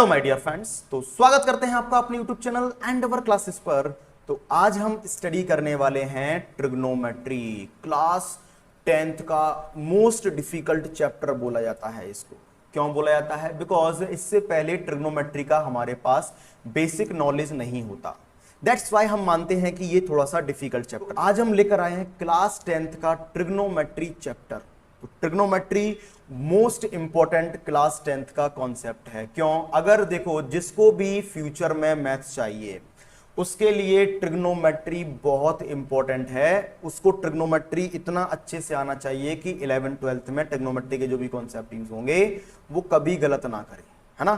Hello my dear friends, तो स्वागत करते हैं आपका अपने YouTube channel and our classes पर। तो आज हम स्टडी करने वाले हैं ट्रिग्नोमेट्री। क्लास 10th का मोस्ट डिफिकल्ट चैप्टर बोला जाता है इसको। क्यों बोला जाता है? बिकॉज इससे पहले ट्रिग्नोमेट्री का हमारे पास बेसिक नॉलेज नहीं होता। दैट्स वाई हम मानते हैं कि ये थोड़ा सा डिफिकल्ट चैप्टर। आज हम लेकर आए हैं क्लास 10th का ट्रिग्नोमेट्री चैप्टर। तो trigonometry most important class 10th का कॉन्सेप्ट है। क्यों? अगर देखो, जिसको भी फ्यूचर में मैथ्स चाहिए उसके लिए ट्रिग्नोमेट्री बहुत इंपॉर्टेंट है। उसको ट्रिग्नोमेट्री इतना अच्छे से आना चाहिए कि 11th-12th में ट्रिग्नोमेट्री के जो भी कॉन्सेप्ट यूज होंगे वो कभी गलत ना करें, है ना।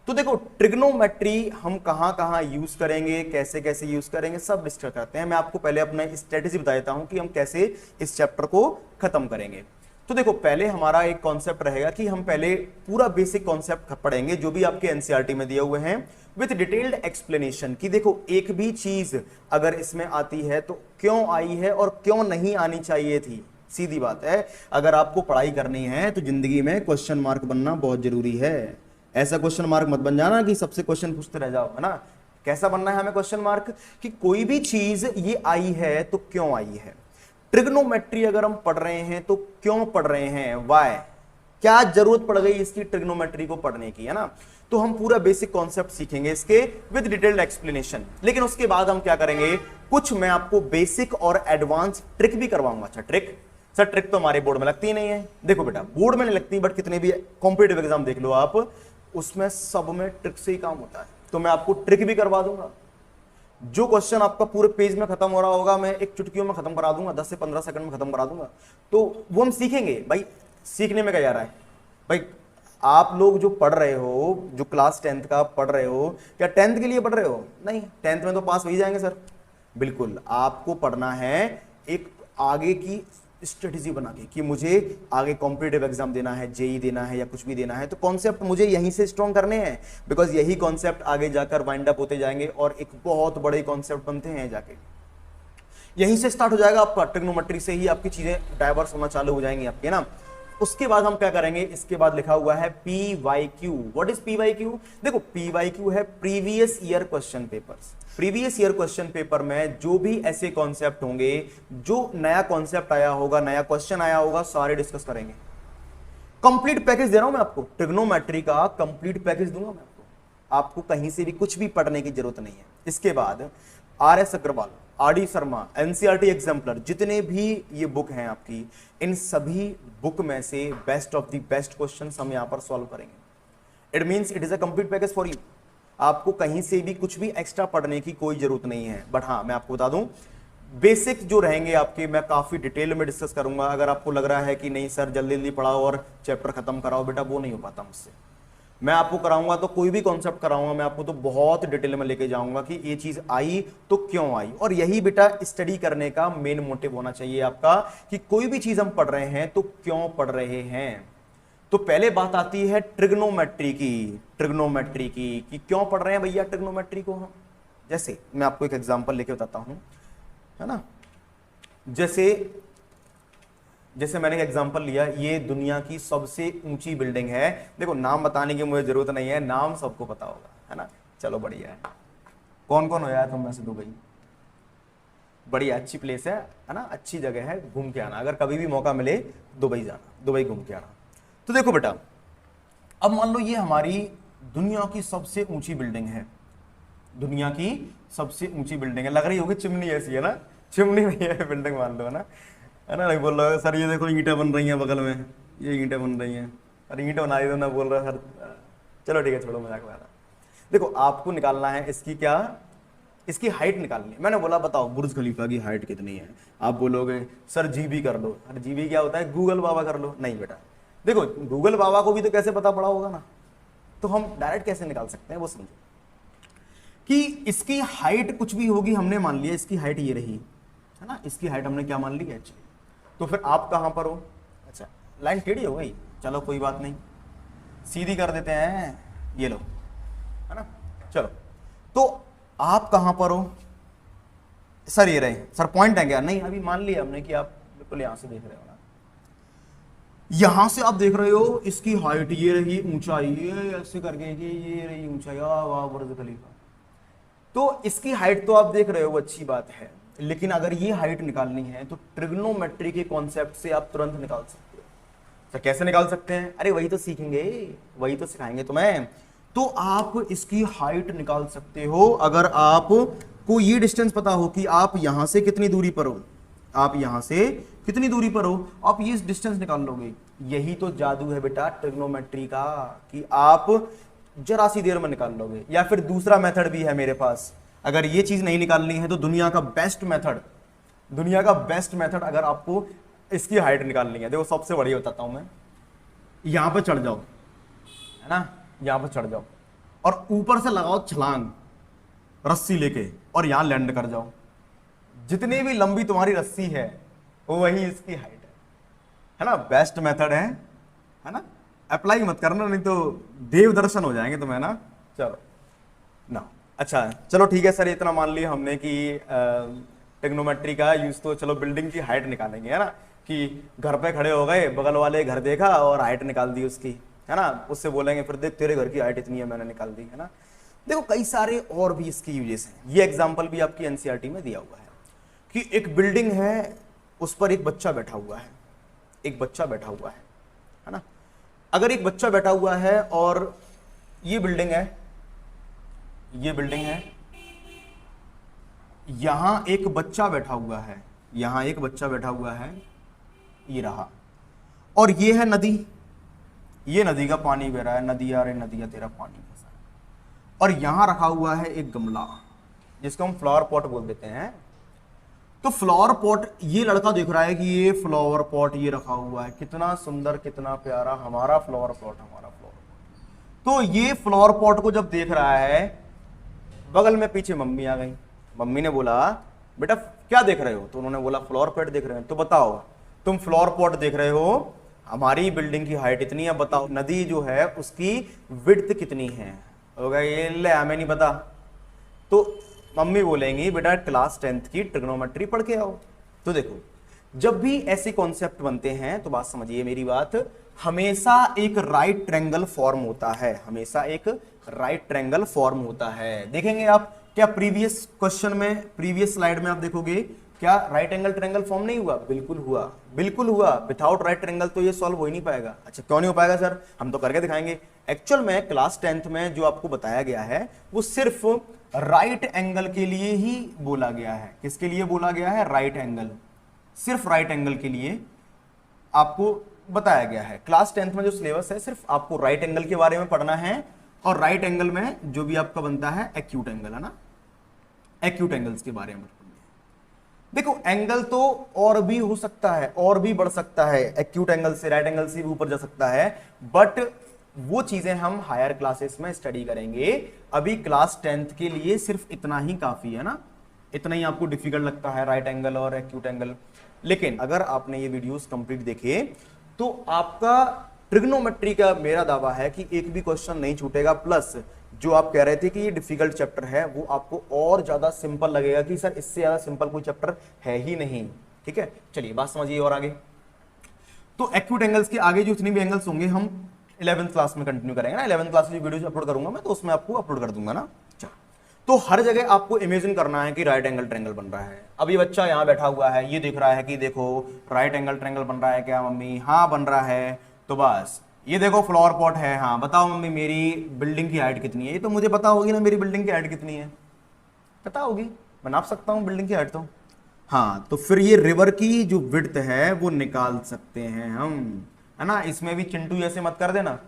तो देखो, ट्रिग्नोमेट्री हम कहां कहां यूज करेंगे, कैसे कैसे यूज करेंगे, सब डिस्कस करते हैं। मैं आपको पहले अपना स्ट्रेटेजी बता देता हूं कि हम कैसे इस चैप्टर को खत्म करेंगे। तो देखो, पहले हमारा एक कॉन्सेप्ट रहेगा कि हम पहले पूरा बेसिक कॉन्सेप्ट पढ़ेंगे जो भी आपके एनसीईआरटी में दिए हुए हैं विद डिटेल्ड एक्सप्लेनेशन। कि देखो, एक भी चीज अगर इसमें आती है तो क्यों आई है और क्यों नहीं आनी चाहिए थी। सीधी बात है, अगर आपको पढ़ाई करनी है तो जिंदगी में क्वेश्चन मार्क बनना बहुत जरूरी है। ऐसा क्वेश्चन मार्क मत बन जाना कि सबसे क्वेश्चन पूछते रह जाओ, है ना। कैसा बनना है हमें क्वेश्चन मार्क कि कोई भी चीज ये आई है तो क्यों आई है। ट्रिग्नोमेट्री अगर हम पढ़ रहे हैं तो क्यों पढ़ रहे हैं, वाई, क्या जरूरत पड़ गई इसकी ट्रिग्नोमेट्री को पढ़ने की, है ना। तो हम पूरा बेसिक कॉन्सेप्ट सीखेंगे इसके विद डिटेल्ड एक्सप्लेनेशन। लेकिन उसके बाद हम क्या करेंगे, कुछ मैं आपको बेसिक और एडवांस ट्रिक भी करवाऊंगा। अच्छा, ट्रिक सर, ट्रिक तो हमारे बोर्ड में लगती ही नहीं है। देखो बेटा, बोर्ड में नहीं लगती, बट कितने भी कॉम्पिटिटिव एग्जाम देख लो आप, उसमें सब में ट्रिक से ही काम होता है। तो मैं आपको ट्रिक भी करवा दूंगा। जो क्वेश्चन आपका पूरे पेज में खत्म हो रहा होगा मैं एक चुटकियों में खत्म करा दूंगा, 10 से 15 सेकंड में खत्म करा दूंगा। तो वो हम सीखेंगे। भाई सीखने में क्या जा रहा है भाई, आप लोग जो पढ़ रहे हो, जो क्लास 10th का पढ़ रहे हो, क्या 10th के लिए पढ़ रहे हो? नहीं, 10th में तो पास हो ही जाएंगे सर। बिल्कुल, आपको पढ़ना है एक आगे की स्ट्रेटेजी बना के कि मुझे आगे कॉम्पिटिटिव एग्जाम देना है, जेई देना है या कुछ भी देना है, तो कॉन्सेप्ट मुझे यहीं से स्ट्रॉन्ग करने हैं। बिकॉज यही कॉन्सेप्ट आगे जाकर वाइंड अप होते जाएंगे और एक बहुत बड़े कॉन्सेप्ट बनते हैं। जाके यहीं से स्टार्ट हो जाएगा आपका, ट्रिग्नोमेट्री से ही आपकी चीजें डाइवर्स होना चालू हो जाएंगी आपके, ना। उसके बाद हम क्या करेंगे, इसके बाद लिखा हुआ है PYQ। What is PYQ? देखो, PYQ है previous year question papers. Previous year question paper में जो भी ऐसे कॉन्सेप्ट होंगे, जो नया कॉन्सेप्ट आया होगा, नया क्वेश्चन आया होगा, सारे डिस्कस करेंगे। कंप्लीट पैकेज दे रहा हूं मैं आपको, ट्रिग्नोमेट्री का कंप्लीट पैकेज दूंगा मैं आपको कहीं से भी कुछ भी पढ़ने की जरूरत नहीं है। इसके बाद RS Agarwal, RD Sharma, NCERT exemplar, जितने भी ये बुक हैं आपकी, इन सभी बुक में से best of the best questions हम यहां पर सॉल्व करेंगे। It means it is a complete package for you. आपको कहीं से भी कुछ भी एक्स्ट्रा पढ़ने की कोई जरूरत नहीं है। बट हाँ, मैं आपको बता दूं, बेसिक जो रहेंगे आपके, मैं काफी डिटेल में डिस्कस करूंगा। अगर आपको लग रहा है कि नहीं सर जल्दी जल्दी पढ़ाओ और चैप्टर खत्म कराओ, बेटा वो नहीं हो पाता मुझसे। मैं आपको कराऊंगा तो कोई भी कॉन्सेप्ट कराऊंगा मैं आपको तो बहुत डिटेल में लेके जाऊंगा कि ये चीज आई तो क्यों आई। और यही बेटा स्टडी करने का मेन मोटिव होना चाहिए आपका, कि कोई भी चीज हम पढ़ रहे हैं तो क्यों पढ़ रहे हैं। तो पहले बात आती है ट्रिग्नोमेट्री की। ट्रिग्नोमेट्री की कि क्यों पढ़ रहे हैं भैया ट्रिग्नोमेट्री को हम। जैसे मैं आपको एक एग्जांपल लेके बताता हूं, है ना। जैसे मैंने एक एग्जांपल लिया, ये दुनिया की सबसे ऊंची बिल्डिंग है। देखो, नाम बताने की मुझे जरूरत नहीं है, नाम सबको पता होगा, है ना। चलो बढ़िया है। कौन कौन हो यार तुम में से दुबई? बढ़िया, अच्छी प्लेस है ना, अच्छी जगह है, घूम के आना। अगर कभी भी मौका मिले दुबई जाना, दुबई घूम के आना। तो देखो बेटा, अब मान लो ये हमारी दुनिया की सबसे ऊंची बिल्डिंग है। दुनिया की सबसे ऊंची बिल्डिंग है, लग रही होगी चिमनी ऐसी, है ना, चिमनी में है बिल्डिंग मान लो, है ना। नहीं बोल रहा है सर ये देखो ईंटें बन रही हैं बगल में, ये ईंटें बन रही हैं, अरे ईंटें बना दो ना, बोल रहा है सर। चलो ठीक है, छोड़ो मजाक वाला। देखो, आपको निकालना है इसकी क्या, इसकी हाइट निकालनी है। मैंने बोला बताओ बुर्ज खलीफा की हाइट कितनी है। आप बोलोगे सर जीबी कर लो। अरे जीबी क्या होता है, गूगल बाबा कर लो। नहीं बेटा, देखो गूगल बाबा को भी तो कैसे पता पड़ा होगा ना, तो हम डायरेक्ट कैसे निकाल सकते हैं वो समझो। कि इसकी हाइट कुछ भी होगी, हमने मान लिया इसकी हाइट ये रही, है ना, इसकी हाइट हमने क्या मान ली है। तो फिर आप कहां पर हो? अच्छा, लाइन टेढ़ी हो गई, चलो कोई बात नहीं, सीधी कर देते हैं, ये लो, है ना। चलो, तो आप कहां पर हो सर? ये रहे सर, पॉइंट है क्या? नहीं, अभी मान लिया हमने कि आप बिल्कुल यहां से देख रहे हो ना। यहां से आप देख रहे हो इसकी हाइट ये रही, ऊंचाई ये ऐसे करके कि ये रही ऊंचाई, वाह बुर्ज खलीफा। तो इसकी हाइट तो आप देख रहे हो, अच्छी बात है, लेकिन अगर ये हाइट निकालनी है तो ट्रिग्नोमेट्री के कॉन्सेप्ट से आप तुरंत निकाल सकते हो। तो कैसे निकाल सकते हैं? अरे वही तो सीखेंगे, वही तो सिखाएंगे तुम्हें। तो आप इसकी हाइट निकाल सकते हो अगर आपको ये डिस्टेंस पता हो कि आप यहां से कितनी दूरी पर हो, आप यहां से कितनी दूरी पर हो, आप ये डिस्टेंस निकाल लोगे। यही तो जादू है बेटा ट्रिग्नोमेट्री का, कि आप जरा सी देर में निकाल लोगे। या फिर दूसरा मेथड भी है मेरे पास, अगर ये चीज नहीं निकालनी है तो दुनिया का बेस्ट मेथड, दुनिया का बेस्ट मेथड अगर आपको इसकी हाइट निकालनी है, देखो सबसे बढ़िया बताता हूं मैं। यहां पर चढ़ जाओ, है ना, यहां पर चढ़ जाओ और ऊपर से लगाओ छलांग रस्सी लेके और यहां लैंड कर जाओ। जितनी भी लंबी तुम्हारी रस्सी है वो वही इसकी हाइट है ना। बेस्ट मेथड है ना, अप्लाई मत करना नहीं तो देव दर्शन हो जाएंगे तुम्हें ना। चलो ना, अच्छा चलो ठीक है सर, इतना मान लिया हमने कि ट्रिग्नोमेट्री का यूज तो चलो बिल्डिंग की हाइट निकालेंगे, है ना, कि घर पे खड़े हो गए, बगल वाले घर देखा और हाइट निकाल दी उसकी, है ना, उससे बोलेंगे फिर देख तेरे घर की हाइट इतनी है मैंने निकाल दी, है ना। देखो कई सारे और भी इसकी यूजेस हैं। ये एग्जांपल भी आपकी एनसीईआरटी में दिया हुआ है कि एक बिल्डिंग है, उस पर एक बच्चा बैठा हुआ है, एक बच्चा बैठा हुआ है ना। अगर एक बच्चा बैठा हुआ है और ये बिल्डिंग है, ये बिल्डिंग है, यहां एक बच्चा बैठा हुआ है, यहां एक बच्चा बैठा हुआ है, ये रहा, और ये है नदी, ये नदी का पानी बह रहा है, नदिया रे नदिया तेरा पानी कैसा है, और यहां रखा हुआ है एक गमला जिसको हम फ्लावर पॉट बोल देते हैं। तो फ्लावर पॉट, ये लड़का देख रहा है कि ये फ्लावर पॉट ये रखा हुआ है, कितना सुंदर कितना प्यारा, हमारा फ्लावर पॉट, हमारा फ्लावर पॉट। तो ये फ्लावर पॉट को जब देख रहा है, बगल में पीछे मम्मी आ गई, मम्मी ने बोला बेटा क्या देख रहे हो? तो उन्होंने बोला फ्लावर पॉट देख रहे हैं। तो बताओ तुम फ्लावर पॉट देख रहे हो, हमारी बिल्डिंग की हाइट इतनी है, बताओ नदी जो है उसकी विड्थ कितनी है? होगा ये ले हमें नहीं पता। तो मम्मी बोलेंगी बेटा क्लास 10th की ट्रिग्नोमेट्री पढ़ के आओ। तो देखो जब भी ऐसे कॉन्सेप्ट बनते हैं तो बात समझिए मेरी बात, हमेशा एक राइट ट्रायंगल फॉर्म होता है, हमेशा एक राइट ट्रायंगल फॉर्म होता है। देखेंगे आप क्या प्रीवियस क्वेश्चन में, प्रीवियस स्लाइड में आप देखोगे क्या राइट एंगल ट्रायंगल फॉर्म नहीं हुआ? बिल्कुल हुआ, बिल्कुल हुआ। विदाउट राइट ट्रायंगल तो ये सॉल्व हो ही नहीं पाएगा। अच्छा क्यों नहीं हो पाएगा सर? हम तो करके दिखाएंगे। एक्चुअल में क्लास 10th में जो आपको बताया गया है वो सिर्फ राइट एंगल के लिए ही बोला गया है। किसके लिए बोला गया है? राइट एंगल, सिर्फ राइट एंगल के लिए आपको बताया गया है। क्लास 10th में जो सिलेबस है सिर्फ आपको राइट एंगल के बारे में पढ़ना है, और राइट एंगल में जो भी आपका बनता है एक्यूट एंगल, है ना, एक्यूट एंगल्स के बारे में। देखो एंगल तो और भी हो सकता है, और भी बढ़ सकता है, एक्यूट एंगल से, राइट एंगल से भी ऊपर जा सकता है, बट वो चीजें हम हायर क्लासेस में स्टडी करेंगे। अभी क्लास 10th के लिए सिर्फ इतना ही काफी है ना, इतना ही आपको डिफिकल्ट लगता है राइट एंगल और एक्यूट एंगल। लेकिन अगर आपने ये वीडियोस कंप्लीट देखे तो आपका ट्रिग्नोमेट्री का मेरा दावा है कि एक भी क्वेश्चन नहीं छूटेगा। प्लस जो आप कह रहे थे कि ये डिफिकल्ट चैप्टर है वो आपको और ज्यादा सिंपल लगेगा कि सर इससे ज्यादा सिंपल कोई चैप्टर है ही नहीं। ठीक है, चलिए बात समझिए और आगे। तो एक्यूट एंगल्स के आगे जो इतने भी एंगल्स होंगे हम 11th क्लास में कंटिन्यू करेंगे ना। 11th क्लास की वीडियो अपलोड करूंगा मैं, तो उसमें आपको अपलोड कर दूंगा ना। तो हर जगह आपको इमेजिन करना है कि राइट एंगल ट्रायंगल बन रहा है। अब ये बच्चा यहाँ बैठा हुआ है, ये देख रहा है कि देखो राइट एंगल ट्रायंगल बन रहा है क्या मम्मी? हाँ बन रहा है। तो बस ये देखो फ्लावर पॉट है, हाँ बताओ मम्मी मेरी बिल्डिंग की हाइट कितनी है? ये तो मुझे पता होगी ना मेरी बिल्डिंग की हाइट कितनी है, पता होगी, मैं नाप सकता हूँ बिल्डिंग की हाइट तो। हाँ तो फिर ये रिवर की जो विड्थ है वो निकाल सकते हैं हम, है ना। इसमें भी चिंटू ऐसे मत कर देना,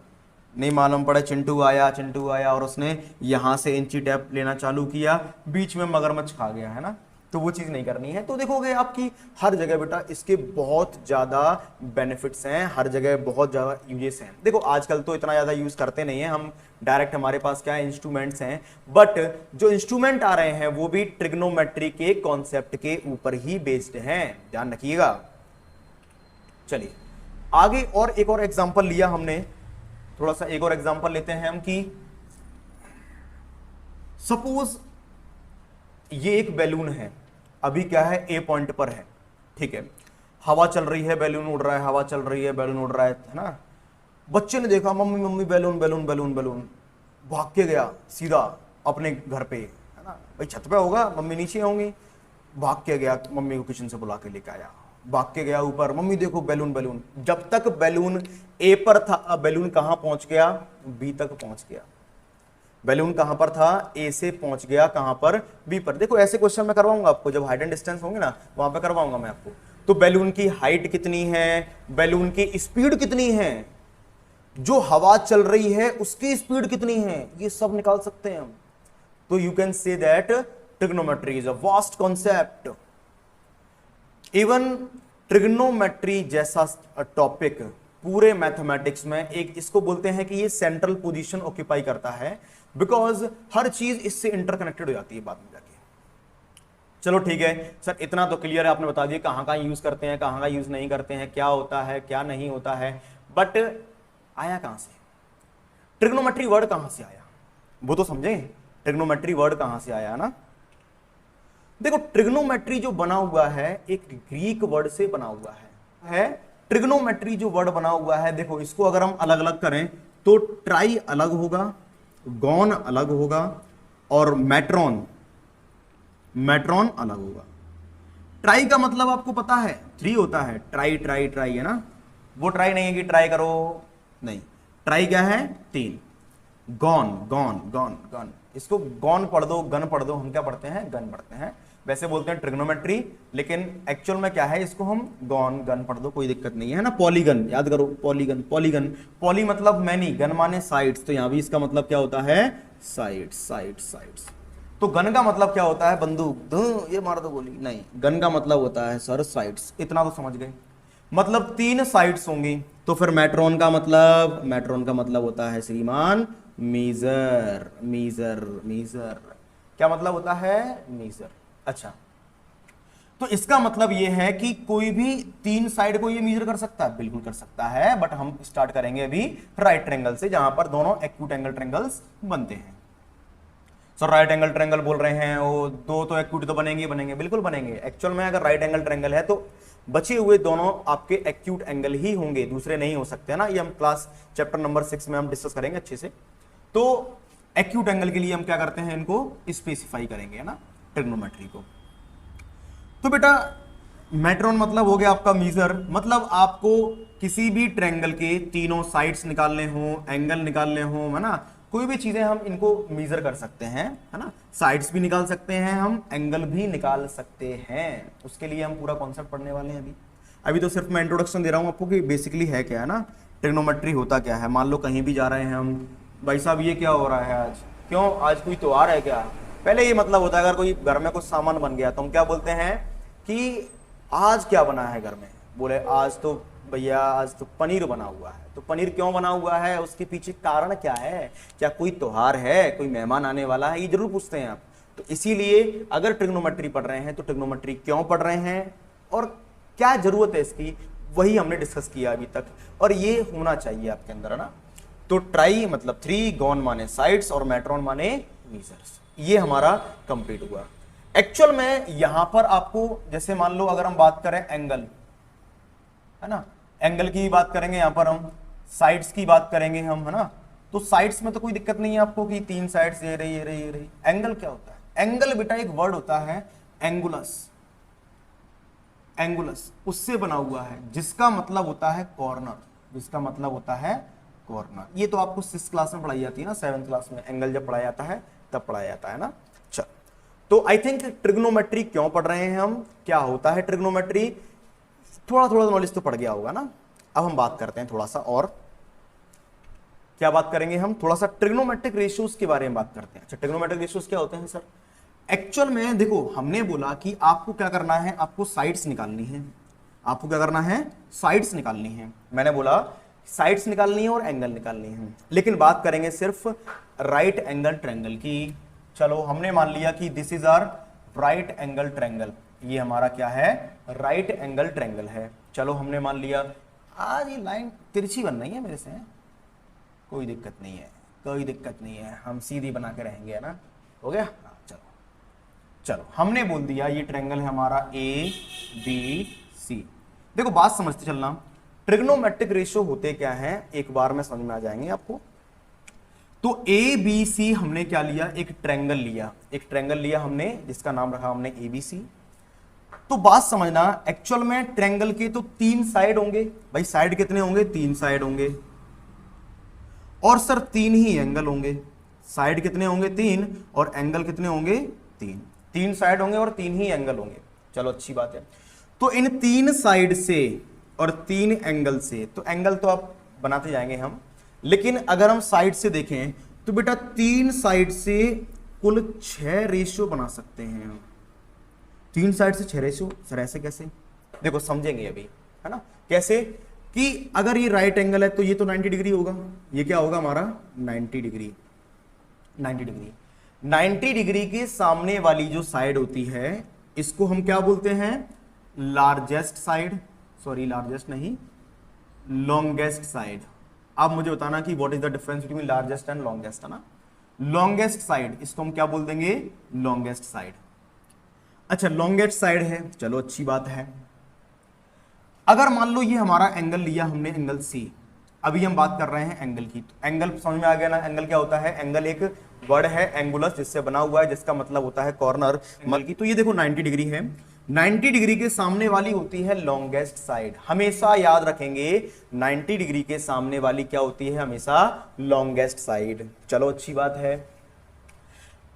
नहीं मालूम पड़ा चिंटू आया और उसने यहां से इंची टेप लेना चालू किया, बीच में मगरमच्छ खा गया, है ना। तो वो चीज नहीं करनी है। तो देखोगे आपकी हर जगह बेटा इसके बहुत ज्यादा बेनिफिट्स हैं, हर जगह बहुत ज्यादा यूजेस हैं। देखो आजकल तो इतना ज्यादा यूज करते नहीं है हम, डायरेक्ट हमारे पास क्या है इंस्ट्रूमेंट्स हैं, बट जो इंस्ट्रूमेंट आ रहे हैं वो भी ट्रिग्नोमेट्री के कॉन्सेप्ट के ऊपर ही बेस्ड हैं, ध्यान रखिएगा। चलिए आगे और एक और एग्जाम्पल लिया हमने, थोड़ा सा एक और एग्जांपल लेते हैं हम कि सपोज ये एक बैलून है, अभी क्या है ए पॉइंट पर है, ठीक है। हवा चल रही है बैलून उड़ रहा है, हवा चल रही है बैलून उड़ रहा है ना। बच्चे ने देखा mummy mummy balloon balloon balloon balloon, भाग के गया सीधा अपने घर पे, है ना, भाई छत पे होगा, मम्मी नीचे होंगी, भाग के गया, मम्मी को किचन से बुला के लेके आया, भाग के गया ऊपर, मम्मी देखो बैलून बैलून। जब तक बैलून ए पर था, बैलून कहां पहुंच गया, बी तक पहुंच गया। बैलून कहां पर था, ए से पहुंच गया कहां पर, बी पर। देखो ऐसे क्वेश्चन मैं करवाऊंगा आपको, जब हाइट एंड डिस्टेंस होंगे ना वहां पे करवाऊंगा मैं आपको। तो बैलून की हाइट कितनी है, बैलून की स्पीड कितनी है, जो हवा चल रही है उसकी स्पीड कितनी है, ये सब निकाल सकते हैं हम। तो you can say that trigonometry is a vast concept. Even trigonometry जैसा टॉपिक पूरे मैथमेटिक्स में एक इसको बोलते हैं कि ये सेंट्रल पोजीशन ऑक्यूपाई करता है, बिकॉज हर चीज इससे इंटरकनेक्टेड हो जाती है बाद में जाके। चलो ठीक है सर, इतना तो क्लियर है, आपने बता दिया कहां कहां यूज करते हैं, कहां कहां यूज नहीं करते हैं, क्या होता है क्या नहीं होता है, बट आया कहां से, ट्रिग्नोमेट्री वर्ड कहां से आया, वो तो समझे। ट्रिग्नोमेट्री वर्ड कहां से आया ना, देखो ट्रिग्नोमेट्री जो बना हुआ है एक ग्रीक वर्ड से बना हुआ है। ट्रिग्नोमेट्री जो वर्ड बना हुआ है, देखो इसको अगर हम अलग अलग करें तो ट्राई अलग होगा, गॉन अलग होगा, और मैट्रॉन अलग होगा। ट्राई का मतलब आपको पता है 3 होता है, ट्राई ट्राई ट्राई, है ना, वो ट्राई नहीं है कि ट्राई करो, नहीं, ट्राई क्या है 3। गॉन गॉन गॉन गॉन, इसको गॉन पढ़ दो, गन पढ़ दो, हम क्या पढ़ते हैं, गन पढ़ते हैं, वैसे बोलते हैं ट्रिग्नोमेट्री, लेकिन एक्चुअल में क्या है, इसको हम गॉन गन पढ़ दो, कोई दिक्कत नहीं है ना। पॉलीगन याद करो, पॉलीगन पॉलीगन, पॉली मतलब मैनी, गन माने साइड्स, तो यहां भी इसका मतलब क्या होता है, साइड्स साइड्स साइड्स। तो गन का मतलब क्या होता है, बंदूक, ये मार दो गोली, नहीं, गन का मतलब होता है सर साइड्स, इतना तो समझ गए, मतलब 3 साइड्स होंगी। तो फिर मैट्रॉन का मतलब होता है श्रीमान मीजर, मीजर मीजर, क्या मतलब होता है, मीजर। अच्छा, तो इसका मतलब यह है कि कोई भी 3 साइड को ये मीजर कर सकता है, बिल्कुल कर सकता है, बट हम स्टार्ट करेंगे अभी राइट ट्रायंगल से, जहां पर दोनों एक्यूट एंगल ट्रायंगल्स बनते हैं। सर राइट एंगल ट्रायंगल बोल रहे हैं, वो 2 तो एक्यूट तो बनेंगे, बिल्कुल बनेंगे। एक्चुअल में अगर राइट एंगल ट्रायंगल है तो बचे हुए दोनों आपके एक्यूट एंगल ही होंगे, दूसरे नहीं हो सकते, है ना। ये हम क्लास चैप्टर नंबर 6 में हम डिस्कस करेंगे अच्छे से। तो एक्यूट एंगल के लिए हम क्या करते हैं, इनको स्पेसिफाई करेंगे, है ना, ट्रिग्नोमेट्री को। तो बेटा मैट्रॉन मतलब हो गया आपका मीजर, मतलब आपको किसी भी ट्रायंगल के तीनों साइड्स निकालने हो, एंगल निकालने हो, है ना, कोई भी चीजें हम इनको मीजर कर सकते हैं, है ना, साइड्स भी निकाल सकते हैं हम, एंगल भी निकाल सकते हैं। उसके लिए हम पूरा कॉन्सेप्ट पढ़ने वाले हैं अभी तो सिर्फ मैं इंट्रोडक्शन दे रहा हूं आपको कि बेसिकली है क्या, है ना, ट्रिग्नोमेट्री होता क्या है। मान लो कहीं भी जा रहे हैं हम, भाई साहब ये क्या हो रहा है आज, क्यों आज कोई त्योहार है क्या, पहले ये मतलब होता है अगर कोई घर में कुछ सामान बन गया तो हम क्या बोलते हैं कि आज क्या बना है घर में, बोले आज तो भैया आज तो पनीर बना हुआ है। तो पनीर क्यों बना हुआ है, उसके पीछे कारण क्या है, क्या कोई त्योहार है, कोई मेहमान आने वाला है, ये जरूर पूछते हैं आप। तो इसीलिए अगर ट्रिग्नोमेट्री पढ़ रहे हैं तो ट्रिग्नोमेट्री क्यों पढ़ रहे हैं और क्या जरूरत है इसकी, वही हमने डिस्कस किया अभी तक, और ये होना चाहिए आपके अंदर, है ना। तो ट्राई मतलब 3, गॉन माने साइड्स और मैट्रॉन माने मीजर्स, ये हमारा कंप्लीट हुआ। एक्चुअल में यहां पर आपको जैसे मान लो अगर हम बात करें एंगल, है ना, एंगल की बात करेंगे, यहां पर हम साइड्स की बात करेंगे हम, है ना। तो साइड्स में तो कोई दिक्कत नहीं है आपको कि 3 साइड्स ये रही ये रही ये रही। एंगल क्या होता है, एंगल बेटा एक वर्ड होता है एंगुलस, एंगुलस उससे बना हुआ है जिसका मतलब होता है कॉर्नर, जिसका मतलब होता है कॉर्नर। ये तो आपको 6th क्लास में पढ़ाई जाती है ना, 7th क्लास में एंगल जब पढ़ाया जाता है तब पढ़ाया जाता है ना। चल, तो आई थिंक ट्रिग्नोमेट्री क्यों पढ़ रहे हैं हम, क्या होता है ट्रिग्नोमेट्री, थोड़ा थोड़ा नॉलेज तो पड़ गया होगा ना। अब हम बात करते हैं थोड़ा सा, और क्या बात करेंगे हम, थोड़ा सा ट्रिग्नोमेट्रिक रेशियोज के बारे में बात करते हैं। अच्छा, ट्रिग्नोमेट्रिक रेशियोज क्या होते हैं सर, एक्चुअल में देखो हमने बोला कि आपको क्या करना है, आपको साइड्स निकालनी है, आपको क्या करना है, साइड्स निकालनी है। मैंने बोला साइड्स निकालनी है और एंगल निकालनी है, लेकिन बात करेंगे सिर्फ राइट एंगल ट्रायंगल की। चलो हमने मान लिया कि this is our right angle triangle, ये हमारा क्या है, राइट एंगल ट्रायंगल है। चलो हमने मान लिया, आज ये लाइन तिरछी बन रही है मेरे से, कोई दिक्कत नहीं है, कोई दिक्कत नहीं है, हम सीधी बना के रहेंगे, है ना, हो गया। हाँ, चलो चलो हमने बोल दिया ये ट्रायंगल है हमारा ए बी सी। देखो बात समझते चलना, ट्रिग्नोमेट्रिक रेशियो होते क्या है एक बार में समझ में आ जाएंगे आपको। तो ए बी सी हमने क्या लिया, एक ट्रायंगल लिया हमने जिसका नाम रखा हमने एबीसी। तो बात समझना, एक्चुअल में ट्रायंगल के तो 3 साइड होंगे भाई, साइड कितने होंगे, 3 साइड होंगे, और सर 3 ही एंगल होंगे। साइड कितने होंगे, 3, और एंगल कितने होंगे, 3 साइड होंगे और 3 ही एंगल होंगे। चलो अच्छी बात है। तो इन 3 साइड से और 3 एंगल से, तो एंगल तो आप बनाते जाएंगे हम, लेकिन अगर हम साइड से देखें तो बेटा 3 साइड से कुल 6 रेशियो बना सकते हैं हम। 3 साइड से 6 रेशियो, सर ऐसे कैसे, देखो समझेंगे अभी, है ना। कैसे कि अगर ये राइट एंगल है तो ये तो 90 डिग्री होगा, ये क्या होगा हमारा 90 डिग्री। 90 डिग्री के सामने वाली जो साइड होती है इसको हम क्या बोलते हैं, लार्जेस्ट साइड, सॉरी लार्जेस्ट नहीं, लॉन्गेस्ट साइड। अब मुझे बताना कि what is the difference between largest and longest, है ना। लॉन्गेस्ट साइड, इसको हम क्या बोल देंगे, लॉन्गेस्ट साइड। अच्छा लॉन्गेस्ट साइड है, चलो अच्छी बात है। अगर मान लो ये हमारा एंगल लिया हमने, एंगल सी, अभी हम बात कर रहे हैं एंगल की, तो एंगल समझ में आ गया ना। एंगल क्या होता है, एंगल एक वर्ड है एंगुलस जिससे बना हुआ है, जिसका मतलब होता है कॉर्नर एंगल की। तो ये देखो 90 डिग्री है, 90 डिग्री के सामने वाली होती है लॉन्गेस्ट साइड। हमेशा याद रखेंगे 90 डिग्री के सामने वाली क्या होती है, हमेशा लॉन्गेस्ट साइड। चलो अच्छी बात है।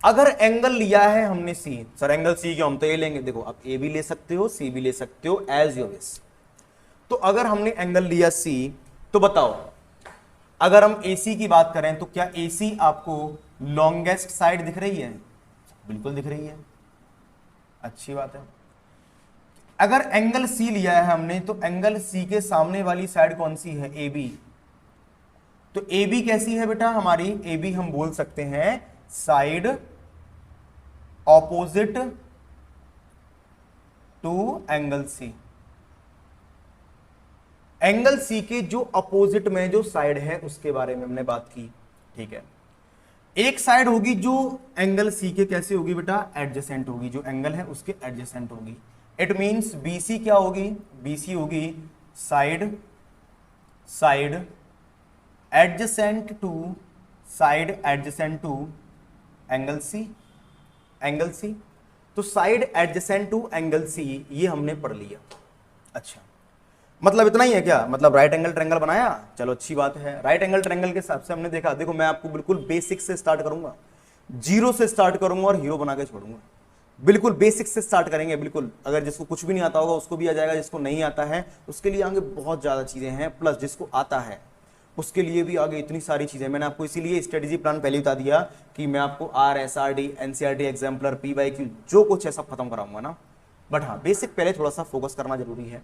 अगर एंगल लिया है हमने सी, सर एंगल सी क्यों, हम तो ए लेंगे, देखो आप ए भी ले सकते हो सी भी ले सकते हो, एज योर विश। तो अगर हमने एंगल लिया सी, तो बताओ अगर हम AC की बात करें तो क्या AC आपको लॉन्गेस्ट साइड दिख रही है, बिल्कुल दिख रही है, अच्छी बात है। अगर एंगल C लिया है हमने, तो एंगल C के सामने वाली साइड कौन सी है, AB। तो AB कैसी है बेटा हमारी, AB हम बोल सकते हैं side opposite to angle C। Angle C के जो अपोजिट में जो साइड है उसके बारे में हमने बात की, ठीक है। एक साइड होगी जो एंगल सी के कैसे होगी बेटा, एडजेसेंट होगी, जो एंगल है उसके एडजेसेंट होगी। इट मींस BC क्या होगी, BC होगी side adjacent to angle C. तो side adjacent to angle C ये हमने पढ़ लिया। अच्छा मतलब इतना ही है क्या, मतलब राइट एंगल ट्रायंगल बनाया, चलो अच्छी बात है। राइट एंगल ट्रायंगल के हिसाब से हमने देखा, देखो मैं आपको बिल्कुल बेसिक से स्टार्ट करूंगा, 0 से स्टार्ट करूंगा और हीरो बना के छोड़ूंगा। बिल्कुल बेसिक से स्टार्ट करेंगे, बिल्कुल अगर जिसको कुछ भी नहीं आता होगा उसको भी आ जाएगा, जिसको नहीं आता है उसके लिए आगे बहुत ज्यादा चीजें हैं, प्लस जिसको आता है उसके लिए भी आगे इतनी सारी चीजें। मैंने आपको इसीलिए स्ट्रेटेजी प्लान पहले बता दिया कि मैं आपको RSRD NCERT एग्जाम्पलर PYQ जो कुछ है सब खत्म कराऊंगा ना, बट हाँ बेसिक पहले थोड़ा सा फोकस करना जरूरी है।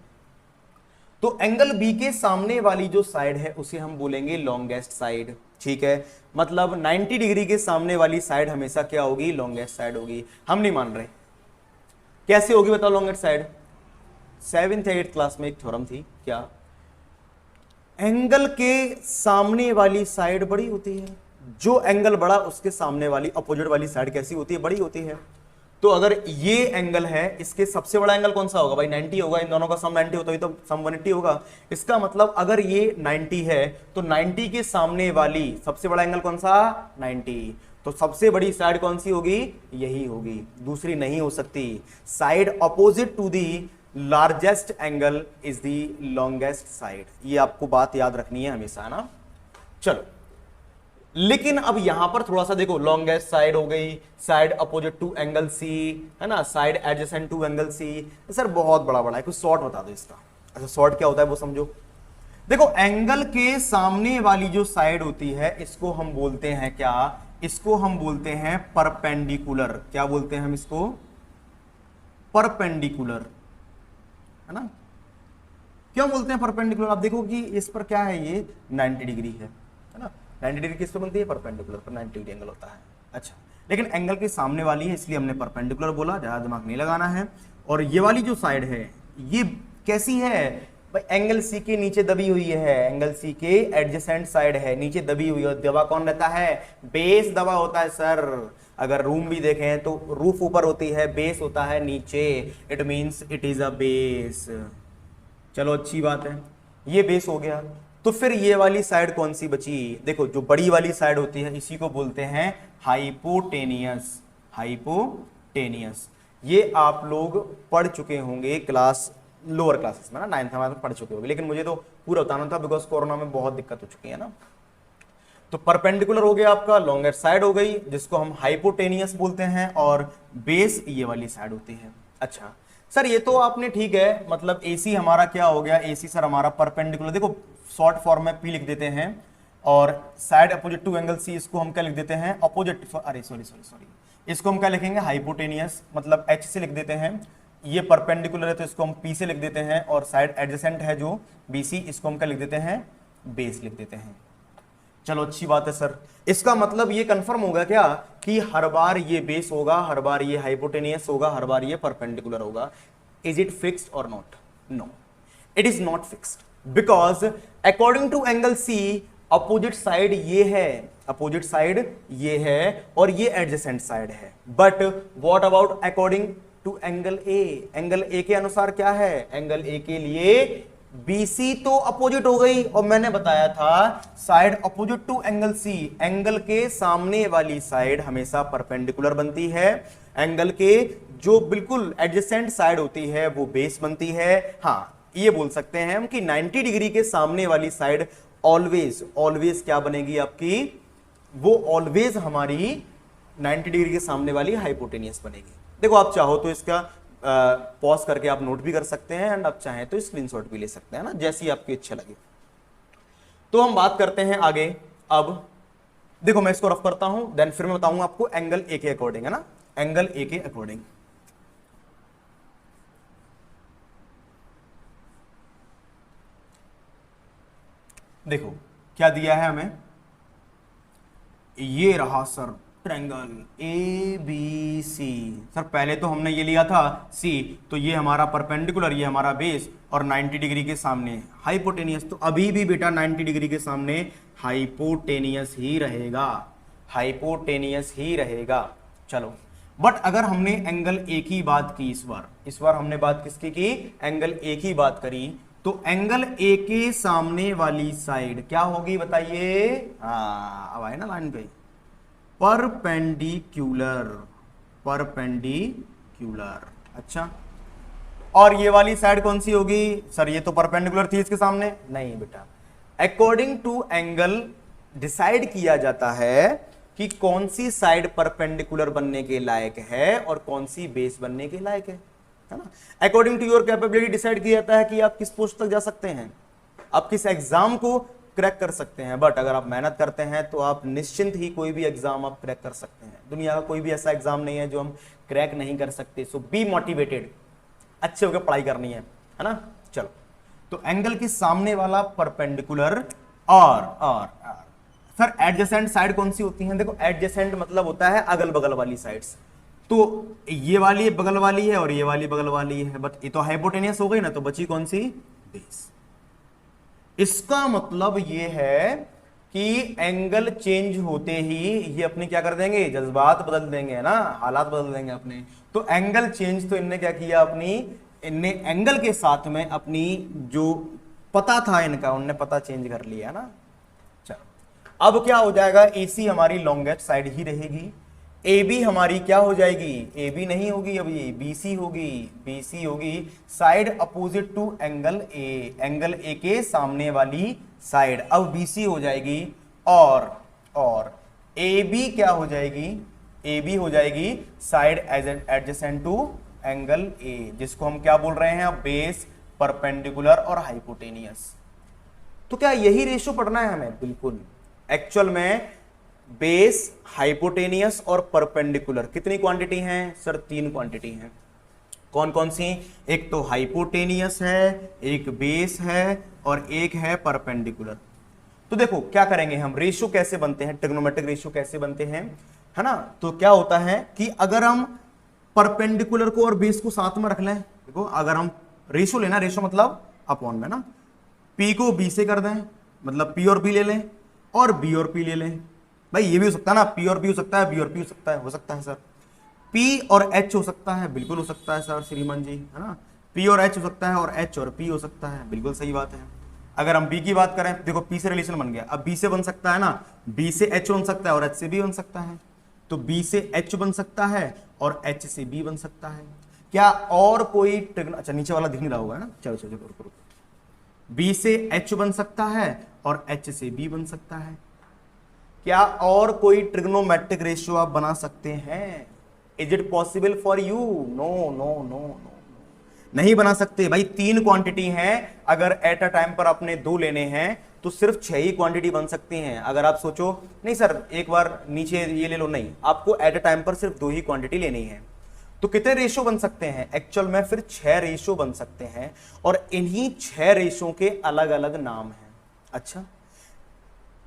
तो एंगल बी के सामने वाली जो साइड है उसे हम बोलेंगे लॉन्गेस्ट साइड, ठीक है। मतलब 90 डिग्री के सामने वाली साइड हमेशा क्या होगी, लॉन्गेस्ट साइड होगी। हम नहीं मान रहे, कैसे होगी बताओ लॉन्गेस्ट साइड। 7th या 8th क्लास में एक थ्योरम थी, क्या, एंगल के सामने वाली साइड बड़ी होती है, जो एंगल बड़ा उसके सामने वाली अपोजिट वाली साइड कैसी होती है, बड़ी होती है। तो अगर ये एंगल है, इसके सबसे बड़ा एंगल कौन सा होगा भाई, 90 होगा। इन दोनों का सम 90 होता है तो सम 180 होगा। इसका मतलब अगर ये 90 है तो 90 के सामने वाली सबसे बड़ा एंगल कौन सा, 90। तो सबसे बड़ी साइड कौन सी होगी, यही होगी, दूसरी नहीं हो सकती। Side opposite to the largest angle is the longest side. ये आपको बात याद रखनी है हमेशा, है ना। चलो लेकिन अब यहां पर थोड़ा सा देखो, लॉन्गेस्ट साइड हो गई, side opposite to angle C, है ना, side adjacent to angle C. Sir बहुत बड़ा है, कुछ शॉर्ट बता दो इसका। अच्छा शॉर्ट क्या होता है वो समझो। देखो एंगल के सामने वाली जो साइड होती है इसको हम बोलते हैं क्या, इसको हम बोलते हैं परपेंडिकुलर। क्या बोलते हैं हम इसको, परपेंडिकुलर, है ना। क्यों बोलते हैं परपेंडिकुलर, आप देखो कि इस पर क्या है, ये 90 डिग्री है ना। 90 डिग्री किस पे बनती है, परपेंडिकुलर पर 90 डिग्री एंगल होता है। अच्छा लेकिन एंगल के सामने वाली है इसलिए हमने परपेंडिकुलर बोला, ज्यादा दिमाग नहीं लगाना है। और ये वाली जो साइड है ये कैसी है भाई, एंगल सी के नीचे दबी हुई है, एंगल सी के एडजेसेंट साइड है, नीचे दबी हुई है। दबा कौन रहता है, बेस दबा होता है सर। अगर रूम भी देखें तो रूफ ऊपर होती है, बेस होता है नीचे। It means it is a base. चलो अच्छी बात है, ये बेस हो गया। तो फिर ये वाली साइड कौन सी बची? देखो जो बड़ी वाली साइड होती है इसी को बोलते हैं हाइपोटेनियस। हाइपोटेनियस ये आप लोग पढ़ चुके होंगे क्लास लोअर क्लासेस में ना, 9th में पढ़ चुके होंगे, लेकिन मुझे तो पूरा बताना था बिकॉज कोरोना में बहुत दिक्कत हो चुकी है ना। तो परपेंडिकुलर हो गया आपका, लॉन्गेस्ट साइड हो गई जिसको हम हाइपोटेनियस बोलते हैं, और बेस ये वाली साइड होती है। अच्छा सर ये तो आपने ठीक है, मतलब AC हमारा क्या हो गया? AC सर हमारा परपेंडिकुलर, देखो शॉर्ट फॉर्म में P लिख देते हैं, और side opposite to angle C इसको हम क्या लिख देते हैं? अपोजिट, अरे सॉरी इसको हम क्या लिखेंगे? हाइपोटेनियस, मतलब H से लिख देते हैं। ये परपेंडिकुलर है तो इसको हम P से लिख देते हैं, और साइड एडजेसेंट है जो BC इसको हम क्या लिख देते हैं? बेस लिख देते हैं। चलो अच्छी बात है सर, इसका मतलब ये कंफर्म होगा क्या कि हर बार ये बेस होगा, हर बार ये हाइपोटेनियस होगा, हर बार ये परपेंडिकुलर होगा। इज इट फिक्स्ड और not? No, it is not fixed because according to angle C opposite side ये है, अपोजिट साइड ये है, और ये एडजेसेंट साइड है। But what about according to angle A? Angle A के अनुसार क्या है? एंगल ए के लिए BC तो अपोजिट हो गई, और मैंने बताया था side opposite to angle C, angle के सामने वाली साइड हमेशा परपेंडिकुलर बनती है, एंगल के जो बिल्कुल एडजेसेंट साइड होती है वो बेस बनती है। हाँ ये बोल सकते हैं हम कि 90 डिग्री के सामने वाली साइड ऑलवेज क्या बनेगी आपकी? वो ऑलवेज हमारी 90 डिग्री के सामने वाली हाइपोटेनियस बनेगी। देखो आप चाहो तो इसका पॉज करके आप नोट भी कर सकते हैं, एंड आप चाहें तो स्क्रीनशॉट भी ले सकते हैं ना, जैसी आपकी इच्छा लगे। तो हम बात करते हैं आगे। अब देखो मैं इसको रफ करता हूं, देन फिर मैं बताऊंगा आपको एंगल ए के अकॉर्डिंग, है ना, एंगल ए के अकॉर्डिंग। देखो क्या दिया है हमें, ये रहा सर ट्रायंगल ABC। सर पहले तो हमने ये लिया था C, तो ये हमारा परपेंडिकुलर, ये हमारा बेस, और 90 डिग्री के सामने हाइपोटेनियस। तो अभी भी बेटा 90 डिग्री के सामने हाइपोटेनियस ही रहेगा, हाइपोटेनियस ही रहेगा। चलो बट अगर हमने एंगल ए की बात की, इस बार हमने बात किसकी की? एंगल ए की बात करी, तो एंगल ए के सामने वाली साइड क्या होगी बताइए? हाँ अब आए ना लाइन पे, परपेंडिकुलर, परपेंडिकुलर। अच्छा और ये वाली साइड कौन सी होगी? सर ये तो परपेंडिकुलर थी इसके सामने। नहीं बेटा, अकॉर्डिंग टू एंगल डिसाइड किया जाता है कि कौन सी साइड परपेंडिकुलर बनने के लायक है और कौन सी बेस बनने के लायक है ना। According to your capability decide किया जाता है कि आप किस पोस्ट तक जा सकते हैं, आप किस एग्जाम को क्रैक कर सकते हैं। बट अगर आप मेहनत करते हैं तो आप निश्चिंत ही कोई भी एग्जाम आप क्रैक कर सकते हैं। दुनिया का कोई भी ऐसा एग्जाम नहीं है जो हम क्रैक नहीं कर सकते। सो बी मोटिवेटेड, अच्छे होकर पढ़ाई करनी है ना। चलो तो एंगल के सामने वाला परपेंडिकुलर, और सर एडजेसेंट साइड कौन सी होती है? देखो एडजेसेंट मतलब होता है अगल बगल वाली साइड्स, तो ये वाली बगल वाली है और ये वाली बगल वाली है, बट ये तो हाइपोटेनियस हो गई ना, तो बची कौन सी? बेस। इसका मतलब ये है कि एंगल चेंज होते ही ये अपने क्या कर देंगे? जज्बात बदल देंगे, है ना, हालात बदल देंगे अपने। तो एंगल चेंज तो इनने क्या किया? इनने एंगल के साथ में अपनी जो पता था इनका, उनने पता चेंज कर लिया ना। चलो अब क्या हो जाएगा? AC हमारी लॉन्गेस्ट साइड ही रहेगी, AB हमारी क्या हो जाएगी? AB नहीं होगी, अब ये BC होगी, BC होगी side opposite to angle A, angle A के सामने वाली साइड अब BC हो जाएगी, और AB क्या हो जाएगी? AB हो जाएगी side adjacent to angle A, जिसको हम क्या बोल रहे हैं? बेस, परपेंडिकुलर और हाइपोटेनियस। तो क्या यही रेशियो पढ़ना है हमें? बिल्कुल। एक्चुअल में बेस, हाइपोटेनियस और परपेंडिकुलर कितनी क्वांटिटी हैं? सर 3 क्वांटिटी हैं। कौन कौन सी? एक तो हाइपोटेनियस है, एक बेस है, और एक है परपेंडिकुलर। तो देखो क्या करेंगे हम, रेशियो कैसे बनते हैं, ट्रिग्नोमेट्रिक रेशियो कैसे बनते हैं, है ना। तो क्या होता है कि अगर हम परपेंडिकुलर को और बेस को साथ में रख लें, देखो अगर हम रेशियो लेना, रेशियो मतलब अपॉन में ना, P को B से कर दें, मतलब P और B ले लें, और B और P ले लें। भाई ये भी हो सकता है ना, P और B हो सकता है, B और P हो सकता है सर। P और H हो सकता है, बिल्कुल हो सकता है सर श्रीमान जी, है ना। P और H हो सकता है और H और P हो सकता है, बिल्कुल सही बात है। अगर हम B की बात करें, देखो P से रिलेशन बन गया, अब B से बन सकता है ना, B से H बन सकता है और H से B बन सकता है, तो B से H बन सकता है और H से B बन सकता है। क्या और कोई अच्छा नीचे वाला दिख नहीं रहा होगा ना, चलो चलो करो। B से H बन सकता है और H से B बन सकता है। क्या और कोई ट्रिग्नोमेट्रिक रेशियो आप बना सकते हैं? Is it possible for you? No no no no, नहीं बना सकते भाई। 3 क्वांटिटी हैं, अगर एट अ टाइम पर आपने 2 लेने हैं तो सिर्फ 6 ही क्वांटिटी बन सकती हैं। अगर आप सोचो नहीं सर एक बार नीचे ये ले लो, नहीं, आपको एट अ टाइम पर सिर्फ 2 ही क्वांटिटी लेनी है, तो कितने रेशियो बन सकते हैं? एक्चुअल में फिर 6 रेशियो बन सकते हैं और इन्हीं 6 रेशियो के अलग अलग नाम हैं। अच्छा,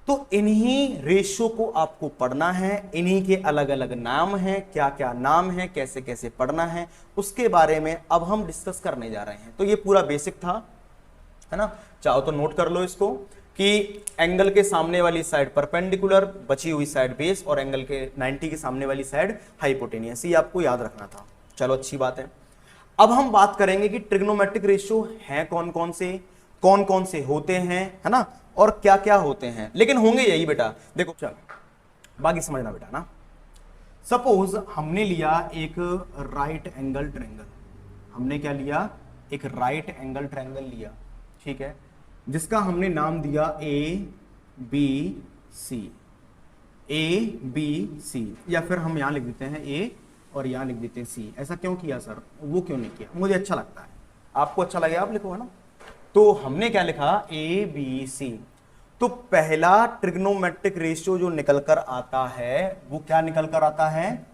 तो इन्हीं रेशियो को आपको पढ़ना है, इन्हीं के अलग अलग नाम हैं, क्या क्या नाम है, कैसे कैसे पढ़ना है, उसके बारे में अब हम डिस्कस करने जा रहे हैं। तो ये पूरा बेसिक था, है ना। चाहो तो नोट कर लो इसको कि एंगल के सामने वाली साइड परपेंडिकुलर, बची हुई साइड बेस, और एंगल के 90 के सामने वाली साइड हाइपोटेनियस, ये आपको याद रखना था। चलो अच्छी बात है। अब हम बात करेंगे कि ट्रिग्नोमेट्रिक रेशियो हैं कौन कौन से होते हैं, है ना, और क्या क्या होते हैं, लेकिन होंगे यही बेटा। देखो चलो बाकी समझना बेटा ना। सपोज हमने लिया एक राइट एंगल ट्रायंगल, हमने क्या लिया? एक राइट एंगल ट्रायंगल लिया, ठीक है, जिसका हमने नाम दिया ABC, ABC, या फिर हम यहां लिख देते हैं A और यहां लिख देते हैं C। ऐसा क्यों किया सर? वो क्यों नहीं किया? मुझे अच्छा लगता है, आपको अच्छा लगे आप लिखो, है ना। तो हमने क्या लिखा? ABC। तो पहला ट्रिग्नोमेट्रिक रेशियो जो निकल कर आता है वो क्या निकल कर आता है?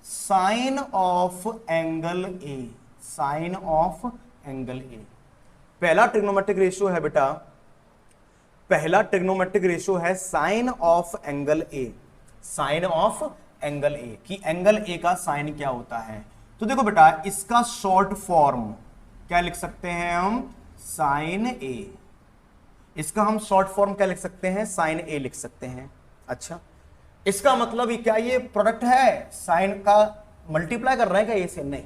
Sine of angle A, sine of angle A। पहला ट्रिग्नोमेट्रिक रेशियो है बेटा, पहला ट्रिग्नोमेट्रिक रेशियो है sine of angle A, sine of angle A, कि एंगल A का साइन क्या होता है। तो देखो बेटा, इसका शॉर्ट फॉर्म क्या लिख सकते हैं हम? Sine A। इसका हम शॉर्ट फॉर्म क्या लिख सकते हैं? साइन A लिख सकते हैं। अच्छा, इसका मतलब क्या ये प्रोडक्ट है? साइन का मल्टीप्लाई कर रहे हैं क्या ए से? नहीं,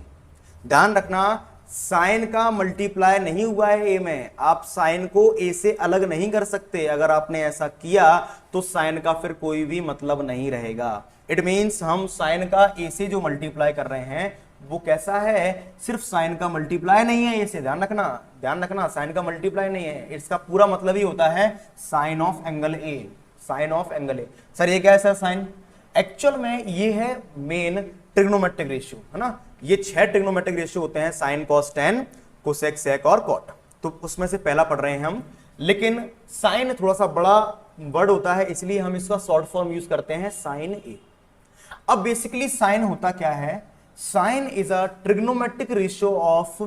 ध्यान रखना, साइन का मल्टीप्लाई नहीं हुआ है ए में। आप साइन को ए से अलग नहीं कर सकते, अगर आपने ऐसा किया तो साइन का फिर कोई भी मतलब नहीं रहेगा। इट मींस हम साइन का ए से जो मल्टीप्लाई कर रहे हैं वो कैसा है? सिर्फ साइन का मल्टीप्लाई नहीं है ए से, ध्यान रखना, साइन का मल्टीप्लाई नहीं है, इसका पूरा मतलब ही होता है sine of angle A, sine of angle A. Sir ये क्या है सर? साइन, एक्चुअल में ये है मेन ट्रिग्नोमेट्रिक रेशियो, है ना। ये 6 ट्रिग्नोमेट्रिक रेशियो होते हैं, साइन, कॉस, टेन, कोसेक, सेक और कॉट। तो उसमें से पहला पढ़ रहे हैं हम, लेकिन साइन थोड़ा सा बड़ा वर्ड होता है, इसलिए हम इसका शॉर्ट फॉर्म यूज करते हैं साइन ए। अब बेसिकली साइन होता क्या है? Sine is a trigonometric ratio of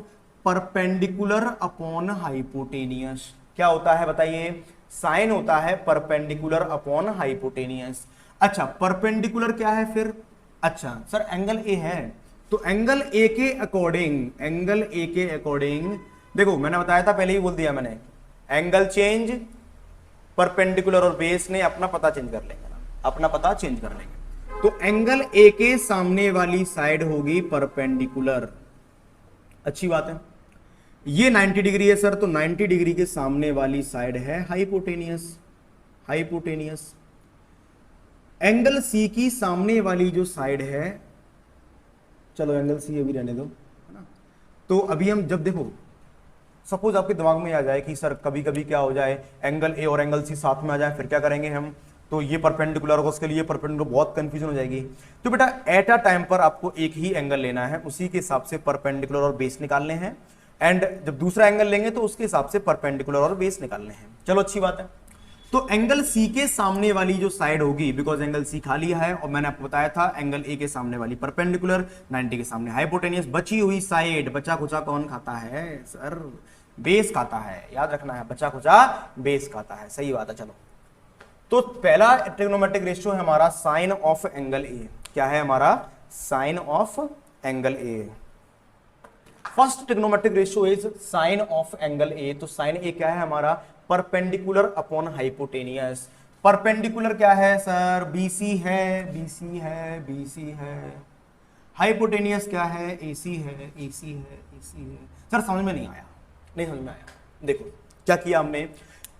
perpendicular upon hypotenuse. क्या होता है बताइए? साइन होता है परपेंडिकुलर अपॉन हाइपोटेनियस। अच्छा, परपेंडिकुलर क्या है फिर? अच्छा सर एंगल ए है, तो एंगल ए के अकॉर्डिंग, एंगल ए के अकॉर्डिंग देखो मैंने बताया था, पहले ही बोल दिया मैंने, एंगल चेंज, परपेंडिकुलर और बेस ने अपना पता चेंज कर लेंगे, अपना पता चेंज कर लेंगे। तो एंगल ए के सामने वाली साइड होगी परपेंडिकुलर, अच्छी बात है। ये 90 डिग्री है सर, तो 90 डिग्री के सामने वाली साइड है हाइपोटेनियस, हाइपोटेनियस। एंगल सी की सामने वाली जो साइड है, चलो एंगल सी अभी रहने दो, है ना। तो अभी हम जब देखो, सपोज आपके दिमाग में आ जाए कि सर कभी कभी क्या हो जाए, एंगल ए और एंगल सी साथ में आ जाए, फिर क्या करेंगे हम? तो ये परपेंडिकुलर होगा, उसके लिए परपेंडिकुलर, बहुत कंफ्यूजन हो जाएगी। तो बेटा एट अ टाइम पर आपको एक ही एंगल लेना है, उसी के हिसाब से परपेंडिकुलर और बेस निकालने हैं, एंड जब दूसरा एंगल लेंगे तो उसके हिसाब से परपेंडिकुलर और बेस निकालने हैं। चलो अच्छी बात है। तो एंगल सी के सामने वाली जो साइड होगी, बिकॉज एंगल सी खाली है और मैंने आपको बताया था एंगल ए के सामने वाली परपेंडिकुलर, 90 के सामने हाइपोटेनियस, बची हुई साइड, बचा खुचा कौन खाता है सर? बेस खाता है, याद रखना है, बचा खुचा बेस खाता है, सही बात है। चलो, तो पहला ट्रिग्नोमेट्रिक रेशियो है हमारा साइन ऑफ एंगल ए। क्या है हमारा? Sine of angle A. First trigonometric ratio is sine of angle A. तो साइन ए क्या है हमारा? Perpendicular upon hypotenuse. परपेंडिकुलर क्या है सर? बीसी है, बीसी है, बीसी है। हाइपोटेनियस क्या है, AC है, AC है, AC है। सर समझ में नहीं आया, नहीं समझ में आया। देखो क्या किया हमने,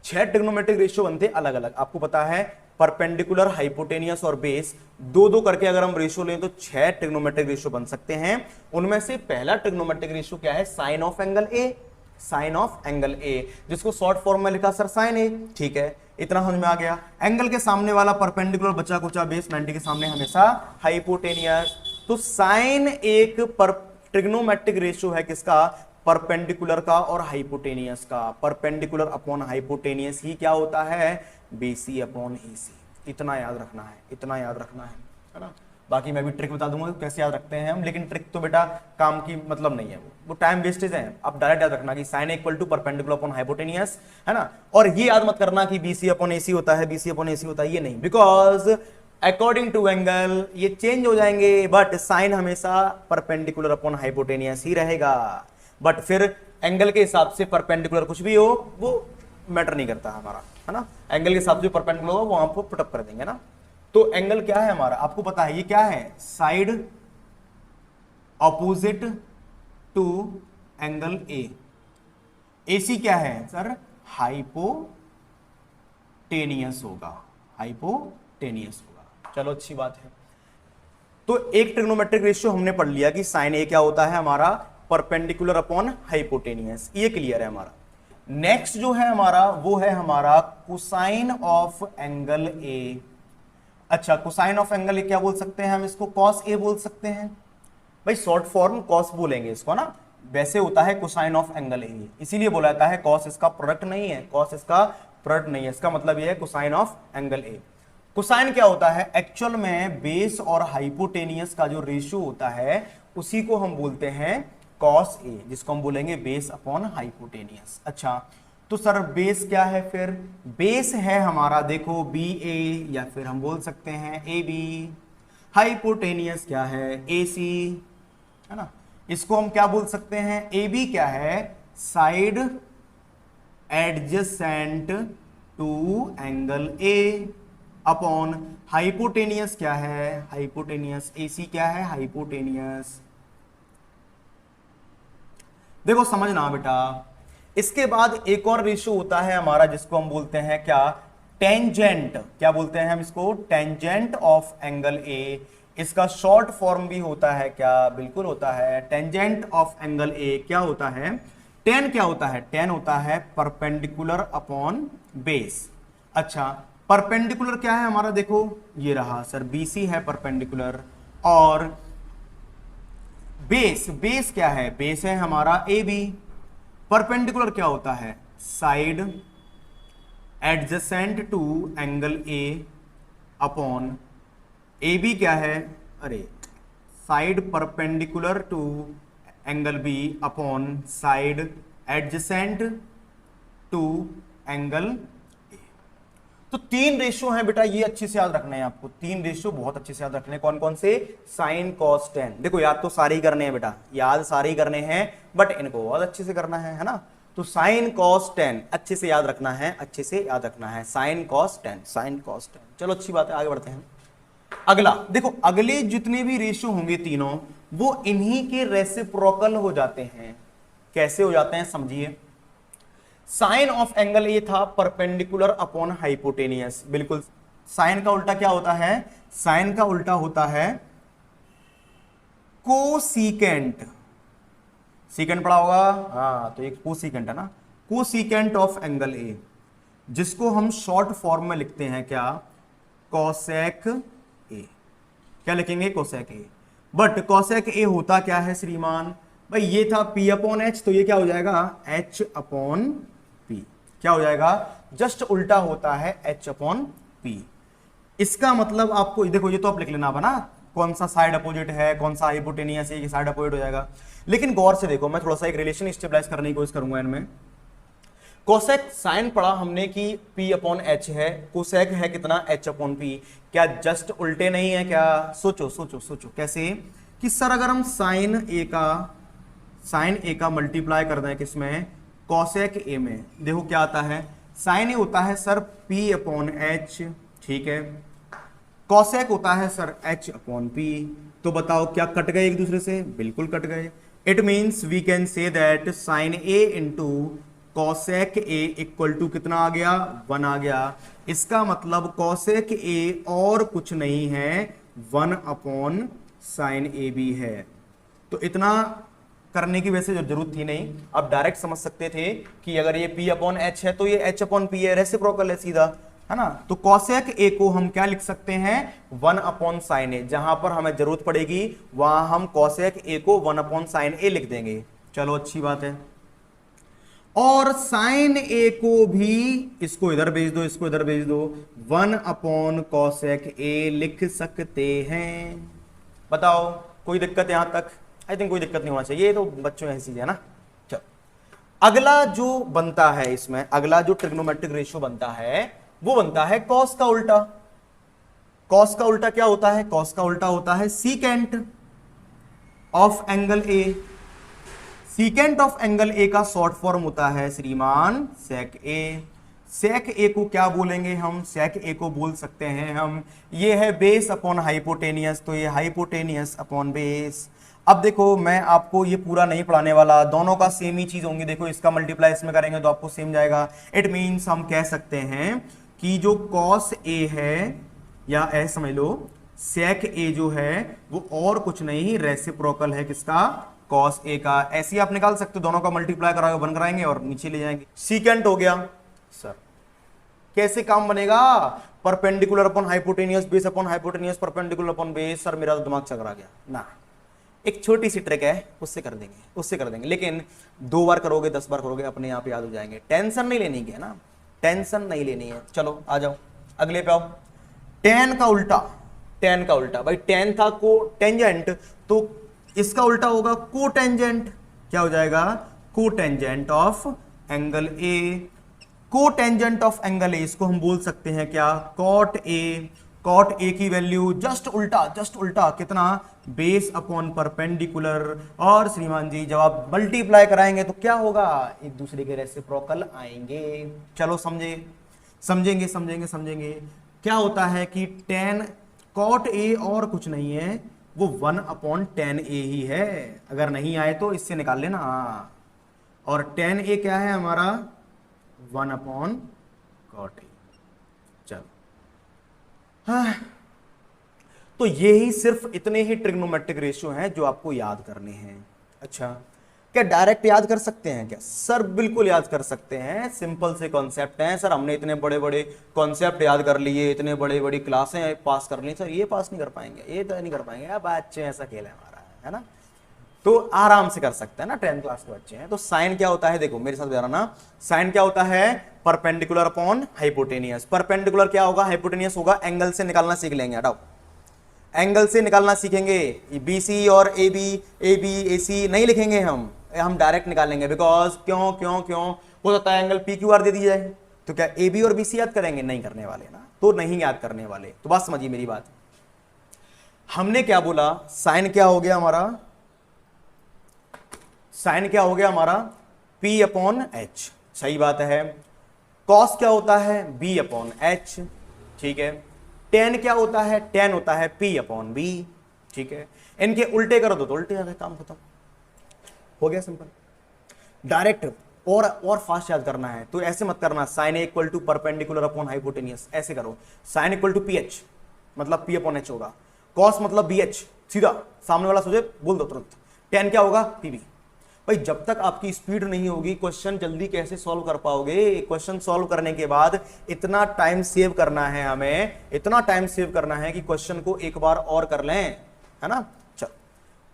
6 ट्रिग्नोमेट्रिक रेशियो बनते अलग अलग, आपको पता है परपेंडिकुलर, हाइपोटेनियस और बेस, दो दो करके अगर हम रेशियो लें तो 6 ट्रिग्नोमेट्रिक रेशियो बन सकते हैं। उनमें से पहला ट्रिग्नोमेट्रिक रेशियो क्या है, sine of angle A, sine of angle A, जिसको शॉर्ट फॉर्म में लिखा सर साइन ए, ठीक है, इतना समझ में आ गया। एंगल के सामने वाला परपेंडिकुलर बचा कुचा बेस, 90 के सामने हमेशा हाइपोटेनियस। तो साइन एक ट्रिग्नोमेट्रिक रेशियो है किसका, परपेंडिकुलर का और हाइपोटेनियस का। परपेंडिकुलर अपॉन हाइपोटेनियस ही क्या होता है, BC अपॉन AC। इतना याद रखना है, इतना याद रखना है ना। बाकी मैं भी ट्रिक बता दूंगा कैसे याद रखते हैं हम, लेकिन ट्रिक तो बेटा काम की मतलब नहीं है, वो टाइम वेस्टेज है। आप डायरेक्ट याद रखना कि sine equal to perpendicular upon hypotenuse, है ना। और ये याद मत करना कि BC अपॉन AC होता है, BC अपॉन AC होता है, ये नहीं, बिकॉज अकॉर्डिंग टू एंगल ये चेंज हो जाएंगे, बट साइन हमेशा परपेंडिकुलर अपॉन हाइपोटेनियस ही रहेगा। बट फिर एंगल के हिसाब से परपेंडिकुलर कुछ भी हो वो मैटर नहीं करता हमारा, है ना। एंगल के हिसाब से परपेंडिकुलर हो वो आपको पुटअप कर देंगे ना। तो एंगल क्या है हमारा, आपको पता है ये क्या है, side opposite to angle A. AC क्या है सर, हाइपोटेनियस होगा, हाइपोटेनियस होगा। चलो अच्छी बात है। तो एक ट्रिग्नोमेट्रिक रेशियो हमने पढ़ लिया कि साइन ए क्या होता है हमारा, परपेंडिकुलर अपॉन हाइपोटेनियस, ये क्लियर है हमारा। नेक्स्ट जो है हमारा वो है हमारा कोसाइन ऑफ एंगल ए। अच्छा, कोसाइन ऑफ एंगल ए क्या बोल सकते हैं हम इसको, कॉस ए बोल सकते हैं भाई, शॉर्ट फॉर्म कॉस बोलेंगे इसको ना। वैसे होता है कोसाइन ऑफ एंगल ए, इसीलिए बोला जाता है कॉस इसका प्रोडक्ट नहीं है, कॉस इसका प्रोडक्ट नहीं है, इसका मतलब ये है cosine of angle A. Cosine क्या होता है, एक्चुअल में बेस और हाइपोटेनियस का जो रेशियो होता है उसी को हम बोलते हैं कॉस ए, जिसको हम बोलेंगे बेस अपॉन हाइपोटेनियस। अच्छा, तो सर बेस क्या है फिर, बेस है हमारा देखो BA, या फिर हम बोल सकते हैं AB। हाइपोटेनियस क्या है, AC, है ना। इसको हम क्या बोल सकते हैं, AB क्या है, side adjacent to angle A, upon hypotenuse क्या है, हाइपोटेनियस AC क्या है, हाइपोटेनियस। देखो समझना बेटा, इसके बाद एक और रेशियो होता है हमारा जिसको हम बोलते हैं क्या, टेंजेंट। क्या बोलते हैं हम इसको, टेंजेंट ऑफ एंगल ए। इसका शॉर्ट फॉर्म भी होता है क्या, बिल्कुल होता है, टेंजेंट ऑफ एंगल ए क्या होता है, टेन क्या होता है, टेन होता है परपेंडिकुलर अपॉन बेस। अच्छा, परपेंडिकुलर क्या है हमारा, देखो ये रहा सर BC है परपेंडिकुलर, और बेस, बेस क्या है, बेस है हमारा AB। परपेंडिकुलर क्या होता है, side adjacent to angle A upon AB क्या है, अरे side perpendicular to angle B upon side adjacent to angle. तो 3 रेशियो हैं बेटा, ये अच्छे से याद रखना है आपको, 3 रेशियो बहुत अच्छे से याद रखने हैं। कौन कौन से, साइन कॉस टेन। देखो याद तो सारे ही करने हैं बेटा, याद सारे ही करने हैं, बट इनको बहुत अच्छे से करना है ना। तो साइन कॉस टेन अच्छे से याद रखना है, अच्छे से याद रखना है, sine cos tan, sine cos tan. चलो अच्छी बात है, आगे बढ़ते हैं। अगला देखो, अगले जितने भी रेशियो होंगे तीनों, वो इन्हीं के रेसिप्रोकल हो जाते हैं। कैसे हो जाते हैं समझिए। साइन ऑफ एंगल ये था परपेंडिकुलर अपॉन हाइपोटेनियस, बिल्कुल। साइन का उल्टा क्या होता है, साइन का उल्टा होता है कोसीकेंट। सीकेंट पढ़ा होगा, हाँ, तो एक कोसीकेंट है ना, कोसीकेंट ऑफ एंगल ए, जिसको हम शॉर्ट फॉर्म में लिखते हैं क्या, कोसेक ए। क्या लिखेंगे, कोसेक ए। बट कोसेक ए होता क्या है श्रीमान, भाई ये था P अपॉन एच, तो ये क्या हो जाएगा H अपॉन P। क्या हो जाएगा, जस्ट उल्टा होता है H अपॉन P। इसका मतलब आपको देखो, ये तो आप लिख लेना बना, कौन सा साइड अपोजिट है, कौन सा हाइपोटेनियस है, ये साइड अपोजिट हो जाएगा। लेकिन गौर से देखो, मैं थोड़ा सा एक रिलेशन स्टेबलाइज करने की कोशिश करूंगा इनमें। कोसेक साइन पढ़ा हमने कि P अपॉन एच है, कोसेक है कितना, H अपॉन P। क्या जस्ट उल्टे नहीं है क्या, सोचो सोचो सोचो कैसे, कि सर अगर हम साइन ए का मल्टीप्लाई कर दें किसमें, कोसेक ए में, देखो क्या आता है, साइन ए होता है सर P अपॉन एच, ठीक है, कोसेक होता है सर H अपॉन P। तो बताओ क्या कट गए एक दूसरे से? बिल्कुल कट गए। It means we can say that sine A into cosec A equal to कितना आ गया? 1 आ गया। इसका मतलब कॉसेक ए और कुछ नहीं है 1 अपॉन साइन ए बी है। तो इतना करने की वैसे जरूरत थी नहीं, आप डायरेक्ट समझ सकते थे कि अगर ये P अपॉन एच है तो ये H अपॉन P है, रेसिप्रोकल है सीधा, है ना। तो कॉसेक ए को हम क्या लिख सकते हैं? 1 अपॉन साइन ए। जहां पर हमें जरूरत पड़ेगी वहां हम कॉसेक ए को 1 अपॉन साइन ए लिख देंगे। चलो अच्छी बात है। और साइन ए को भी इसको इधर भेज दो, इसको इधर भेज दो, 1 अपॉन कॉसेक ए लिख सकते हैं। बताओ कोई दिक्कत यहां तक? आई थिंक कोई दिक्कत नहीं होना चाहिए, ये तो बच्चों ऐसी है ना। चलो अगला जो बनता है इसमें, अगला जो ट्रिग्नोमेट्रिक रेशियो बनता है वो बनता है कॉस का उल्टा। कॉस का उल्टा क्या होता है? कॉस का उल्टा होता है secant of angle A. Secant of angle ए का शॉर्ट फॉर्म होता है श्रीमान सेक ए। सेक ए को क्या बोलेंगे हम? सेक ए को बोल सकते हैं हम, ये है बेस अपॉन हाइपोटेनियस, तो ये हाइपोटेनियस अपॉन बेस। अब देखो मैं आपको ये पूरा नहीं पढ़ाने वाला, दोनों का सेम ही चीज होंगी। देखो इसका मल्टीप्लाई इसमें करेंगे तो आपको सेम जाएगा। इट मीन्स हम कह सकते हैं कि जो कॉस ए है, या ऐसे समझ लो सेक ए जो है वो और कुछ नहीं रेसिप्रोकल है किसका? कॉस ए का। ऐसे ही आप निकाल सकते हो, दोनों का मल्टीप्लाई कराओगे, बन कराएंगे और नीचे ले जाएंगे। सीकेंट हो गया। सर कैसे काम बनेगा? Perpendicular upon hypotenuse, base upon hypotenuse, perpendicular upon base. Sir मेरा तो दिमाग चकरा गया ना। एक छोटी सी ट्रिक है, उससे कर देंगे, उससे कर देंगे। लेकिन 2 बार करोगे 10 बार करोगे अपने आप याद हो जाएंगे। टेंशन नहीं लेनी है ना, टेंशन नहीं लेनी है। चलो आ जाओ अगले पे आओ। टेन का उल्टा, टेन का उल्टा भाई, टेन था को टेंजेंट, तो इसका उल्टा होगा कोटेंजेंट। क्या हो जाएगा? Cotangent of angle A. Cotangent of angle ए इसको हम बोल सकते हैं क्या? Cot A. कॉट ए की वैल्यू जस्ट उल्टा, जस्ट उल्टा कितना? Base upon perpendicular. और श्रीमान जी जब आप मल्टीप्लाई कराएंगे तो क्या होगा? एक दूसरे के रेसिप्रोकल आएंगे। चलो समझे, समझेंगे समझेंगे समझेंगे। क्या होता है कि टेन कॉट ए और कुछ नहीं है, वो 1 अपॉन टेन ए ही है। अगर नहीं आए तो इससे निकाल लेना। और टेन ए क्या है हमारा? 1 अपॉन कॉट ए। चलो हाँ, तो ये ही सिर्फ इतने ही ट्रिग्नोमेट्रिक रेशियो हैं जो आपको याद करने हैं। अच्छा क्या डायरेक्ट याद कर सकते हैं क्या? सर बिल्कुल याद कर सकते हैं, सिंपल से कॉन्सेप्ट हैं। सर हमने इतने बड़े बड़े कॉन्सेप्ट याद कर लिए, इतने बड़े बड़ी क्लासें पास कर ली, सर ये पास नहीं कर पाएंगे, ये तो नहीं कर पाएंगे। अब बच्चे ऐसा खेल है हमारा, है ना। तो आराम से कर सकते हैं ना, 10th क्लास के बच्चे हैं। तो साइन क्या होता है? देखो मेरे साथ बता ना, साइन क्या होता है? Perpendicular upon hypotenuse. परपेंडिकुलर क्या होगा? हाइपोटेनियस होगा। एंगल से निकालना सीख लेंगे, हटाओ, एंगल से निकालना सीखेंगे। बीसी और ए बी ए सी नहीं लिखेंगे हम डायरेक्ट निकालेंगे। बिकॉज क्यों क्यों क्यों हो सकता है एंगल पी क्यू आर दे दी जाए, तो क्या ए बी और बी सी याद करेंगे? नहीं करने वाले ना, तो नहीं याद करने वाले। तो बात समझिए मेरी बात। हमने क्या बोला? साइन क्या हो गया हमारा? साइन क्या हो गया हमारा? P upon H. सही बात है। कॉस क्या होता है? B upon H. ठीक है। टेन क्या होता है? टेन होता है P अपॉन बी। ठीक है। इनके उल्टे करो तो उल्टे जाते, काम खत्म हो गया, सिंपल डायरेक्ट। और फास्ट याद करना है तो ऐसे मत करना, sine A equal to perpendicular upon hypotenuse, ऐसे करो। Sine equal to P H मतलब P अपॉन एच होगा। कॉस मतलब बी एच, सीधा सामने वाला सोचे बोल दो तुरंत। टेन क्या होगा? पीबी। भाई जब तक आपकी स्पीड नहीं होगी क्वेश्चन जल्दी कैसे सॉल्व कर पाओगे? क्वेश्चन सॉल्व करने के बाद इतना टाइम सेव करना है हमें, इतना टाइम सेव करना है कि क्वेश्चन को एक बार और कर लें, है ना। चलो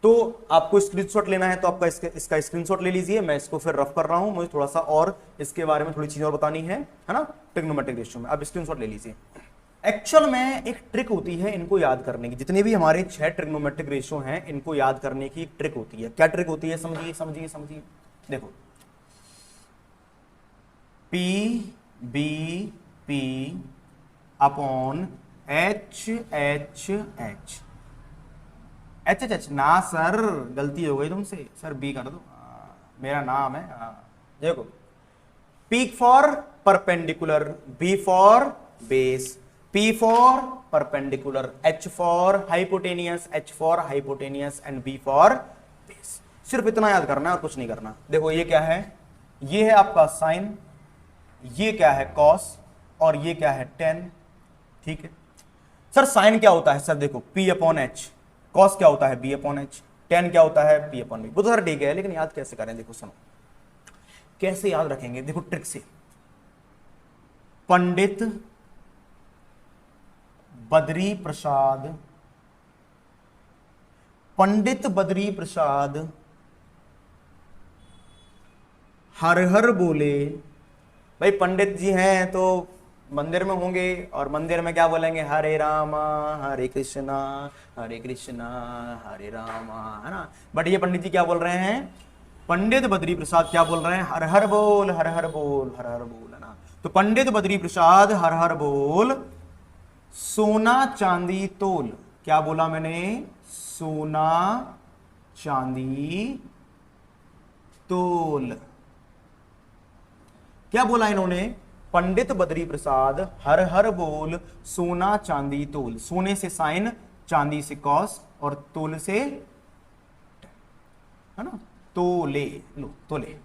तो आपको स्क्रीनशॉट लेना है तो आपका इसका स्क्रीनशॉट ले लीजिए। मैं इसको फिर रफ कर रहा हूं, मुझे थोड़ा सा और इसके बारे में थोड़ी चीजें और बतानी है ना, ट्रिग्नोमेट्रिक रेशियो में। आप स्क्रीनशॉट ले लीजिए। एक्चुअल में एक ट्रिक होती है इनको याद करने की। जितने भी हमारे 6 ट्रिग्नोमेट्रिक रेशियो हैं इनको याद करने की ट्रिक होती है। क्या ट्रिक होती है? समझिए समझिए समझिए। देखो P B P upon H H H. H H H ना सर, गलती हो गई तुमसे, सर बी कर दो, मेरा नाम है। देखो P for perpendicular, B for base, P for perpendicular, H for hypotenuse, H for hypotenuse and B for base. सिर्फ इतना याद करना है और कुछ नहीं करना। देखो ये क्या है, ये है आपका साइन, ये क्या है कॉस, और ये क्या है टेन। ठीक है सर, साइन क्या होता है सर, देखो P अपॉन एच, कॉस क्या होता है B अपॉन एच, टेन क्या होता है P अपॉन बी। वो तो सर ठीक है, लेकिन याद कैसे करें, देखो सुनो कैसे याद रखेंगे, देखो ट्रिक से। पंडित बद्री प्रसाद, पंडित बद्री प्रसाद हर हर बोले। भाई पंडित जी हैं तो मंदिर में होंगे, और मंदिर में क्या बोलेंगे, हरे रामा हरे कृष्णा हरे रामा, है ना। बट ये पंडित जी क्या बोल रहे हैं, पंडित बद्री प्रसाद क्या बोल रहे हैं, हर हर बोल हर हर बोल हर हर बोल, है ना। तो पंडित बद्री प्रसाद हर हर बोल सोना चांदी तोल। क्या बोला मैंने, सोना चांदी तोल। क्या बोला इन्होंने, पंडित बद्री प्रसाद हर हर बोल सोना चांदी तोल। सोने से साइन, चांदी से कॉस, और तोल से, है ना, तोले, लो तोले।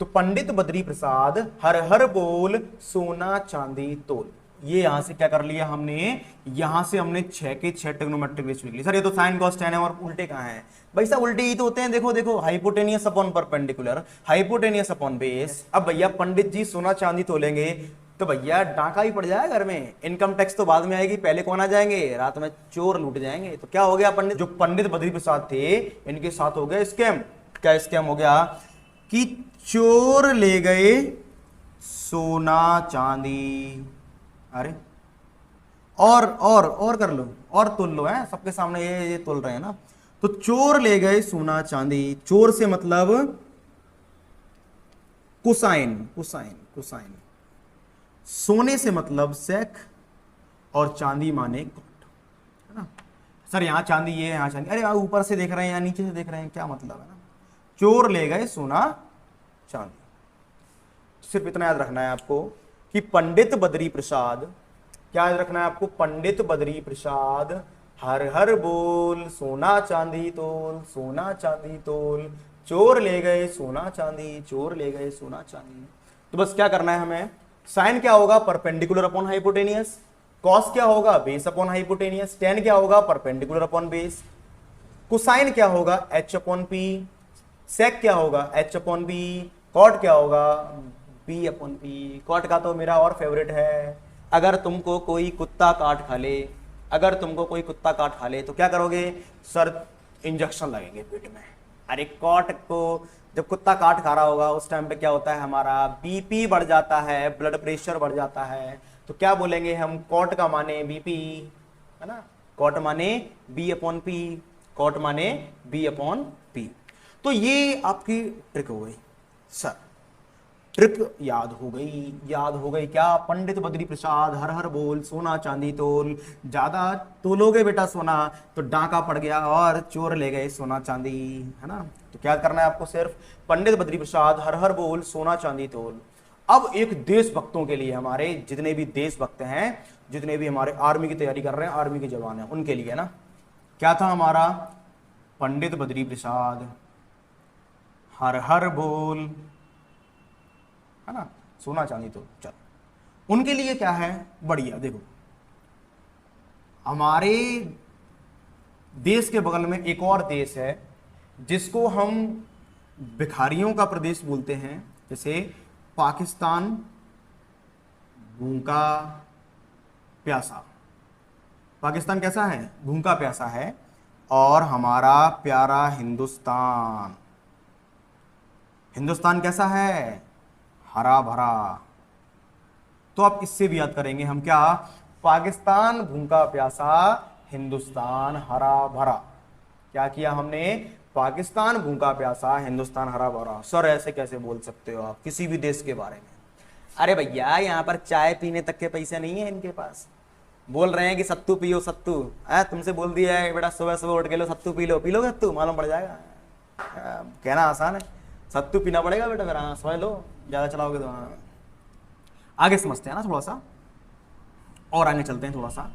तो पंडित बद्री प्रसाद हर हर बोल सोना चांदी तोल। ये यहां से क्या कर लिया हमने, यहां से हमने 6 के 6 ट्रिग्नोमेट्रिक रेशियो लिख ली। सर ये तो साइन कॉस टेन है और उल्टे कहां है, भाई साहब उल्टे ही तो होते हैं। देखो देखो, hypotenuse upon perpendicular, hypotenuse upon base. अब भैया पंडित जी सोना चांदी तोलेंगे तो भैया डाका ही पड़ जाएगा घर में। इनकम टैक्स तो बाद में आएगी, पहले कौन आ जाएंगे, रात में चोर लूट जाएंगे। तो क्या हो गया, पंडित जो पंडित बद्री प्रसाद थे इनके साथ हो गया स्कैम। क्या स्कैम हो गया कि चोर ले गए सोना चांदी। अरे और कर लो, और तोल लो, है सबके सामने ये तोल रहे हैं ना। तो चोर ले गए सोना चांदी, चोर से मतलब कुसाइन, कुसाइन कुसाइन। सोने से मतलब सेक, और चांदी माने कॉट, है ना। सर यहाँ चांदी ये है, यहाँ चांदी, अरे ऊपर से देख रहे हैं या नीचे से देख रहे हैं, क्या मतलब है ना। चोर ले गए सोना चांदी। सिर्फ इतना याद रखना है आपको कि पंडित बद्री प्रसाद, क्या याद रखना है आपको, पंडित बद्री प्रसाद हर हर बोल सोना चांदी तोल, सोना चांदी तोल। चोर ले गए सोना चांदी, चोर ले गए सोना चांदी। तो बस क्या करना है हमें, साइन क्या होगा, परपेंडिकुलर अपॉन हाइपोटेनियस। कॉस क्या होगा, बेस अपॉन हाइपोटेनियस। टेन क्या होगा, परपेंडिकुलर अपॉन बेस। कोसाइन क्या होगा, एच अपॉन पी। सेक क्या होगा, एच अपॉन बी। कॉट क्या होगा, बी अपॉन पी। कॉट का तो मेरा और फेवरेट है। अगर तुमको कोई कुत्ता काट खा ले, अगर तुमको कोई कुत्ता काट खा ले तो क्या करोगे, सर इंजेक्शन लगेंगे पेट में। अरे कॉट को जब कुत्ता काट खा रहा होगा उस टाइम पे क्या होता है, हमारा बीपी बढ़ जाता है, ब्लड प्रेशर बढ़ जाता है। तो क्या बोलेंगे हम, कॉट का माने बीपी, है ना। कॉट माने बी अपॉन पी, कॉट माने बी अपॉन पी। तो ये आपकी ट्रिक हो गई सर, ट्रिक याद हो गई, याद हो गई क्या, पंडित बद्री प्रसाद हर हर बोल सोना चांदी तोल। ज्यादा तोलोगे बेटा सोना तो डाका पड़ गया और चोर ले गए सोना चांदी, है ना। तो क्या करना है आपको, सिर्फ पंडित बद्री प्रसाद हर हर बोल सोना चांदी तोल। अब एक देशभक्तों के लिए, हमारे जितने भी देशभक्त हैं, जितने भी हमारे आर्मी की तैयारी कर रहे हैं, आर्मी के जवान हैं, उनके लिए ना, क्या था हमारा, पंडित बद्री प्रसाद हर हर बोल, है ना, सोना चांदी तो चल। उनके लिए क्या है, बढ़िया। देखो हमारे देश के बगल में एक और देश है जिसको हम भिखारियों का प्रदेश बोलते हैं, जैसे पाकिस्तान भूखा प्यासा। पाकिस्तान कैसा है, भूखा प्यासा है। और हमारा प्यारा हिंदुस्तान, हिंदुस्तान कैसा है, हरा भरा। तो आप इससे भी याद करेंगे हम, क्या, पाकिस्तान भूखा प्यासा, हिंदुस्तान हरा भरा। क्या किया हमने, पाकिस्तान भूखा प्यासा, हिंदुस्तान हरा भरा। सर ऐसे कैसे बोल सकते हो आप किसी भी देश के बारे में। अरे भैया यहाँ पर चाय पीने तक के पैसे नहीं है इनके पास, बोल रहे हैं कि सत्तू पियो सत्तू। तुमसे बोल दिया है बेटा सुबह सुबह उठ के लो सत्तू पी लो, पी लो सत्तू, मालूम पड़ जाएगा। कहना आसान है, सत्तू पीना पड़ेगा बेटा फिर, हाँ समझ लो, ज्यादा चलाओगे तो। हाँ आगे समझते हैं ना थोड़ा सा। और आगे चलते हैं थोड़ा सा।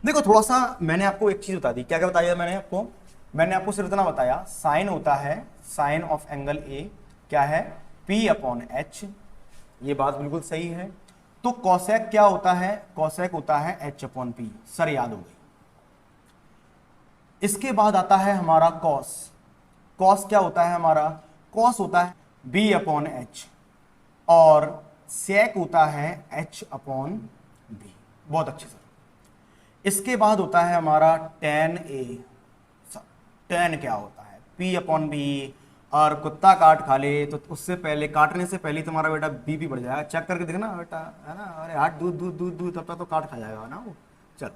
देखो थोड़ा सा मैंने आपको एक चीज बता दी, क्या क्या बताया मैंने आपको सिर्फ इतना बताया, साइन होता है, साइन ऑफ एंगल ए क्या है, P अपॉन एच, ये बात बिल्कुल सही है। तो कॉसेक क्या होता है, कॉसेक होता है H अपॉन पी, सर याद हो गई। इसके बाद आता है हमारा कॉस, कॉस क्या होता है हमारा, कॉस होता है B अपॉन एच, और सेक होता है H अपॉन बी, बहुत अच्छे सर। इसके बाद होता है हमारा टेन ए, टेन क्या होता है P अपॉन बी, और कुत्ता काट खा ले तो उससे पहले, काटने से पहले तुम्हारा बेटा बीपी बढ़ जाएगा, चेक करके देखना बेटा, है ना, अरे हाथ दूध दूध दूध दूध तब तक तो काट खा जाएगा ना वो। चल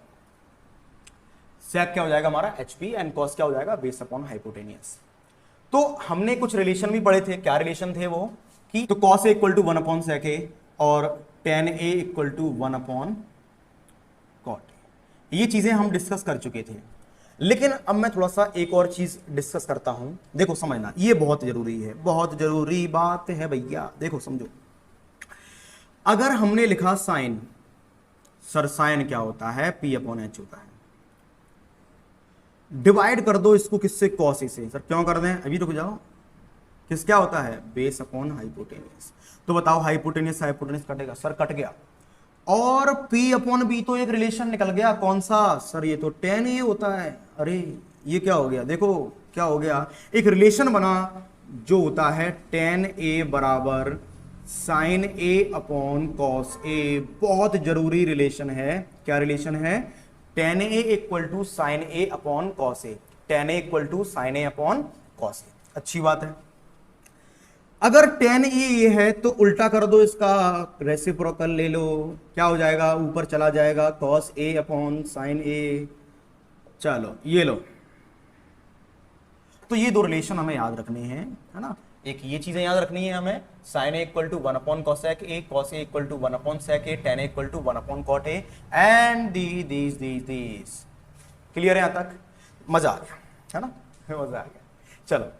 सेक क्या हो जाएगा हमारा HP, एंड कॉस क्या हो जाएगा बेस अपॉन हाइपोटेनियस। तो हमने कुछ रिलेशन भी पढ़े थे, क्या रिलेशन थे वो, कि तो cos A equal to 1 upon sec a और tan A equal to 1 upon cot a, ये चीजें हम डिस्कस कर चुके थे। लेकिन अब मैं थोड़ा सा एक और चीज डिस्कस करता हूं, देखो समझना, ये बहुत जरूरी है, बहुत जरूरी बात है भैया, देखो समझो। अगर हमने लिखा साइन, सर साइन क्या होता है, P अपॉन एच होता है, डिवाइड कर दो इसको किससे, कॉस ए से, सर क्यों कर दें, अभी रुक जाओ, किस क्या होता है, बेस अपॉन हाइपोटेनियस। तो बताओ हाइपोटेनियस हाइपोटेनियस कटेगा, सर कट गया, और P अपॉन बी तो एक रिलेशन निकल गया, कौन सा, सर ये तो टेन ए होता है, अरे ये क्या हो गया, देखो क्या हो गया, एक रिलेशन बना जो होता है टेन ए बराबर sine A upon cos A, बहुत जरूरी रिलेशन है, क्या रिलेशन है, tan A equal to sine A upon cos A, tan A equal to sine A upon cos A, अच्छी बात है। अगर टेन ये है तो उल्टा कर दो इसका, रेसिप्रोकल ले लो, क्या हो जाएगा, ऊपर चला जाएगा कॉस ए अपॉन साइन ए, चलो ये लो। तो ये दो रिलेशन हमें याद रखने हैं, है ना, एक ये चीजें याद रखनी है हमें, sine A equal to 1 upon cosec A, cos A equal to 1 upon sec A, tan A equal to 1 upon cot A, and these. Clear है यहां तक, मजा आ गया, है ना, मजा आ गया। चलो,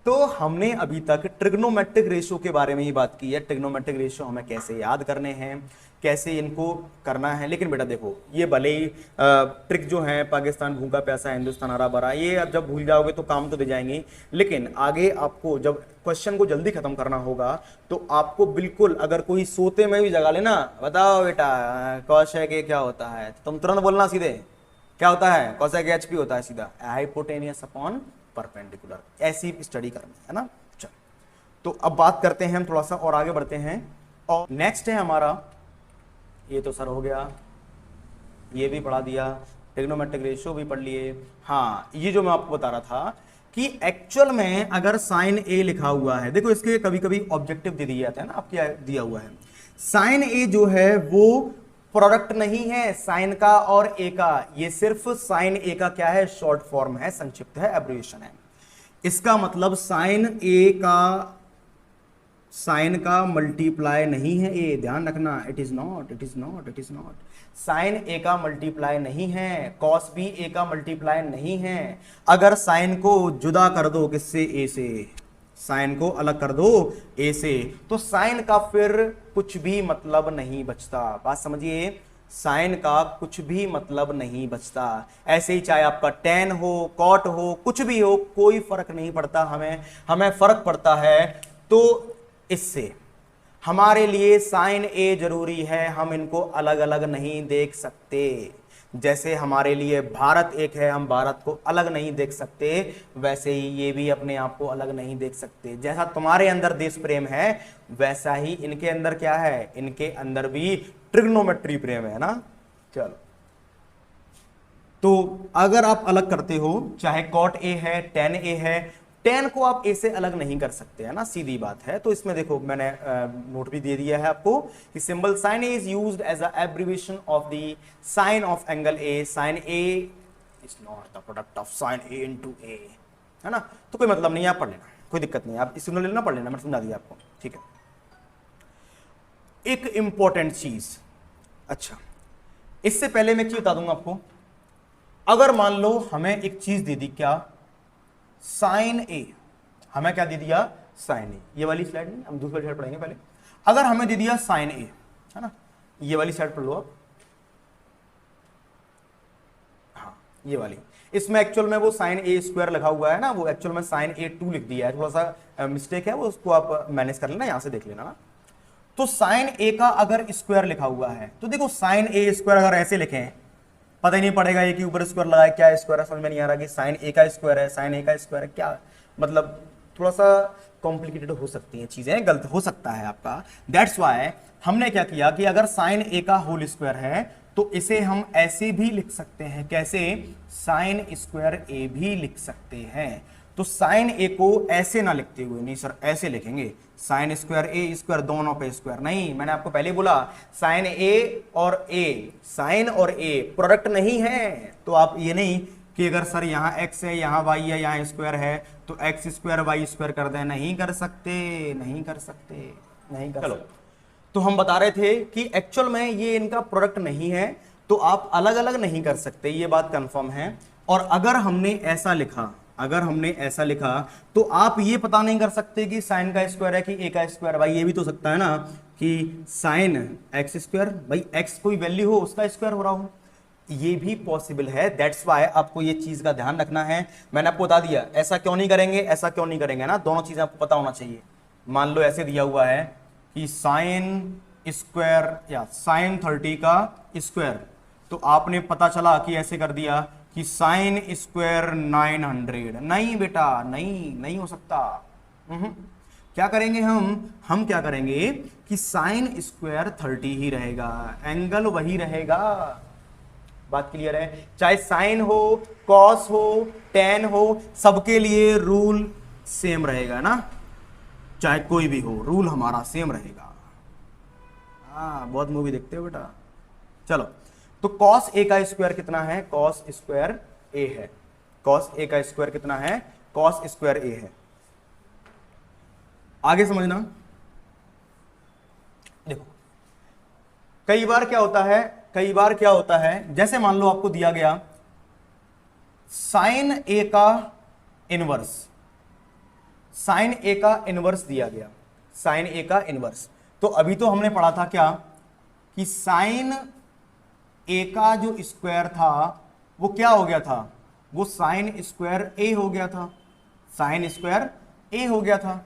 तो हमने अभी तक ट्रिग्नोमेट्रिक रेशियो के बारे में ही बात की है, ट्रिग्नोमेट्रिक रेशियो हमें कैसे याद करने हैं, कैसे इनको करना है। लेकिन बेटा देखो, ये भले ही ट्रिक जो है, पाकिस्तान भूखा प्यासा हिंदुस्तान हरा भरा, ये अब जब भूल जाओगे तो काम तो दे जाएंगे, लेकिन आगे आपको जब क्वेश्चन को जल्दी खत्म करना होगा तो आपको बिल्कुल, अगर कोई सोते में भी जगा लेना, बताओ बेटा कॉसेक ए क्या होता है, तुम तुरंत बोलना सीधे, क्या होता है, कॉसेक ए HP होता है सीधा, हाइपोटेनियस अपॉन परपेंडिकुलर, ऐसी स्टडी करनी है ना। चलो, तो अब बात करते हैं हम थोड़ा सा और आगे बढ़ते हैं, और नेक्स्ट है हमारा, ये तो सर हो गया, ये भी पढ़ा दिया, ट्रिग्नोमेट्रिक रेशियो भी पढ़ लिए। हाँ, ये जो मैं आपको बता रहा था कि एक्चुअल में अगर साइन ए लिखा हुआ है, देखो इसके कभी कभी ऑब्जेक्टिव दे दिया जाता है ना, आपके दिया हुआ है, साइन ए जो है वो प्रोडक्ट नहीं है साइन का और ए का, ये सिर्फ साइन ए का क्या है, शॉर्ट फॉर्म है, संक्षिप्त है, एब्रिविएशन है। इसका मतलब साइन का मल्टीप्लाई नहीं है ए, ध्यान रखना, इट इज नॉट साइन ए का मल्टीप्लाई नहीं है, कॉस भी ए का मल्टीप्लाई नहीं है। अगर साइन को जुदा कर दो किससे, ए से, साइन को अलग कर दो ए से, तो साइन का फिर कुछ भी मतलब नहीं बचता, बात समझिए, साइन का कुछ भी मतलब नहीं बचता। ऐसे ही चाहे आपका टेन हो, कॉट हो, कुछ भी हो, कोई फर्क नहीं पड़ता, हमें फर्क पड़ता है तो इससे, हमारे लिए साइन ए जरूरी है, हम इनको अलग अलग नहीं देख सकते। जैसे हमारे लिए भारत एक है, हम भारत को अलग नहीं देख सकते, वैसे ही ये भी अपने आप को अलग नहीं देख सकते। जैसा तुम्हारे अंदर देश प्रेम है, वैसा ही इनके अंदर क्या है, इनके अंदर भी ट्रिग्नोमेट्री प्रेम है ना। चलो, तो अगर आप अलग करते हो, चाहे कॉट ए है, टेन ए है, टेन को आप ए से अलग नहीं कर सकते, है ना, सीधी बात है। तो इसमें देखो मैंने नोट भी दे दिया है आपको कि symbol sine A is used as a abbreviation of the sine of angle A, sine A is not the product of sine A into A, है ना। तो कोई मतलब नहीं है, आप पढ़ लेना, कोई दिक्कत नहीं, आप इस लेना, पढ़ लेना, मैं समझा दिया आपको, ठीक है। एक इंपॉर्टेंट चीज, अच्छा इससे पहले मैं चीज बता दूंगा आपको, अगर मान लो हमें एक चीज दे दी, क्या, साइन ए, हमें क्या दे दिया, साइन ए, ये वाली स्लाइड नहीं, हम दूसरी स्लाइड पढ़ेंगे पहले। अगर हमें दे दिया साइन ए, है ना, ये वाली स्लाइड पढ़ लो आप, ये वाली। इसमें एक्चुअल में वो साइन ए स्क्वायर लगा हुआ है ना, वो एक्चुअल में साइन ए 2 लिख दिया है, थोड़ा सा मिस्टेक है वो, उसको आप मैनेज कर लेना, यहां से देख लेना ना। तो साइन ए का अगर स्क्वायर लिखा हुआ है तो देखो साइन ए स्क्वायर अगर ऐसे लिखें पता ही नहीं पड़ेगा ये कि ऊपर स्क्वायर लगा है, क्या स्क्वायर है समझ में नहीं आ रहा कि साइन ए का स्क्वायर है, साइन ए का स्क्वायर है, क्या मतलब थोड़ा सा कॉम्प्लिकेटेड हो सकती हैं चीजें, गलत हो सकता है आपका। दैट्स वाई हमने क्या किया कि अगर साइन ए का होल स्क्वायर है तो इसे हम ऐसे भी लिख सकते हैं, कैसे, साइन स्क्वायर ए भी लिख सकते हैं। तो साइन ए को ऐसे ना लिखते हुए, नहीं सर ऐसे लिखेंगे, साइन स्क्वायर ए स्क्वायर दोनों पे स्क्वायर, नहीं, मैंने आपको पहले बोला साइन ए और ए, साइन और ए प्रोडक्ट नहीं है। तो आप ये नहीं कि अगर सर यहाँ x है यहाँ y है यहाँ स्क्वायर है तो x स्क्वायर y स्क्वायर कर दें, नहीं कर सकते, नहीं कर सकते, नहीं कर सकते। तो हम बता रहे थे कि एक्चुअल में ये इनका प्रोडक्ट नहीं है, तो आप अलग अलग नहीं कर सकते, ये बात कंफर्म है। और अगर हमने ऐसा लिखा, अगर हमने ऐसा लिखा तो आप ये पता नहीं कर सकते कि साइन का स्क्वायर है कि ए का स्क्वायर। भाई ये भी तो सकता है ना कि साइन एक्स स्क्वायर, भाई एक्स कोई वैल्यू हो उसका स्क्वायर हो रहा हो, ये भी पॉसिबल है। दैट्स वाई आपको ये चीज का ध्यान रखना है। मैंने आपको बता दिया ऐसा क्यों नहीं करेंगे, ऐसा क्यों नहीं करेंगे ना, दोनों चीजें आपको पता होना चाहिए। मान लो ऐसे दिया हुआ है कि साइन स्क्वायर या साइन 30 का स्क्वायर, तो आपने पता चला कि ऐसे कर दिया कि साइन स्क्वायर 900, नहीं बेटा नहीं, नहीं हो सकता। क्या करेंगे हम क्या करेंगे कि साइन स्क्वायर 30 ही रहेगा, एंगल वही रहेगा। बात क्लियर है, चाहे साइन हो, कॉस हो, टेन हो, सबके लिए रूल सेम रहेगा ना, चाहे कोई भी हो रूल हमारा सेम रहेगा। हाँ बहुत मूवी देखते हो बेटा। चलो तो कॉस ए का स्क्वायर कितना है, कॉस स्क्वायर ए है, कॉस ए का स्क्वायर कितना है, कॉस स्क्वायर ए है। आगे समझना, देखो कई बार क्या होता है, कई बार क्या होता है, जैसे मान लो आपको दिया गया साइन ए का इनवर्स, साइन ए का इनवर्स दिया गया, साइन ए का इनवर्स। तो अभी तो हमने पढ़ा था क्या कि साइन ए का जो स्क्वायर था वो क्या हो गया था, वो साइन स्क्वायर ए हो गया था, साइन स्क्वायर ए हो गया था।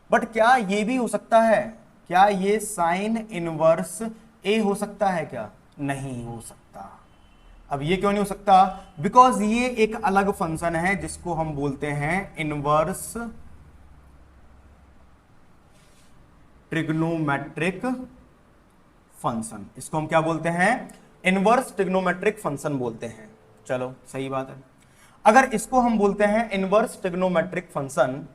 बट क्या ये भी हो सकता है, क्या ये साइन इनवर्स ए हो सकता है, क्या नहीं हो सकता। अब ये क्यों नहीं हो सकता, बिकॉज ये एक अलग फंक्शन है जिसको हम बोलते हैं इनवर्स ट्रिग्नोमेट्रिक फंक्शन। इसको हम क्या बोलते हैं, इनवर्स ट्रिग्नोमेट्रिक फंक्शन बोलते हैं। चलो सही बात है। अगर इसको हम बोलते हैं इनवर्स ट्रिग्नोमेट्रिक फंक्शन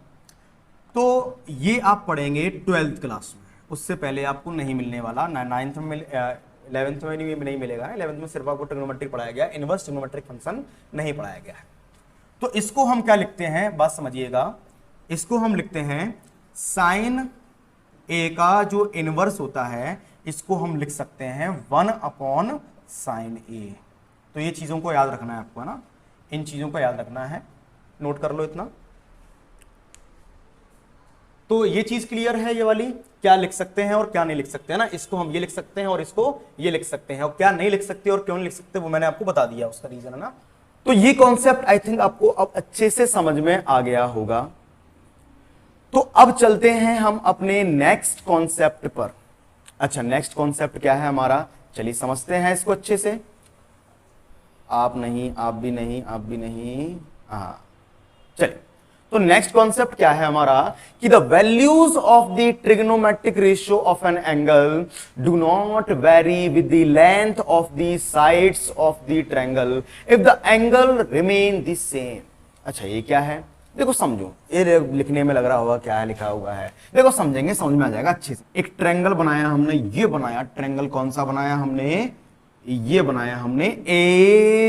तो ये आप पढ़ेंगे 12th क्लास में, उससे पहले आपको नहीं मिलने वाला, 9th में 11th में नहीं मिलेगा। 11th में सिर्फ आपको ट्रिग्नोमेट्रिक पढ़ाया गया, इनवर्स ट्रिग्नोमेट्रिक फंक्शन नहीं पढ़ाया गया है। तो इसको हम क्या लिखते हैं, बात समझिएगा, इसको हम लिखते हैं साइन ए का जो इनवर्स होता है इसको हम लिख सकते हैं 1 साइन ए। तो ये चीजों को याद रखना है आपको, है ना, इन चीजों को याद रखना है, नोट कर लो इतना। तो ये चीज क्लियर है, ये वाली क्या लिख सकते हैं और क्या नहीं लिख सकते, है ना। इसको हम ये लिख सकते हैं और इसको ये लिख सकते हैं, और क्या नहीं लिख सकते और क्यों नहीं लिख सकते वो मैंने आपको बता दिया, उसका रीजन, है ना। तो ये कॉन्सेप्ट आई थिंक आपको अब अच्छे से समझ में आ गया होगा। तो अब चलते हैं हम अपने नेक्स्ट कॉन्सेप्ट पर। अच्छा नेक्स्ट कॉन्सेप्ट क्या है हमारा, चलिए समझते हैं इसको अच्छे से। आप नहीं, आप भी नहीं, आप भी नहीं, हाँ चलिए। तो नेक्स्ट कॉन्सेप्ट क्या है हमारा कि the values of the trigonometric ratio of an angle do not very with the length of the sides of the triangle if the angle remain the same. अच्छा ये क्या है, देखो समझो, ये लिखने में लग रहा होगा क्या है लिखा हुआ है, देखो समझेंगे समझ में आ जाएगा अच्छे से। एक ट्रायंगल बनाया हमने, ये बनाया ट्रायंगल, कौन सा बनाया हमने, ये बनाया हमने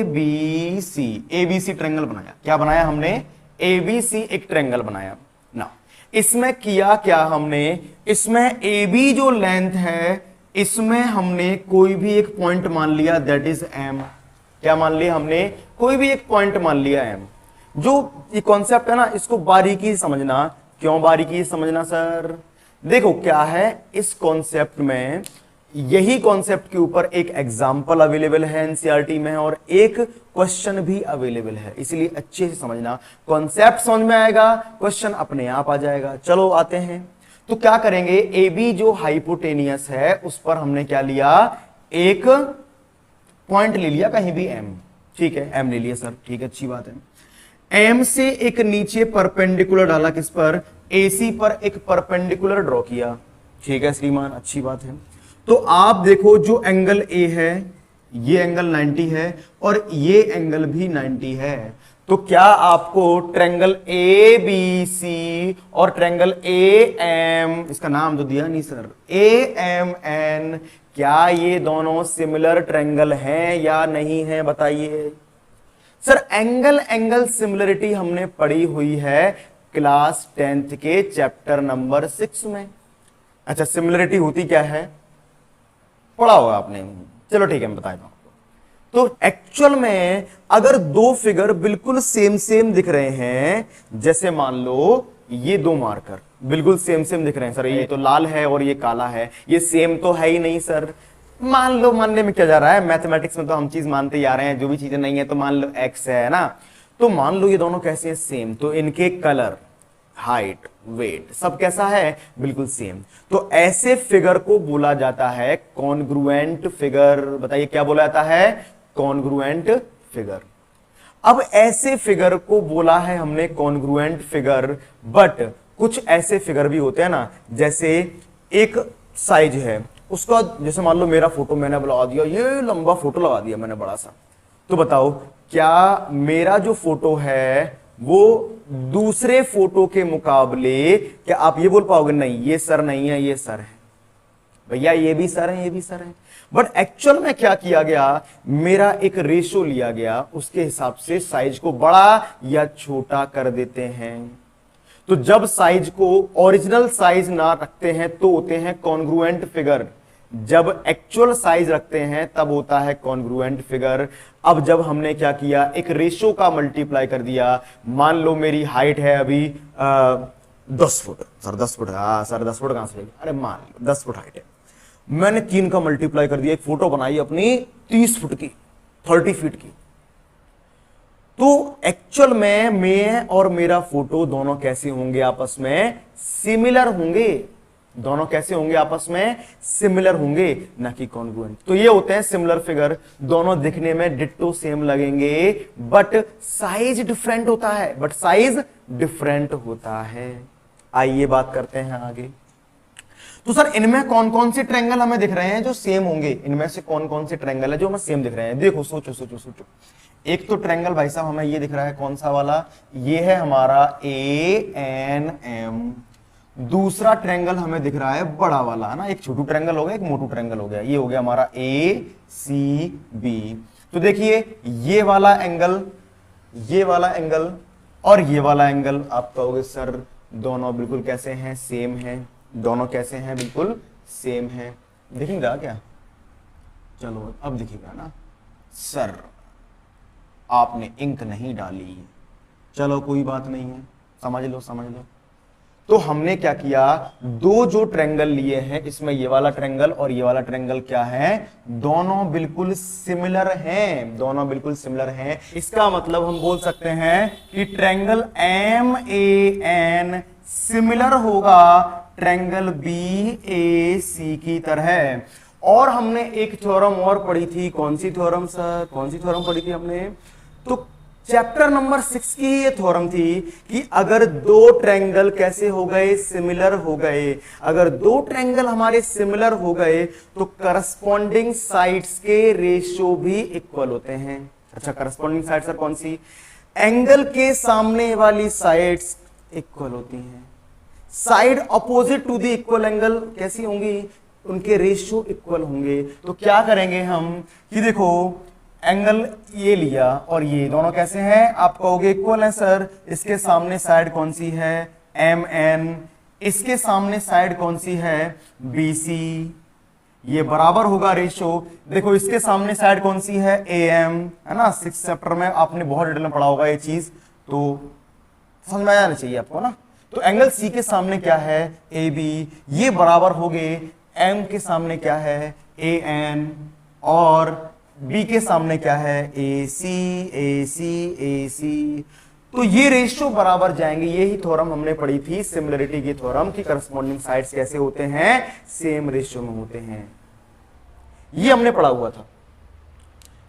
एबीसी ट्रायंगल बनाया। क्या बनाया हमने, एबीसी एक ट्रायंगल बनाया ना। इसमें किया क्या हमने, इसमें एबी जो लेंथ है इसमें हमने कोई भी एक पॉइंट मान लिया, दैट इज एम। क्या मान लिया हमने, कोई भी एक पॉइंट मान लिया एम। जो ये कॉन्सेप्ट है ना इसको बारीकी समझना। क्यों बारीकी समझना सर, देखो क्या है इस कॉन्सेप्ट में, यही कॉन्सेप्ट के ऊपर एक एग्जाम्पल अवेलेबल है एनसीईआरटी में और एक क्वेश्चन भी अवेलेबल है, इसलिए अच्छे से समझना। कॉन्सेप्ट समझ में आएगा, क्वेश्चन अपने आप आ जाएगा। चलो आते हैं, तो क्या करेंगे, ए बी जो हाइपोटेनियस है उस पर हमने क्या लिया, एक पॉइंट ले लिया कहीं भी एम, ठीक है, एम ले लिया सर, ठीक है, अच्छी बात है। एम से एक नीचे परपेंडिकुलर डाला, किस पर, एसी पर एक परपेंडिकुलर ड्रॉ किया, ठीक है श्रीमान, अच्छी बात है। तो आप देखो जो एंगल ए है, ये एंगल 90 है और ये एंगल भी 90 है। तो क्या आपको ट्रायंगल ए बी सी और ट्रायंगल ए एम, इसका नाम तो दिया नहीं सर, ए एम एन, क्या ये दोनों सिमिलर ट्रायंगल हैं या नहीं है, बताइए सर। एंगल एंगल सिमिलरिटी हमने पढ़ी हुई है क्लास 10th के चैप्टर नंबर 6 में। अच्छा, सिमिलरिटी होती क्या है, पढ़ा होगा आपने, चलो ठीक है, मैं बताता हूं। तो एक्चुअल में अगर दो फिगर बिल्कुल सेम सेम दिख रहे हैं, जैसे मान लो ये दो मार्कर बिल्कुल सेम सेम दिख रहे हैं, सर ये तो लाल है और ये काला है, ये सेम तो है ही नहीं सर। मान लो, मानने में क्या जा रहा है, मैथमेटिक्स में तो हम चीज मानते ही आ रहे हैं, जो भी चीजें नहीं है तो मान लो एक्स है ना, तो मान लो ये दोनों कैसे हैं, सेम, तो इनके कलर, हाइट, वेट सब कैसा है, बिल्कुल सेम। तो ऐसे फिगर को बोला जाता है कॉन्ग्रुएंट फिगर। बताइए क्या बोला जाता है, कॉन्ग्रुएंट फिगर। अब ऐसे फिगर को बोला है हमने कॉन्ग्रुएंट फिगर, बट कुछ ऐसे फिगर भी होते हैं ना, जैसे एक साइज है उसका, जैसे मान लो मेरा फोटो मैंने लगा दिया, ये लंबा फोटो लगा दिया मैंने बड़ा सा, तो बताओ क्या मेरा जो फोटो है वो दूसरे फोटो के मुकाबले, क्या आप ये बोल पाओगे नहीं ये सर नहीं है, ये सर है, भैया ये भी सर है, ये भी सर है। बट एक्चुअल में क्या किया गया, मेरा एक रेशो लिया गया, उसके हिसाब से साइज को बड़ा या छोटा कर देते हैं। तो जब साइज को ओरिजिनल साइज ना रखते हैं तो होते हैं कॉन्ग्रुएंट फिगर, जब एक्चुअल साइज रखते हैं तब होता है कॉन्ग्रुएंट फिगर। अब जब हमने क्या किया, एक रेशो का मल्टीप्लाई कर दिया, मान लो मेरी हाइट है अभी 10 फुट, सर 10 फुट, हाँ सर 10 फुट कहां से, अरे मान लो 10 फुट हाइट है, मैंने 3 का मल्टीप्लाई कर दिया, एक फोटो बनाई अपनी 30 फुट की, 30 फीट की। तो एक्चुअल में मैं और मेरा फोटो दोनों कैसे होंगे आपस में, सिमिलर होंगे, दोनों कैसे होंगे आपस में, सिमिलर होंगे, ना कि कॉन्ग्रुएंट। तो ये होते हैं सिमिलर फिगर, दोनों दिखने में डिट्टो सेम लगेंगे बट साइज डिफरेंट होता है, बट साइज डिफरेंट होता है। आइए बात करते हैं आगे। तो सर इनमें कौन कौन से ट्रायंगल हमें दिख रहे हैं जो सेम होंगे, इनमें से कौन कौन से ट्रायंगल है जो हमें सेम दिख रहे हैं, देखो सोचो सोचो सोचो। एक तो ट्रायंगल भाई साहब हमें ये दिख रहा है, कौन सा वाला, ये है हमारा ए एन एम। दूसरा ट्रायंगल हमें दिख रहा है बड़ा वाला, है ना, एक छोटू ट्रायंगल हो गया, एक मोटू ट्रायंगल हो गया, ये हो गया हमारा ए सी बी। तो देखिए ये वाला एंगल, ये वाला एंगल और ये वाला एंगल, आप कहोगे सर दोनों बिल्कुल कैसे हैं, सेम हैं, दोनों कैसे हैं, बिल्कुल सेम हैं, दिखेगा क्या, चलो अब दिखेगा ना, सर आपने इंक नहीं डाली, चलो कोई बात नहीं है, समझ लो समझ लो। तो हमने क्या किया, दो जो ट्रायंगल लिए हैं, इसमें ये वाला ट्रायंगल और ये वाला ट्रायंगल क्या है, दोनों बिल्कुल सिमिलर हैं, दोनों बिल्कुल सिमिलर हैं। इसका मतलब हम बोल सकते हैं कि triangle M A N similar होगा ट्रायंगल बी ए सी की तरह। और हमने एक थ्योरम और पढ़ी थी, कौन सी थ्योरम सर, कौन सी थ्योरम पढ़ी थी हमने, तो चैप्टर नंबर 6 की ये थ्योरम थी कि अगर दो ट्रायंगल कैसे हो गए, सिमिलर हो गए, अगर दो ट्रायंगल हमारे सिमिलर हो गए तो करस्पॉन्डिंग साइड्स के रेशियो भी इक्वल होते हैं। अच्छा, करस्पॉन्डिंग साइड सर कौन सी, एंगल के सामने वाली साइड्स इक्वल होती हैं, side opposite to the equal angle कैसी होंगी, उनके रेशियो इक्वल होंगे। तो क्या करेंगे हम कि देखो एंगल ये लिया और ये दोनों कैसे हैं, आप कहोगे इक्वल है सर, इसके सामने साइड कौन सी है, एम एन, इसके सामने साइड कौन सी है, बी सी, ये बराबर होगा रेशियो। देखो इसके सामने साइड कौन सी है, ए एम, है ना, 6th चैप्टर में आपने बहुत डिटेल में पढ़ा होगा ये चीज, तो समझ में आना चाहिए आपको ना। तो एंगल सी के सामने क्या है, ए बी, ये बराबर हो गए एम के सामने क्या है, ए एन, और बी के सामने क्या है, ए सी ए सी ए सी। तो ये रेशियो बराबर जाएंगे। यही थ्योरम हमने पढ़ी थी, सिमिलरिटी की थ्योरम, की करस्पॉन्डिंग साइड्स कैसे होते हैं, सेम रेशियो में होते हैं। ये हमने पढ़ा हुआ था।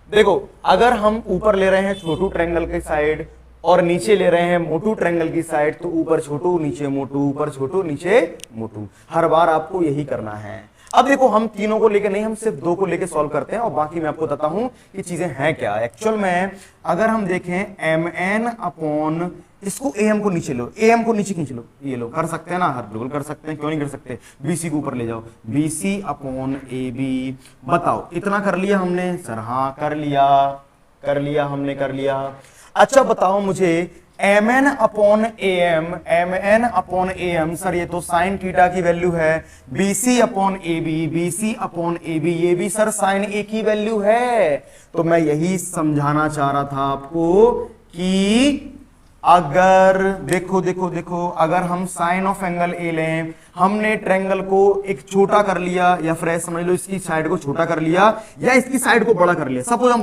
देखो अगर हम ऊपर ले रहे हैं छोटू ट्रायंगल की साइड और नीचे ले रहे हैं मोटू ट्रायंगल की साइड, तो ऊपर छोटू नीचे मोटू, ऊपर छोटू नीचे मोटू, हर बार आपको यही करना है। अब देखो हम तीनों को लेके नहीं, हम सिर्फ दो को लेके सॉल्व करते हैं और बाकी मैं आपको बताता हूं कि चीजें हैं क्या एक्चुअल में। अगर हम देखें एम एन अपॉन, इसको ए एम को नीचे लो, ए एम को नीचे खींच लो, ये लो, कर सकते हैं ना, हर बिल्कुल कर सकते हैं, क्यों नहीं कर सकते। बीसी को ऊपर ले जाओ, बीसी अपॉन ए बी। बताओ इतना कर लिया हमने सर, हाँ कर लिया हमने, कर लिया। अच्छा बताओ मुझे M N upon A M, M N upon A M, sir ये तो साइन थीटा की वैल्यू है। BC upon A B, BC upon A B, ये भी सर साइन ए की वैल्यू है। तो मैं यही समझाना चाह रहा था आपको कि अगर देखो अगर हम साइन ऑफ एंगल ए लें, हमने ट्रायंगल को एक छोटा कर लिया, या फिर समझ लो इसकी साइड को छोटा कर लिया या इसकी साइड को बड़ा कर लिया। सपोज हम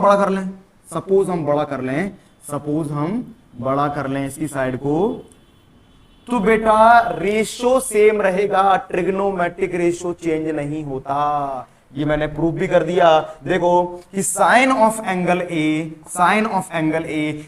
बड़ा कर लें इसकी साइड को, तो बेटा रेशियो सेम रहेगा, ट्रिग्नोमेट्रिक रेशियो चेंज नहीं होता। ये मैंने प्रूफ भी कर दिया। देखो कि साइन ऑफ एंगल ए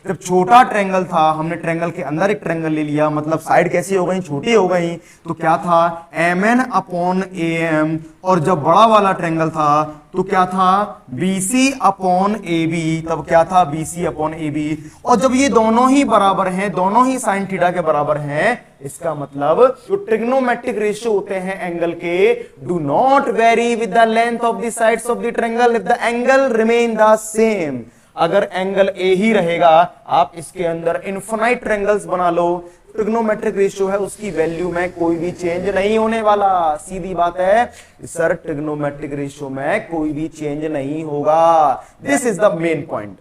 जब छोटा ट्रायंगल था, हमने ट्रायंगल के अंदर एक ट्रायंगल ले लिया, मतलब साइड कैसी हो गई, छोटी हो गई, तो क्या था M N upon A M. और जब बड़ा वाला ट्रायंगल था तो क्या था बीसी अपॉन ए बी, तब क्या था बीसी अपॉन ए बी। और जब ये दोनों ही बराबर हैं, दोनों ही साइन थीटा के बराबर हैं, इसका मतलब जो ट्रिग्नोमेट्रिक रेशियो होते हैं एंगल के, do not very with the length of the sides of the triangle if the angle remain the same. अगर एंगल ए ही रहेगा, आप इसके अंदर इनफिनाइट ट्रायंगल्स बना लो, ट्रिग्नोमेट्रिक रेशियो है उसकी वैल्यू में कोई भी चेंज नहीं होने वाला। सीधी बात है सर, ट्रिग्नोमेट्रिक रेशियो में कोई भी चेंज नहीं होगा। This is the main point,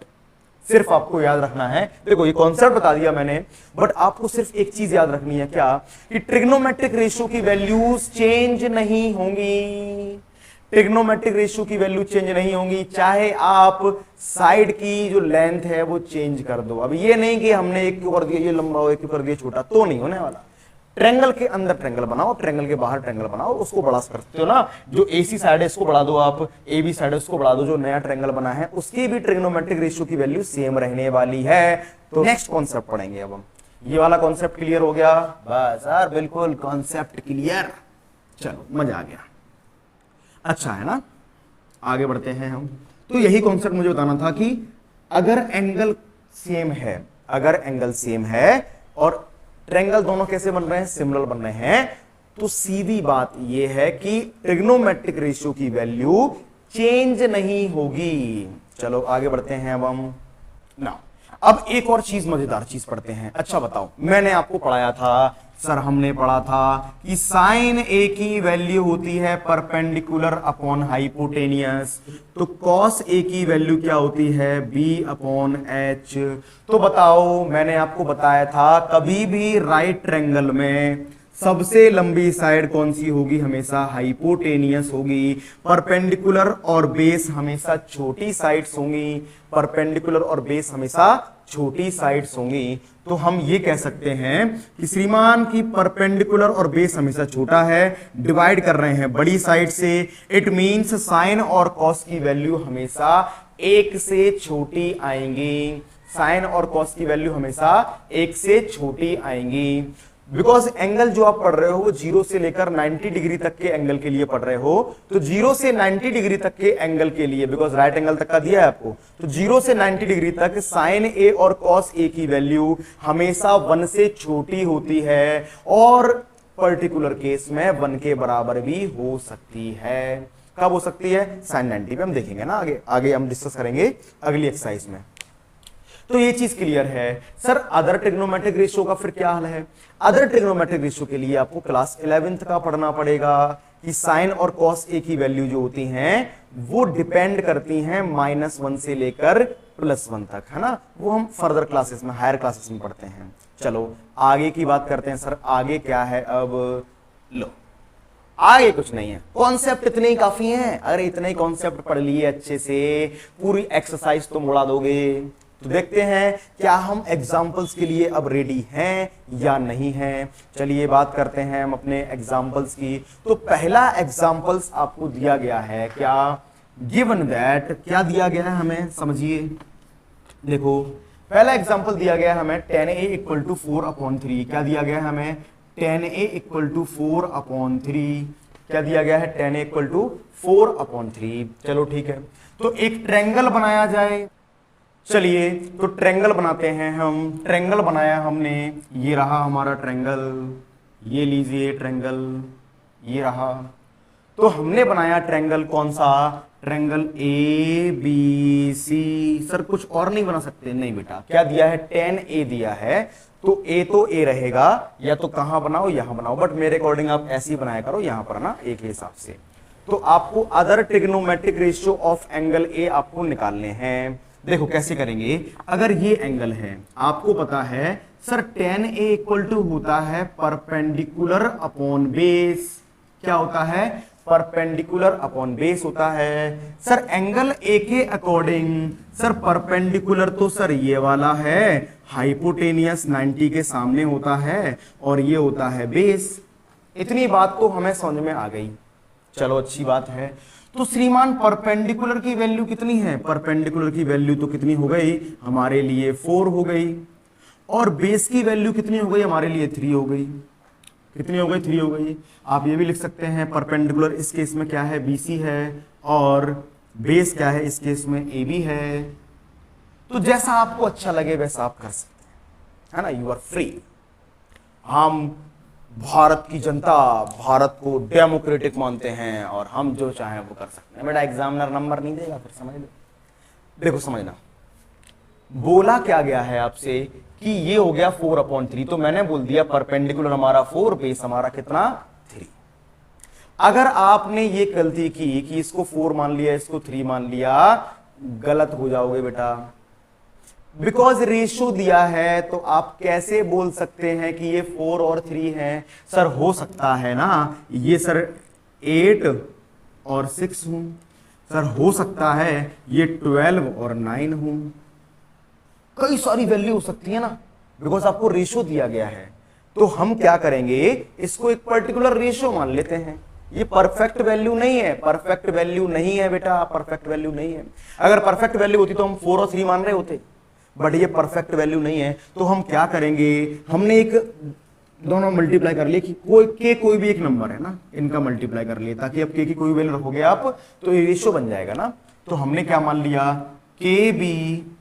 सिर्फ आपको याद रखना है। देखो ये कॉन्सेप्ट बता दिया मैंने, बट आपको सिर्फ एक चीज याद रखनी है, क्या कि ट्रिग्नोमेट्रिक रेशियो की वैल्यूज चेंज नहीं होंगी। ट्रिग्नोमेट्रिक रेशियो की वैल्यू चेंज नहीं होंगी, चाहे आप साइड की जो लेंथ है वो चेंज कर दो। अब ये नहीं कि हमने एक क्यों कर दिया ये लंबा, एक क्यों कर दिया छोटा, तो नहीं होने वाला। ट्रायंगल के अंदर ट्रायंगल बनाओ, ट्रायंगल के बाहर ट्रायंगल बनाओ, उसको बड़ा सकते हो ना। जो एसी साइड है इसको बढ़ा दो, आप ए बी साइड है उसको बढ़ा दो, जो नया ट्रायंगल बना है उसकी भी ट्रिग्नोमेट्रिक रेशियो की वैल्यू सेम रहने वाली है। तो नेक्स्ट कॉन्सेप्ट पढ़ेंगे अब हम। ये वाला कॉन्सेप्ट क्लियर हो गया? बस सर बिल्कुल कॉन्सेप्ट क्लियर, चलो मजा आ गया, अच्छा है ना। आगे बढ़ते हैं हम। तो यही कॉन्सेप्ट मुझे बताना था कि अगर एंगल सेम है और ट्रायंगल दोनों कैसे बन रहे हैं, सिमिलर बन रहे हैं, तो सीधी बात यह है कि ट्रिग्नोमेट्रिक रेशियो की वैल्यू चेंज नहीं होगी। चलो आगे बढ़ते हैं अब हम ना। अब एक और चीज, मजेदार चीज पढ़ते हैं। अच्छा बताओ, मैंने आपको पढ़ाया था सर, हमने पढ़ा था कि साइन ए की वैल्यू होती है परपेंडिकुलर अपॉन हाइपोटेनियस, तो कॉस ए की वैल्यू क्या होती है, बी अपॉन एच। तो बताओ, मैंने आपको बताया था कभी भी राइट ट्रायंगल में सबसे लंबी साइड कौन सी होगी, हमेशा हाइपोटेनियस होगी। परपेंडिकुलर और बेस हमेशा छोटी साइड्स होंगी, परपेंडिकुलर और बेस हमेशा छोटी साइड्स होंगी। तो हम ये कह सकते हैं कि श्रीमान की परपेंडिकुलर और बेस हमेशा छोटा है, डिवाइड कर रहे हैं बड़ी साइड से, इट मींस साइन और कॉस की वैल्यू हमेशा एक से छोटी आएंगी। साइन और कॉस की वैल्यू हमेशा एक से छोटी आएंगी। बिकॉज एंगल जो आप पढ़ रहे हो वो 0 से लेकर 90 डिग्री तक के एंगल के लिए पढ़ रहे हो, तो 0 से 90 डिग्री तक के एंगल के लिए, बिकॉज राइट एंगल तक का दिया है आपको, तो 0 से 90 डिग्री तक साइन ए और कॉस ए की वैल्यू हमेशा 1 से छोटी होती है, और पर्टिकुलर केस में 1 के बराबर भी हो सकती है। कब हो सकती है, साइन 90 पे हम देखेंगे ना, आगे हम डिस्कस करेंगे अगली एक्सरसाइज में। तो ये चीज क्लियर है। सर अदर ट्रिग्नोमेट्रिक रेशियो का फिर क्या हाल है? अदर ट्रिग्नोमेट्रिक रेशियो के लिए आपको क्लास 11th का पढ़ना पड़ेगा कि साइन और कॉस ए की वैल्यू जो होती हैं वो डिपेंड करती हैं -1 से लेकर +1 तक, है ना। वो हम फर्दर क्लासेस में, हायर क्लासेस में पढ़ते हैं। चलो आगे की बात करते हैं। सर आगे क्या है अब, लो आगे कुछ नहीं है, कॉन्सेप्ट इतने ही काफी हैं। अरे इतने ही कॉन्सेप्ट पढ़ लिए अच्छे से, पूरी एक्सरसाइज तुम उड़ा दोगे। तो देखते हैं क्या हम एग्जाम्पल्स के लिए अब रेडी हैं या नहीं हैं। चलिए बात करते हैं हम अपने एग्जाम्पल्स की। तो पहला एग्जाम्पल्स आपको दिया गया है क्या, गिवन दैट, क्या दिया गया है हमें समझिए। देखो पहला एग्जाम्पल दिया गया है हमें 10a इक्वल टू 4/3। क्या दिया गया है हमें, 10a इक्वल टू 4/3। क्या दिया गया है, 10a इक्वल टू 4/3। चलो ठीक है, तो एक ट्रेंगल बनाया जाए। चलिए तो ट्रेंगल बनाते हैं हम। ट्रेंगल बनाया हमने, ये रहा हमारा ट्रेंगल, ये लीजिए ट्रेंगल, ये रहा। तो हमने बनाया ट्रेंगल कौन सा, ट्रेंगल ABC। सर कुछ और नहीं बना सकते, नहीं बेटा, क्या दिया है, 10a दिया है, तो a तो a रहेगा, या तो कहां बनाओ, यहां बनाओ, बट मेरे अकॉर्डिंग आप ऐसे ही बनाया करो, यहां पर ना एक हिसाब से। तो आपको other trigonometric ratio of angle a आपको निकालने हैं। देखो कैसे करेंगे, अगर ये एंगल है, आपको पता है सर 10a इक्वल टू होता है परपेंडिकुलर अपॉन बेस। क्या होता है, परपेंडिकुलर अपॉन बेस होता है। सर एंगल ए के अकॉर्डिंग, सर परपेंडिकुलर तो सर ये वाला है, हाइपोटेनियस 90 के सामने होता है, और ये होता है बेस। इतनी बात तो हमें समझ में आ गई, चलो अच्छी बात है। तो श्रीमान परपेंडिकुलर की वैल्यू कितनी है, परपेंडिकुलर की वैल्यू तो कितनी हो गई हमारे लिए, 4 हो गई, और बेस की वैल्यू कितनी हो गई हमारे लिए, 3 हो गई। कितनी हो गई, 3 हो गई। आप ये भी लिख सकते हैं परपेंडिकुलर इस केस में क्या है, BC है, और बेस क्या है, इस केस में AB है। तो जैसा आपको अच्छा लगे वैसा आप कर सकते हैं, है ना, यू आर फ्री। हम भारत की जनता, भारत को डेमोक्रेटिक मानते हैं, और हम जो चाहें वो कर सकते हैं। बेटा एग्जामिनर नंबर नहीं देगा, फिर समझ लो। देखो समझना, बोला क्या गया है आपसे कि ये हो गया 4/3, तो मैंने बोल दिया परपेंडिकुलर हमारा 4, बेस हमारा कितना, 3। अगर आपने ये गलती की कि इसको 4 मान लिया, इसको 3 मान लिया, गलत हो जाओगे बेटा। बिकॉज रेशियो दिया है, तो आप कैसे बोल सकते हैं कि ये 4 और 3 है। सर हो सकता है ना ये सर 8 और 6 हूं, सर हो सकता है ये 12 और 9 हूं, कई सारी वैल्यू हो सकती है ना, बिकॉज आपको रेशियो दिया गया है। तो हम क्या करेंगे, इसको एक पर्टिकुलर रेशियो मान लेते हैं। ये परफेक्ट वैल्यू नहीं है, परफेक्ट वैल्यू नहीं है बेटा, परफेक्ट वैल्यू नहीं है। अगर परफेक्ट वैल्यू होती तो हम 4 और 3 मान रहे होते, बट ये परफेक्ट वैल्यू नहीं है। तो हम क्या करेंगे, हमने एक दोनों मल्टीप्लाई कर लिए कि कोई भी एक नंबर है ना, इनका मल्टीप्लाई कर लिए, ताकि अब के की कोई वैल्यू रखोगे आप तो ये रेशियो बन जाएगा ना। तो हमने क्या मान लिया, के बी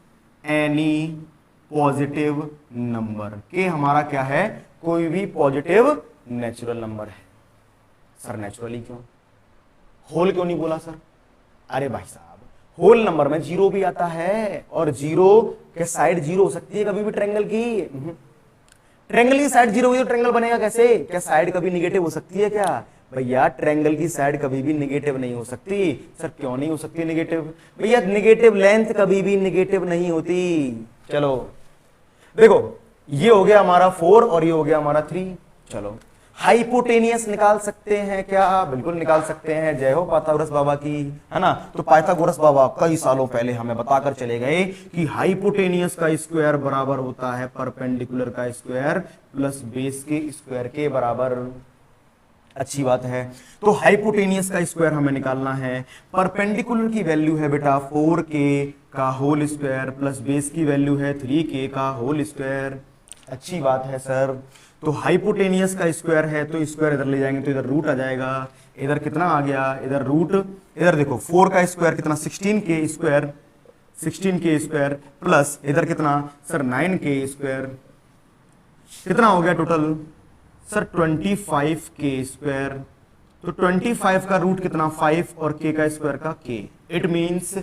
एनी पॉजिटिव नंबर, के हमारा क्या है, कोई भी पॉजिटिव नेचुरल नंबर है। सर नेचुरली क्यों, होल क्यों नहीं बोला सर? अरे भाई साहब, होल नंबर में 0 भी आता है, और 0 के साइड 0 हो सकती है कभी भी ट्रायंगल की। ट्रायंगल की साइड 0 हुई तो ट्रायंगल बनेगा कैसे? क्या साइड कभी निगेटिव हो सकती है क्या? भैया ट्रायंगल की साइड कभी भी निगेटिव नहीं हो सकती। सर क्यों नहीं हो सकती निगेटिव? भैया निगेटिव लेंथ कभी भी निगेटिव नहीं होती। चलो देखो, ये हो गया हमारा 4 और ये हो गया हमारा 3। चलो हाइपोटेनियस निकाल सकते हैं क्या? बिल्कुल निकाल सकते हैं। जय हो पाइथागोरस बाबा की, है ना। तो पाइथागोरस बाबा कई सालों पहले हमें बताकर चले गए कि हाइपोटेनियस का स्क्वायर बराबर होता है परपेंडिकुलर का स्क्वायर प्लस बेस के स्क्वायर के बराबर। अच्छी बात है। तो हाइपोटेनियस का स्क्वायर हमें निकालना है। परपेंडिकुलर की वैल्यू है बेटा 4k का होल स्क्वायर प्लस बेस की वैल्यू है 3k का होल स्क्वायर। अच्छी बात है सर। तो हाइपोटेनियस का स्क्वायर है तो स्क्वायर इधर ले जाएंगे तो इधर रूट आ जाएगा। इधर कितना आ गया? इधर रूट। इधर देखो 4 का स्क्वायर कितना? 16k square, 16k square plus इधर कितना सर 9k स्क्वायर। कितना हो गया टोटल सर? 25k square. तो 25 का रूट कितना? 5 और k का स्क्वायर का k। इट मींस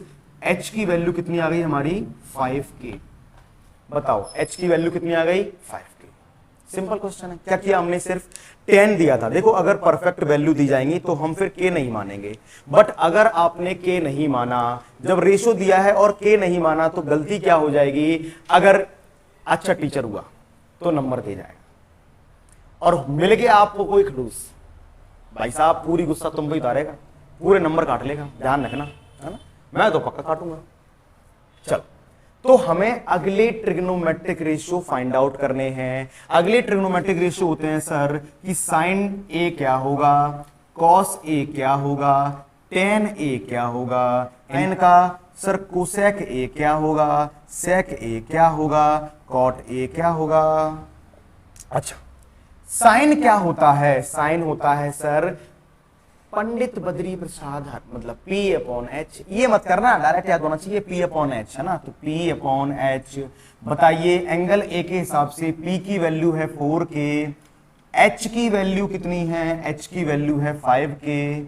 h की वैल्यू कितनी आ गई हमारी? 5k। बताओ h की वैल्यू कितनी आ गई? 5k। सिंपल क्वेश्चन है। क्या किया हमने? सिर्फ 10 दिया था। देखो अगर परफेक्ट वैल्यू दी जाएंगी तो हम फिर k नहीं मानेंगे, बट अगर आपने k नहीं माना, जब रेशो दिया है और k नहीं माना, तो गलती क्या हो जाएगी? अगर अच्छा टीचर हुआ तो नंबर दे जाएगा और मिल गया आपको कोई खड़ूस। भाई साहब पूरी गुस्सा तुम पे उतारेगा, पूरे नंबर काट लेगा, ध्यान रखना, है ना। मैं तो पक्का काटूंगा। चल, तो हमें अगले ट्रिग्नोमेट्रिक रेशियो फाइंड आउट करने हैं। अगले ट्रिग्नोमेट्रिक रेशियो होते हैं सर कि साइन ए क्या होगा, कॉस ए क्या होगा, टेन ए क्या होगा, एन का सर कोसेक ए क्या होगा, सेक ए क्या होगा, कॉट ए क्या होगा। अच्छा, साइन क्या होता है? साइन होता है सर पंडित बद्री प्रसाद, मतलब P अपॉन एच। ये मत करना, डायरेक्ट याद होना चाहिए P अपॉन एच, है ना। तो P अपॉन एच, बताइए एंगल A के हिसाब से P की वैल्यू है 4K, H की वैल्यू कितनी है? H की वैल्यू है 5K,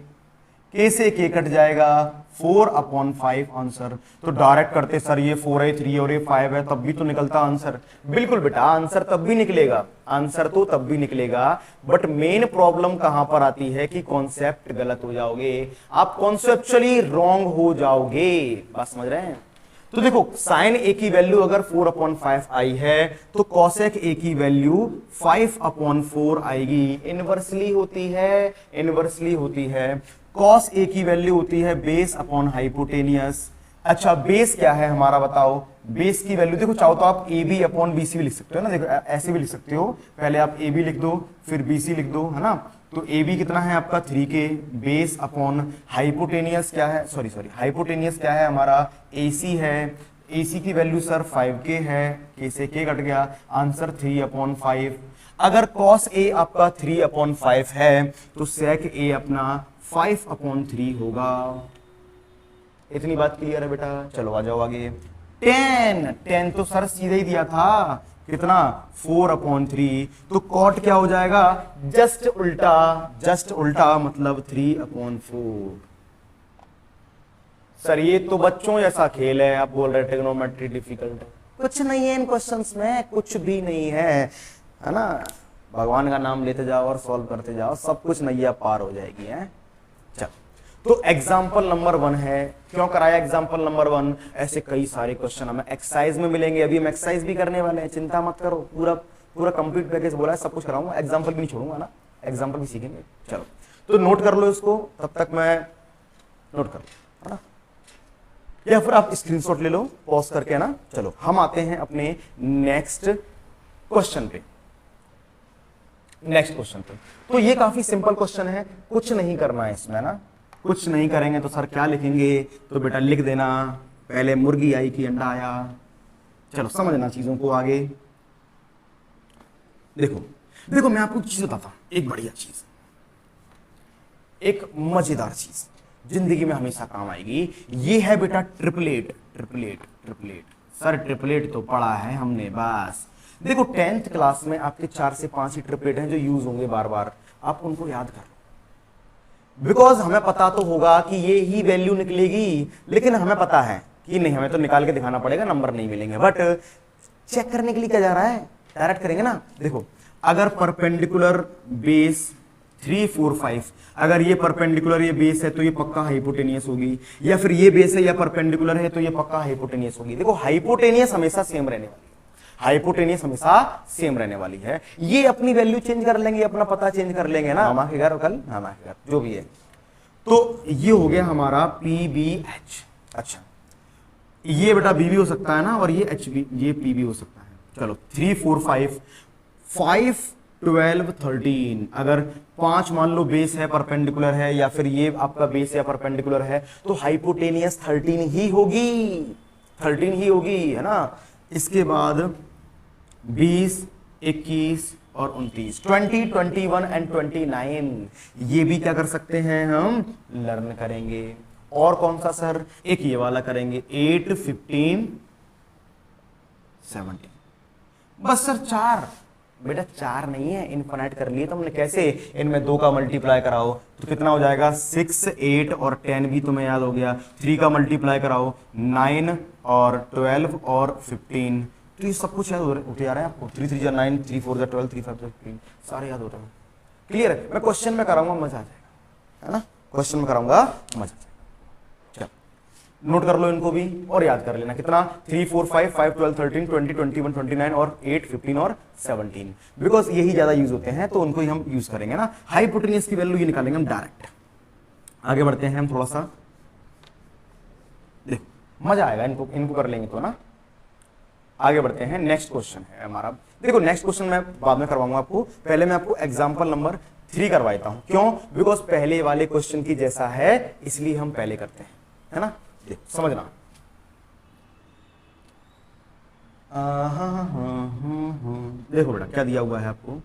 K से K कट जाएगा, 4 अपॉन 5 आंसर। तो डायरेक्ट करते सर ये 4 है, 3 और ये 5 है, तब भी तो निकलता आंसर। बिल्कुल बेटा, आंसर तब भी निकलेगा, आंसर तो तब भी निकलेगा, बट मेन प्रॉब्लम कहां पर आती है कि कॉन्सेप्ट गलत हो जाओगे, आप कॉन्सेप्चुअली रॉन्ग हो जाओगे। बात समझ रहे हैं? तो देखो, साइन ए की वैल्यू अगर 4 अपॉन 5 आई है तो कॉसेक ए की वैल्यू 5 अपॉन 4 आएगी। इनवर्सली होती है, इनवर्सली होती है। कॉस ए की वैल्यू होती है बेस अपॉन हाइपोटेनियस। अच्छा, बेस क्या है हमारा बताओ? बेस की वैल्यू देखो, चाहो तो आप A B upon B C भी लिख सकते हो ना, देखो ऐसे भी लिख सकते हो, पहले आप ए बी लिख दो फिर बी सी लिख दो, है ना। तो ए बी कितना है आपका 3K, बेस अपॉन हाइपोटेनियस क्या है, सॉरी हाइपोटेनियस क्या है हमारा? ए सी है, ए सी की वैल्यू सर 5K है, K से K कट गया, आंसर 3 अपॉन 5। अगर कॉस ए आपका 3 अपॉन 5 है तो सेक ए अपना 5 अपॉन 3 होगा। इतनी बात क्लियर है बेटा? चलो आ जाओ आगे। 10 तो सर सीधे ही दिया था, कितना? 4 अपॉन 3। तो कॉट क्या हो जाएगा? जस्ट उल्टा, जस्ट उल्टा मतलब 3 अपॉन 4। सर ये तो बच्चों जैसा खेल है, आप बोल रहे ट्रिग्नोमेट्री डिफिकल्ट है। कुछ नहीं है इन क्वेश्चंस में, कुछ भी नहीं है ना। भगवान का नाम लेते जाओ और सॉल्व करते जाओ, सब कुछ नैया पार हो जाएगी। है चल, तो एग्जाम्पल नंबर 1 है। क्यों कराया एग्जाम्पल नंबर 1? ऐसे कई सारे क्वेश्चन हमें एक्सरसाइज में मिलेंगे, अभी हम एक्सरसाइज भी करने वाले हैं, चिंता मत करो। पूरा पूरा कंप्लीट पैकेज बोला है, सब कुछ कराऊंगा, एग्जाम्पल भी नहीं छोड़ूंगा ना, एग्जाम्पल भी सीखेंगे। चलो, तो नोट कर लो इसको, तब तक मैं नोट कर लो, है ना, या फिर आप स्क्रीनशॉट ले लो पॉज करके, ना। चलो हम आते हैं अपने नेक्स्ट क्वेश्चन पे, नेक्स्ट क्वेश्चन पे। तो ये काफी सिंपल क्वेश्चन है, कुछ नहीं करना है इसमें, ना। कुछ नहीं करेंगे तो सर क्या लिखेंगे? तो बेटा लिख देना, पहले मुर्गी आई कि अंडा आया। चलो समझना चीजों को आगे। देखो देखो, मैं आपको चीज बताता हूं, एक बढ़िया चीज, एक मजेदार चीज, जिंदगी में हमेशा काम आएगी। ये है बेटा triplet, triplet, triplet. Sir triplet तो पढ़ा है हमने, बस देखो 10th क्लास में आपके 4 से 5 ही ट्रिपलेट हैं जो यूज होंगे बार बार, आप उनको याद कर लो। बिकॉज हमें पता तो होगा कि ये ही वैल्यू निकलेगी, लेकिन हमें पता है कि नहीं, हमें तो निकाल के दिखाना पड़ेगा, नंबर नहीं मिलेंगे। बट चेक करने के लिए क्या जा रहा है, डायरेक्ट करेंगे ना। देखो, अगर परपेंडिकुलर बेस 3 4 5, अगर ये परपेंडिकुलर ये बेस है तो ये पक्का हाइपोटेनियस होगी, या फिर ये बेस है या परपेंडिकुलर है तो ये पक्का हाइपोटेनियस होगी। देखो हाइपोटेनियस हमेशा सेम रहने वाली है, हाइपोटेनियस हमेशा सेम रहने वाली है। ये अपनी वैल्यू चेंज कर लेंगे, अपना पता चेंज कर लेंगे ना, मामा के घर कल, मामा के घर जो भी है। तो ये हो गया हमारा PBH। अच्छा, ये बेटा B भी हो सकता है ना, और ये HB, ये P भी हो सकता है। चलो 3 4 5 5 12 13, अगर 5 मान लो बेस है, परपेंडिकुलर है, या फिर ये आपका बेस या परपेंडिकुलर है, तो हाइपोटेनियस 13 ही होगी, 13 ही होगी, है ना। इसके बाद 20 21 और 29, 20 21 एंड 29, ये भी क्या कर सकते हैं हम, लर्न करेंगे। और कौन सा सर? एक ये वाला करेंगे, 8 15 17। बस सर 4, बेटा 4 नहीं है, इनफाइनाइट कर लिए तो हमने। कैसे? इनमें 2 का मल्टीप्लाई कराओ तो कितना हो जाएगा, 6 8 और 10 भी तुम्हें याद हो गया। 3 का मल्टीप्लाई कराओ 9 और 12 और 15, तो ये सब कुछ याद होते जा रहे हैं आपको। 3 3 जा 9, 3 4 जा 12, 3 5 जा 15, सारे याद होते हैं। क्लियर है? मैं क्वेश्चन में कराऊंगा, मजा आ जाएगा, है ना। क्वेश्चन में कराऊंगा, मजा आ जाएगा। नोट कर लो इनको भी और याद कर लेना कितना 3 4 5 5 12 13 20 21 29 और 8 15 और 17 बिकॉज यही ज्यादा यूज होते हैं तो उनको ही हम यूज करेंगे ना। हाइपोटेनियस की वैल्यू ये निकालेंगे हम डायरेक्ट। आगे बढ़ते हैं हम थोड़ा सा, देखो मजा आएगा इनको कर लेंगे तो ना। आगे बढ़ते हैं, नेक्स्ट क्वेश्चन है हमारा। देखो नेक्स्ट क्वेश्चन मैं बाद में करवाऊंगा आपको, पहले मैं आपको एग्जांपल नंबर 3 करवाता हूं। क्यों? बिकॉज पहले वाले क्वेश्चन की जैसा है इसलिए हम पहले करते हैं, है ना। देखो समझना, देखो बेटा क्या दिया हुआ है आपको,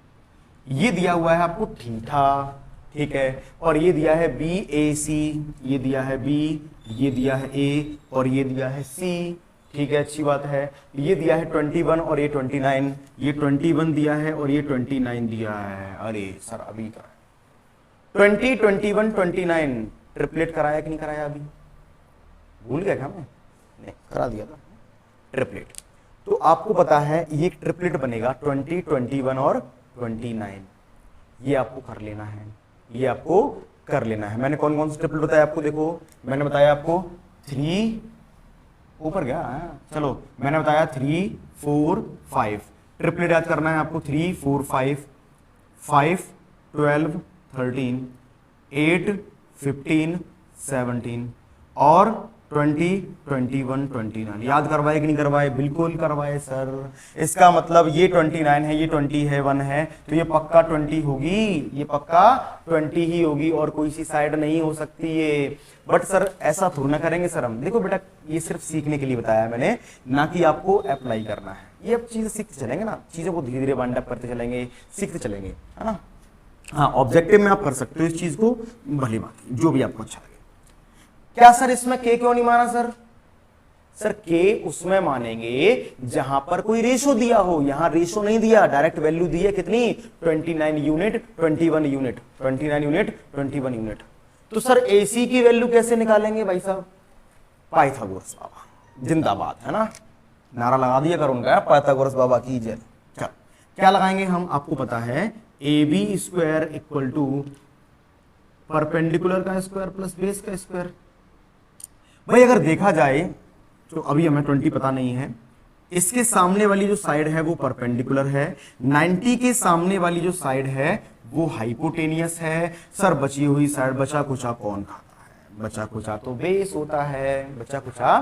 ये दिया हुआ है आपको थीटा, ठीक है, और ये दिया है बी ए सी, ये दिया है बी, ये दिया है ए और ये दिया है सी, ठीक है, अच्छी बात है। ये दिया है 21 और ये 29, ये 21 दिया है और ये 29 दिया है। अरे सर अभी का 20 21 29 ट्रिपलेट कराया कि नहीं कराया? अभी भूल गया क्या मैं? नहीं करा दिया था ट्रिपलेट। तो आपको पता है ये ट्रिपलेट बनेगा 20 21 और 29, ये आपको कर लेना है, ये आपको कर लेना है। मैंने कौन कौन से ट्रिपलेट बताया आपको? देखो मैंने बताया आपको 3 ऊपर गया, चलो मैंने बताया 3 4 5 ट्रिपलेट याद करना है आपको। 3 4 5 5 12 13 8 15 17 और 20 21 29 याद करवाए कि नहीं करवाए? बिल्कुल करवाए सर। इसका मतलब ये 29 है, ये 21 है, तो ये पक्का 20 होगी, ये पक्का 20 ही होगी और कोई सी साइड नहीं हो सकती ये। बट सर ऐसा थोड़ा ना करेंगे सर हम। देखो बेटा ये सिर्फ सीखने के लिए बताया मैंने, ना कि आपको अप्लाई करना है। ये अब चीजें सीखते चलेंगे ना, चीजों को धीरे धीरे वाइंड अप करते चलेंगे, सीखते चलेंगे, है ना। हाँ ऑब्जेक्टिव में आप कर सकते हो इस चीज को, भली बात, जो भी आपको अच्छा लगे। क्या सर इसमें के क्यों नहीं माना सर? सर के उसमें मानेंगे जहां पर कोई रेशो दिया हो, यहां रेशो नहीं दिया, डायरेक्ट वैल्यू दी है कितनी 29 यूनिट 21 यूनिट 29 यूनिट 21 यूनिट। तो सर एसी की वैल्यू कैसे निकालेंगे भाई साहब? पाइथागोरस बाबा जिंदाबाद, है ना, नारा लगा दिया कर उनका, पाइथागोरस बाबा की जय। चल क्या लगाएंगे हम? आपको पता है A B square equal to perpendicular का स्क्वायर प्लस बेस का स्क्वायर। भाई अगर देखा जाए तो अभी हमें 20 पता नहीं है, इसके सामने वाली जो साइड है वो परपेंडिकुलर है, 90 के सामने वाली जो साइड है वो हाइपोटेनियस है। सर बची हुई साइड बचा कुचा कौन खाता है? बचा कुचा तो बेस होता है, बचा कुचा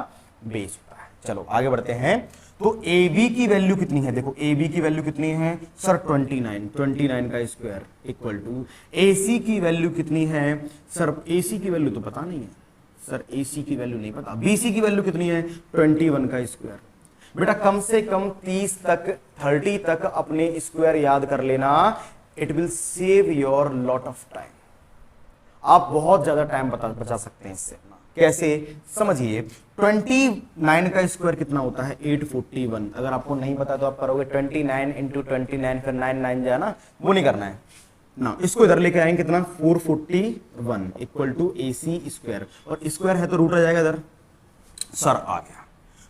बेस होता है। चलो आगे बढ़ते हैं। तो ए बी की वैल्यू कितनी है? देखो ए बी की वैल्यू कितनी है सर 29 का square equal to A C की वैल्यू कितनी है? सर ए सी की वैल्यू तो पता नहीं है सर, AC की वैल्यू नहीं पता। BC की वैल्यू कितनी है? 21 का स्क्वायर। बेटा कम से कम 30 तक अपने स्क्वायर याद कर लेना, it will save your lot of time. आप बहुत ज्यादा टाइम बचा सकते हैं इससे। कैसे? समझिए 29 का स्क्वायर कितना होता है? 841। अगर आपको नहीं पता तो आप करोगे 29 इंटू 29 फिर 9 जाए ना, वो नहीं करना है ना। इसको इधर लेके आएंगे कितना 441 इक्वल टू AC स्क्वायर, और स्क्वायर है तो रूट आ जाएगा इधर। सर आ गया,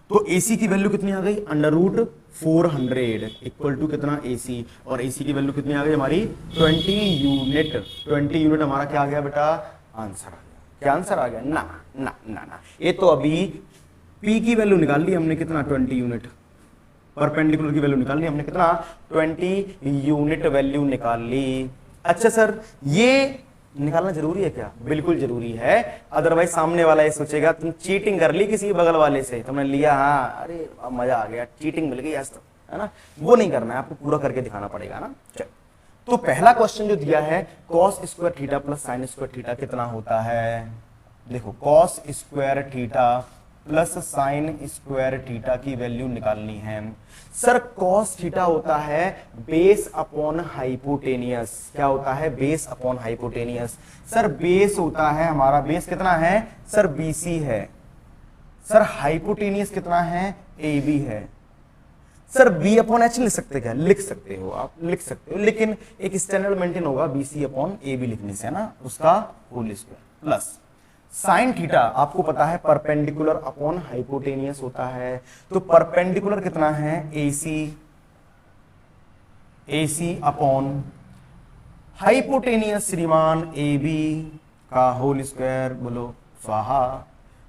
तो AC की वैल्यू कितनी आ गई? अंडर रूट 400 इक्वल टू कितना AC, और AC की वैल्यू कितनी आ गई हमारी 20 यूनिट। 20 यूनिट हमारा क्या आ गया बेटा? आंसर आ गया। क्या आंसर आ गया? ना ना ना ना, ये तो अभी P की वैल्यू निकाल ली हमने कितना 20 यूनिट, परपेंडिकुलर की वैल्यू निकाल ली हमने कितना 20 यूनिट वैल्यू निकाल ली। अच्छा सर ये निकालना जरूरी है क्या? बिल्कुल जरूरी है, अदरवाइज सामने वाला ये सोचेगा तुम चीटिंग कर ली किसी बगल वाले से, तुमने लिया, हाँ अरे अब मजा आ गया, चीटिंग मिल गई आज तो, है ना। वो नहीं करना है, आपको पूरा करके दिखाना पड़ेगा ना। चल तो पहला क्वेश्चन जो दिया है cos square theta plus sign square theta कितना होता है? देखो cos square theta plus sign square theta की वैल्यू निकालनी है। सर कॉस थीटा होता है बेस अपॉन हाइपोटेनियस। क्या होता है? Base upon hypotenuse. Sir base होता है हमारा, बेस कितना है सर? BC है। सर हाइपोटेनियस कितना है? AB है। सर B अपॉन H लिख सकते क्या? लिख सकते हो, आप लिख सकते हो, लेकिन एक स्टैंडर्ड मेंटेन होगा BC अपॉन AB लिखने से, है ना, उसका whole square plus sine theta आपको पता है परपेंडिकुलर अपॉन हाइपोटेनियस होता है। तो परपेंडिकुलर कितना है? AC अपॉन हाइपोटेनियस श्रीमान AB का होल स्क्वायर, बोलो स्वाहा।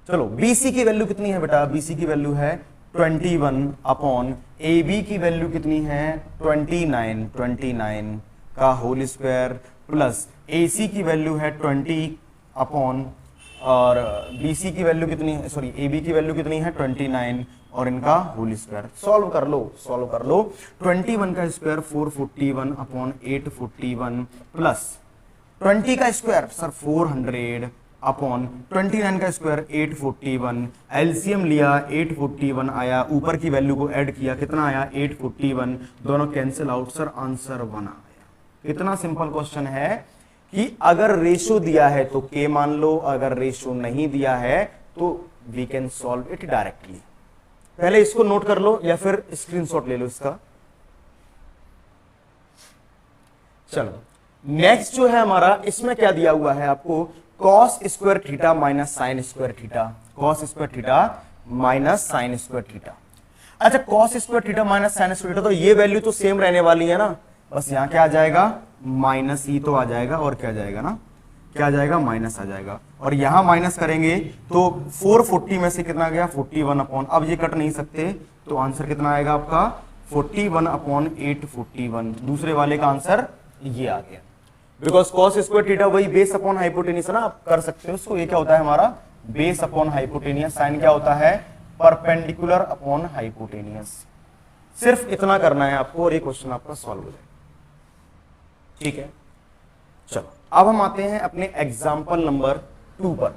चलो BC की वैल्यू कितनी है बेटा, BC की वैल्यू है 21 अपॉन AB की वैल्यू कितनी है 29 का होल स्क्वायर प्लस AC की वैल्यू है 20 अपॉन और BC की वैल्यू कितनी है, सॉरी AB की वैल्यू कितनी है 29 और इनका होल स्क्वायर। सॉल्व कर लो 21 का स्क्वायर 441 अपॉन 841 प्लस 20 का स्क्वायर सर 400 अपॉन 29 का स्क्वायर 841, एलसीएम लिया 841 आया, ऊपर की वैल्यू को ऐड किया कितना आया 841, दोनों कैंसिल आउट सर आंसर 1 आया। कितना सिंपल क्वेश्चन है कि अगर रेशो दिया है तो के मान लो, अगर रेशो नहीं दिया है तो we can solve it directly. पहले इसको नोट कर लो या फिर स्क्रीनशॉट ले लो इसका। चलो नेक्स्ट जो है हमारा, इसमें क्या दिया हुआ है आपको, cos square theta minus sine square theta, cos square theta minus sine square theta. अच्छा cos square theta minus sine square theta, तो ये वैल्यू तो सेम रहने वाली है ना, बस यहां क्या आ जाएगा माइनस ही तो आ जाएगा, और क्या आ जाएगा ना, क्या आ जाएगा माइनस आ जाएगा, और यहां माइनस करेंगे तो 440 में से कितना गया 41 अपॉन, अब ये कट नहीं सकते तो आंसर कितना आएगा आपका 41 अपॉन 841, दूसरे वाले का आंसर ये आ गया। बिकॉज कॉस स्क्वायर थीटा वही बेस अपॉन हाइपोटेनियस है ना, आप कर सकते हो उसको, ये क्या होता है हमारा बेस अपॉन हाइपोटेनियस, साइन क्या होता है परपेंडिकुलर अपॉन हाइपोटेनियस। सिर्फ इतना करना है आपको और ये क्वेश्चन आपका सॉल्व हो जाएगा। ठीक है, चलो अब हम आते हैं अपने एग्जाम्पल नंबर 2 पर।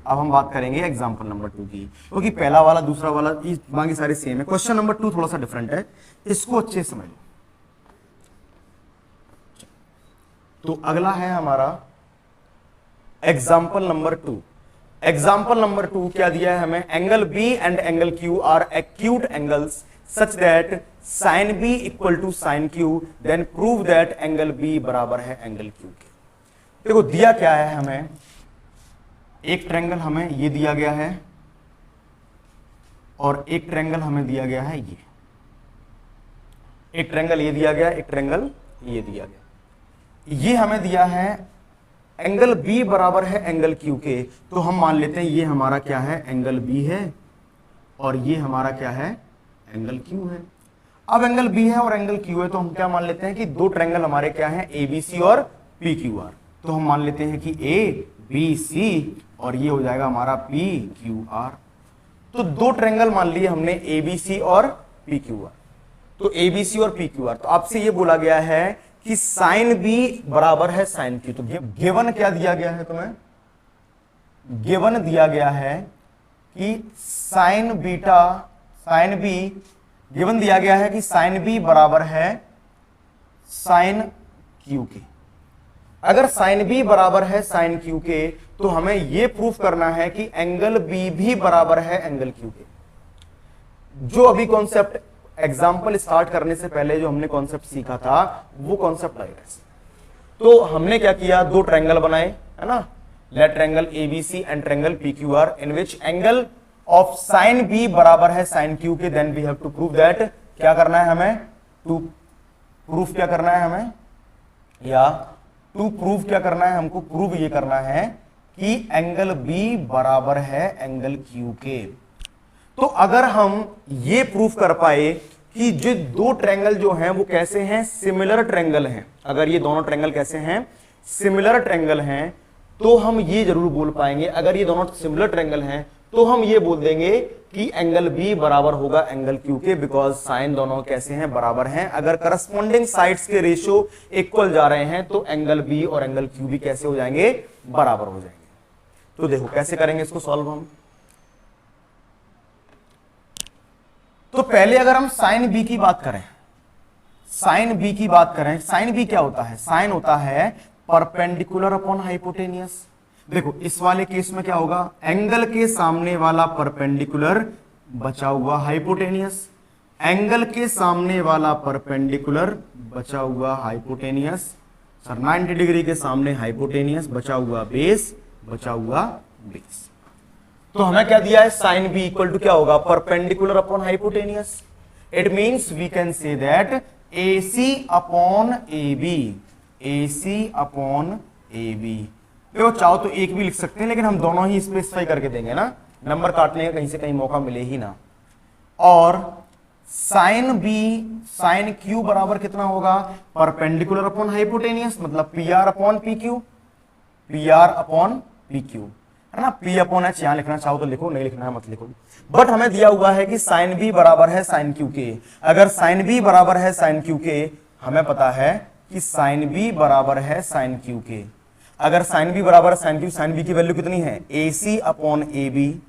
अब हम बात करेंगे एग्जाम्पल नंबर 2 की, क्योंकि पहला वाला दूसरा वाला बाकी सारे सेम है। क्वेश्चन नंबर 2 थोड़ा सा डिफरेंट है, इसको अच्छे से समझ लो। तो अगला है हमारा एग्जाम्पल नंबर 2। एग्जाम्पल नंबर 2 क्या दिया है हमें, angle B and angle Q are acute angles such that sine B equal to sine Q, then prove that angle B बराबर है एंगल क्यू के। देखो दिया क्या है हमें, एक ट्रायंगल हमें ये दिया गया है और एक ट्रायंगल हमें दिया गया है ये, एक ट्रायंगल ये दिया गया, एक ट्रायंगल ये दिया गया। ये हमें दिया है एंगल B बराबर है एंगल Q के, तो हम मान लेते हैं ये हमारा क्या है एंगल B है और ये हमारा क्या है एंगल Q है। अब एंगल B है और एंगल Q है तो हम क्या मान लेते हैं कि दो ट्रायंगल हमारे क्या हैं ABC और PQR, तो हम मान लेते हैं कि ABC और ये हो जाएगा हमारा PQR। तो दो ट्रायंगल मान लिए हमने ABC और PQR, तो ABC और PQR। तो आपसे ये बोला गया है कि साइन B बराबर है साइन Q। तो गिवन क्या दिया गया है तुम्हें, गिवन दिया गया है कि sine beta, sine B given दिया गया है कि साइन B बराबर है साइन Q के। अगर साइन B बराबर है साइन Q के तो हमें यह प्रूफ करना है कि एंगल B भी बराबर है एंगल Q के। जो अभी कॉन्सेप्ट एग्जाम्पल स्टार्ट करने से पहले जो हमने कॉन्सेप्ट सीखा था वो कॉन्सेप्ट लगेगा। तो हमने क्या किया, दो ट्रायंगल बनाए है ना, let triangle ABC and triangle PQR in which angle of sine B बराबर है साइन Q के, then we have to prove that, क्या करना है हमें, टू प्रूफ क्या करना है हमें, या टू प्रूव क्या करना है हमको, प्रूव ये करना है कि एंगल B बराबर है एंगल Q के। तो अगर हम ये प्रूफ कर पाए कि जो दो ट्रायंगल जो हैं वो कैसे हैं, सिमिलर ट्रायंगल हैं, अगर ये दोनों ट्रायंगल कैसे हैं, सिमिलर ट्रायंगल हैं, तो हम ये जरूर बोल पाएंगे, अगर ये दोनों सिमिलर ट्रायंगल हैं तो हम ये बोल देंगे कि एंगल B बराबर होगा एंगल Q के, बिकॉज साइन दोनों कैसे हैं, बराबर हैं। अगर करस्पॉन्डिंग साइड्स के रेशियो इक्वल जा रहे हैं तो एंगल B और एंगल Q भी कैसे हो जाएंगे, बराबर हो जाएंगे। तो देखो कैसे करेंगे इसको सॉल्व हम। तो पहले अगर हम साइन B की बात करें, साइन B की बात करें, साइन B क्या होता है, साइन होता है परपेंडिकुलर अपॉन हाइपोटेनियस। देखो इस वाले केस में क्या होगा, एंगल के सामने वाला परपेंडिकुलर बचा हुआ हाइपोटेनियस, एंगल के सामने वाला परपेंडिकुलर बचा हुआ हाइपोटेनियस, सर 90 डिग्री के सामने हाइपोटेनियस, बचा हुआ बेस, बचा हुआ बेस। तो हमें क्या दिया है, साइन B इक्वल टू क्या होगा, perpendicular upon hypotenuse. It means we can say that AC upon AB, AC upon AB। देखो चाहो तो एक भी लिख सकते हैं लेकिन हम दोनों ही स्पेसिफाई करके देंगे ना, नंबर काटने का कहीं से कहीं मौका मिले ही ना। और साइन बी साइन क्यू बराबर कितना होगा, परपेंडिकुलर अपॉन हाइपोटेनियस, मतलब P R upon P Q, P R upon P Q, है ना। पी अपॉन एच यहां लिखना चाहो तो लिखो, नहीं लिखना है मत लिखो। बट हमें दिया हुआ है कि साइन बी बराबर है साइन क्यू के। अगर साइन बी बराबर है साइन क्यू के, हमें पता है कि साइन बी बराबर है साइन क्यू के। अगर साइन बी बराबर है साइन क्यू, साइन बी की वैल्यू कितनी है, ए सी अपॉन ए बी।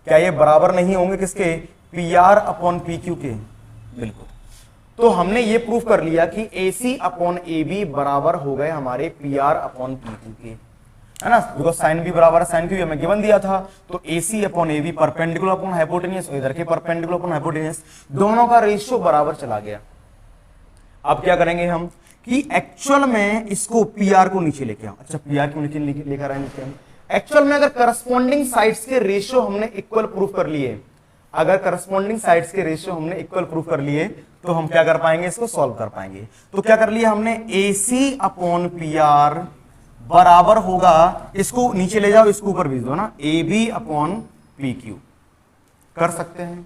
क्या ये बराबर नहीं होंगे किसके, P R upon P Q के? बिल्कुल। तो हमने ये प्रूफ कर लिया कि A C upon A B बराबर हो गए हमारे P R upon P Q के, है ना। बिकॉज साइन बी बराबर है साइन क्यू, हमें गिवन दिया था। तो A C upon A B perpendicular upon hypotenuse, इधर के परपेंडिकुलर अपॉन हाइपोटेनियस, दोनों का रेशियो बराबर चला गया। अब क्या करेंगे हम कि एक्चुअल में इसको पी आर को नीचे लेके आओ। अच्छा, पी आर को नीचे लेकर आए नीचे। एक्चुअल में अगर करस्पॉन्डिंग साइड्स के रेशियो हमने इक्वल प्रूफ कर लिए, अगर करस्पॉन्डिंग साइड्स के रेशियो हमने इक्वल प्रूफ कर लिए, तो हम क्या कर पाएंगे, इसको सॉल्व कर पाएंगे। तो क्या कर लिया हमने, ए सी अपॉन पी आर बराबर होगा, इसको नीचे ले जाओ, इसको ऊपर भेज दो ना, A B upon P Q कर सकते हैं।